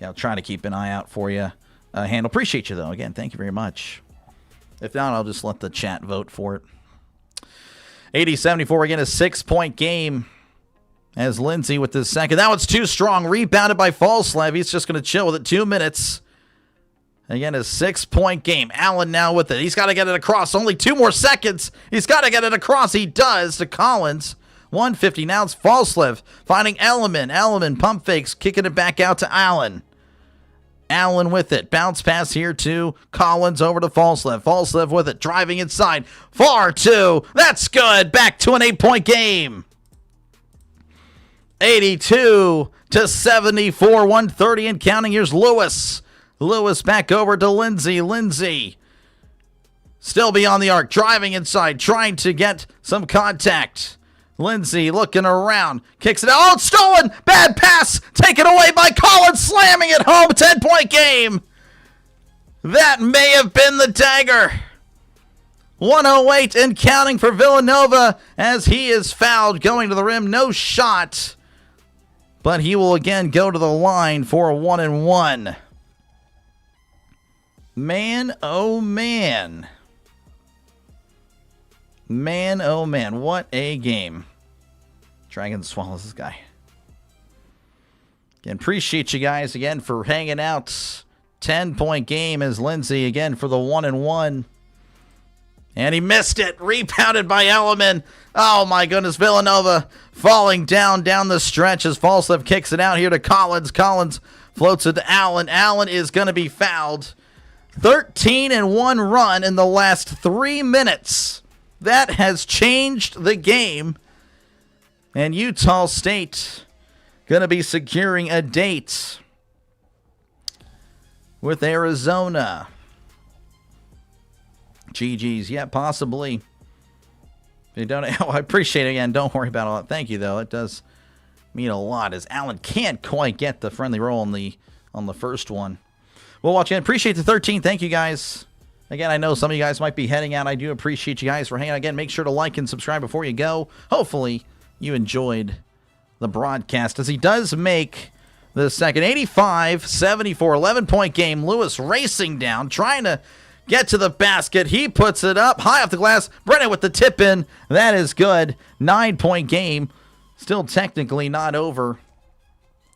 I'll try to keep an eye out for you. Handle. Appreciate you, though. Again, thank you very much. If not, I'll just let the chat vote for it. 80-74, again, a 6-point game. As Lindsay with the second. That one's too strong. Rebounded by Falslev. He's just going to chill with it. 2 minutes. Again, a 6-point game. Allen now with it. He's got to get it across. Only 2 more seconds. He's got to get it across. He does to Collins. 150. Now it's Falslev finding Elliman. Elliman pump fakes. Kicking it back out to Allen. Allen with it. Bounce pass here to Collins over to Falslev. Falslev with it. Driving inside. Far 2. That's good. Back to an 8-point game. 82-74. 130 and counting. Here's Lewis. Lewis back over to Lindsay. Lindsay still beyond the arc. Driving inside. Trying to get some contact. Lindsay looking around. Kicks it out. Oh, it's stolen. Bad pass. Taken away by Collins. Slamming it home. 10-point game. That may have been the dagger. 108 and counting for Villanova as he is fouled. Going to the rim. No shot. But he will again go to the line for a 1-and-1. Man, oh man. Man, oh man. What a game. Dragon swallows this guy. Again, appreciate you guys again for hanging out. 10-point game as Lindsay again for the 1-and-1. And he missed it. Rebounded by Elliman. Oh my goodness. Villanova falling down the stretch as Falslev kicks it out here to Collins. Collins floats it to Allen. Allen is going to be fouled. 13-1 run in the last 3 minutes. That has changed the game. And Utah State going to be securing a date with Arizona. GG's. Yeah, possibly. If you don't, I appreciate it again. Don't worry about all that. Thank you, though. It does mean a lot as Allen can't quite get the friendly roll on the first one. We'll watch in. Appreciate the 13. Thank you, guys. Again, I know some of you guys might be heading out. I do appreciate you guys for hanging out. Again, make sure to like and subscribe before you go. Hopefully, you enjoyed the broadcast as he does make the second. 85-74, 11-point game. Lewis racing down, trying to get to the basket. He puts it up high off the glass. Brennan with the tip in. That is good. 9-point game. Still technically not over,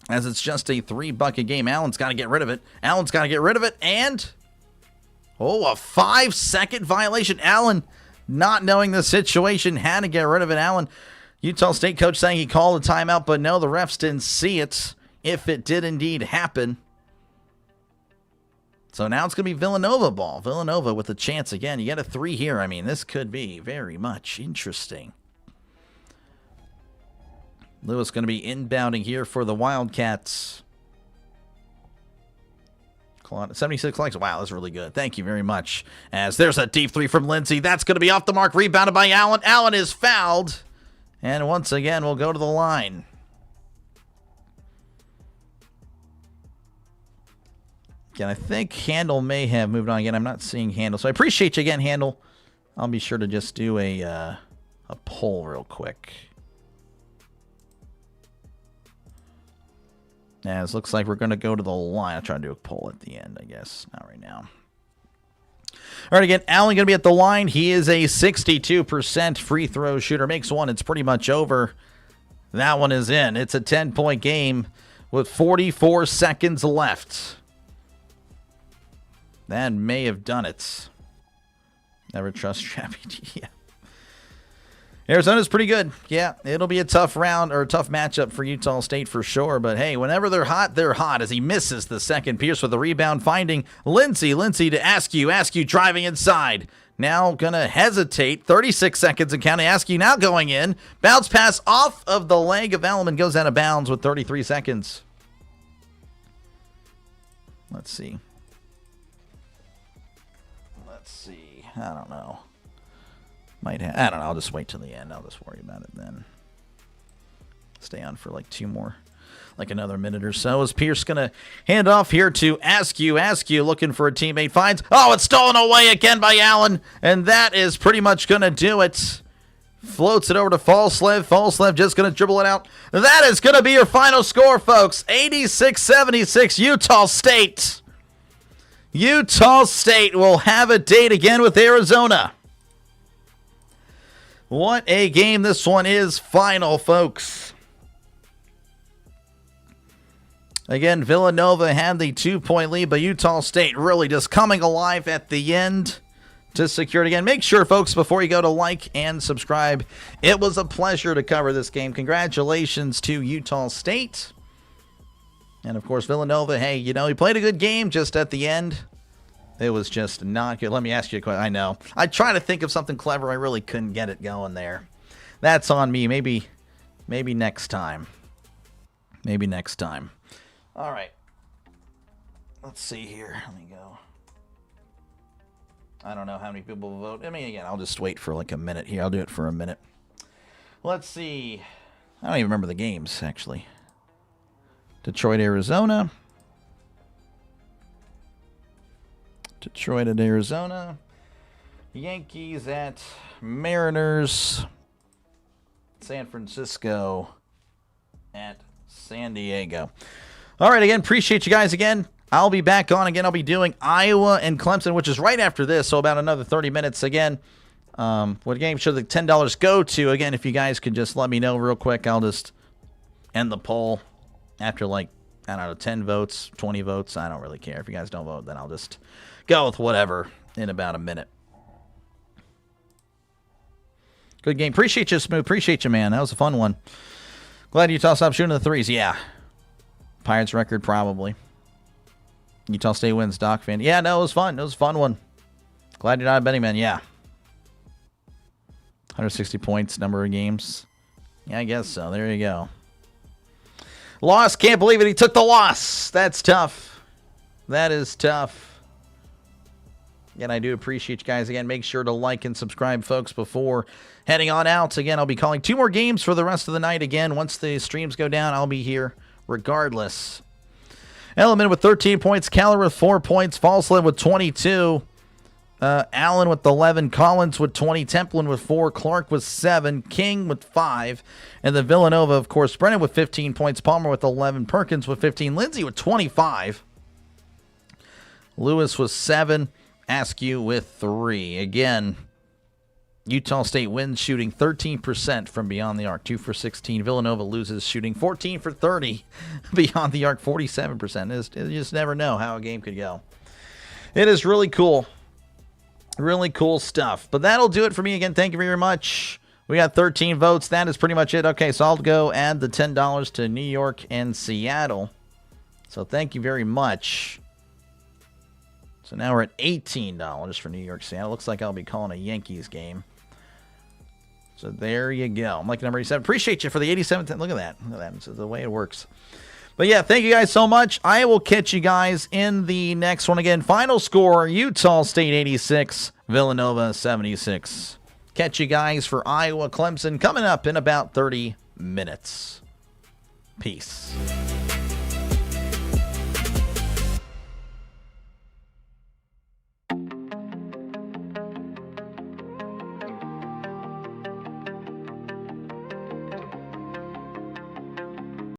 as it's just a 3-bucket game. Allen's got to get rid of it. Allen's got to get rid of it. And, oh, a 5-second violation. Allen, not knowing the situation, had to get rid of it. Allen, Utah State coach saying he called a timeout, but no, the refs didn't see it, if it did indeed happen. So now it's going to be Villanova ball. Villanova with a chance again. You get a 3 here. I mean, this could be very much interesting. Lewis going to be inbounding here for the Wildcats. 76 likes. Wow, that's really good. Thank you very much. As there's a deep 3 from Lindsay. That's going to be off the mark. Rebounded by Allen. Allen is fouled. And once again, we'll go to the line. Again, I think Handel may have moved on again. I'm not seeing Handel. So I appreciate you again, Handel. I'll be sure to just do a poll real quick. As looks like we're going to go to the line. I'll try to do a poll at the end, I guess. Not right now. All right, again, Allen going to be at the line. He is a 62% free throw shooter. Makes one. It's pretty much over. That one is in. It's a 10-point game with 44 seconds left. That may have done it. Never trust Trappy. Yeah. Arizona's pretty good. Yeah, it'll be a tough round or a tough matchup for Utah State for sure. But hey, whenever they're hot as he misses the second. Pierce with the rebound, finding Lindsay. Lindsay to Askew. Askew driving inside. Now going to hesitate. 36 seconds and counting. Askew now going in. Bounce pass off of the leg of Elliman. Goes out of bounds with 33 seconds. Let's see. I don't know. I don't know. I'll just wait till the end. I'll just worry about it then. Stay on for like 2 more like another minute or so. Is Pierce going to hand off here to Askew? Askew looking for a teammate. Finds. Oh, it's stolen away again by Allen. And that is pretty much going to do it. Floats it over to Falslev. Falslev just going to dribble it out. That is going to be your final score, folks. 86-76 Utah State. Utah State will have a date again with Arizona. What a game this one is. Final, folks. Again, Villanova had the 2-point lead, but Utah State really just coming alive at the end to secure it again. Make sure, folks, before you go, to like and subscribe. It was a pleasure to cover this game. Congratulations to Utah State. And, of course, Villanova, hey, you know, he played a good game just at the end. It was just not good. Let me ask you a question. I know. I tried to think of something clever. I really couldn't get it going there. That's on me. Maybe next time. Maybe next time. All right. Let's see here. Let me go. I don't know how many people will vote. I mean, again, I'll just wait for like a minute here. I'll do it for a minute. Let's see. I don't even remember the games, actually. Detroit, Arizona. Detroit at Arizona. Yankees at Mariners. San Francisco at San Diego. All right, again, appreciate you guys again. I'll be back on again. I'll be doing Iowa and Clemson, which is right after this, so about another 30 minutes again. What game should the $10 go to? Again, if you guys could just let me know real quick, I'll just end the poll after, like, I don't know, 10 votes, 20 votes. I don't really care. If you guys don't vote, then I'll just go with whatever in about a minute. Good game. Appreciate you, Smooth. Appreciate you, man. That was a fun one. Glad Utah stopped shooting the threes. Yeah. Pirates record, probably. Utah State wins, Doc fan. Yeah, no, it was fun. It was a fun one. Glad you're not a betting man. Yeah. 160 points, number of games. Yeah, I guess so. There you go. Loss. Can't believe it. He took the loss. That's tough. That is tough. Again, I do appreciate you guys. Again, make sure to like and subscribe, folks, before heading on out. Again, I'll be calling 2 more games for the rest of the night. Again, once the streams go down, I'll be here regardless. Element with 13 points. Keller with 4 points. Falsland with 22. Allen with 11. Collins with 20. Templin with 4. Clark with 7. King with 5. And then Villanova, of course, Brennan with 15 points. Palmer with 11. Perkins with 15. Lindsay with 25. Lewis with 7. Askew with 3. Again, Utah State wins shooting 13% from beyond the arc, 2 for 16. Villanova loses shooting 14 for 30 beyond the arc, 47%. You just never know how a game could go. It is really cool. Really cool stuff. But that'll do it for me again. Thank you very much. We got 13 votes. That is pretty much it. Okay, so I'll go add the $10 to New York and Seattle. So thank you very much. So now we're at $18 for New York, Seattle. Looks like I'll be calling a Yankees game. So there you go. I'm like number 87. Appreciate you for the 87th. Look at that. Look at that. This is the way it works. But yeah, thank you guys so much. I will catch you guys in the next one again. Final score, Utah State 86, Villanova 76. Catch you guys for Iowa Clemson coming up in about 30 minutes. Peace.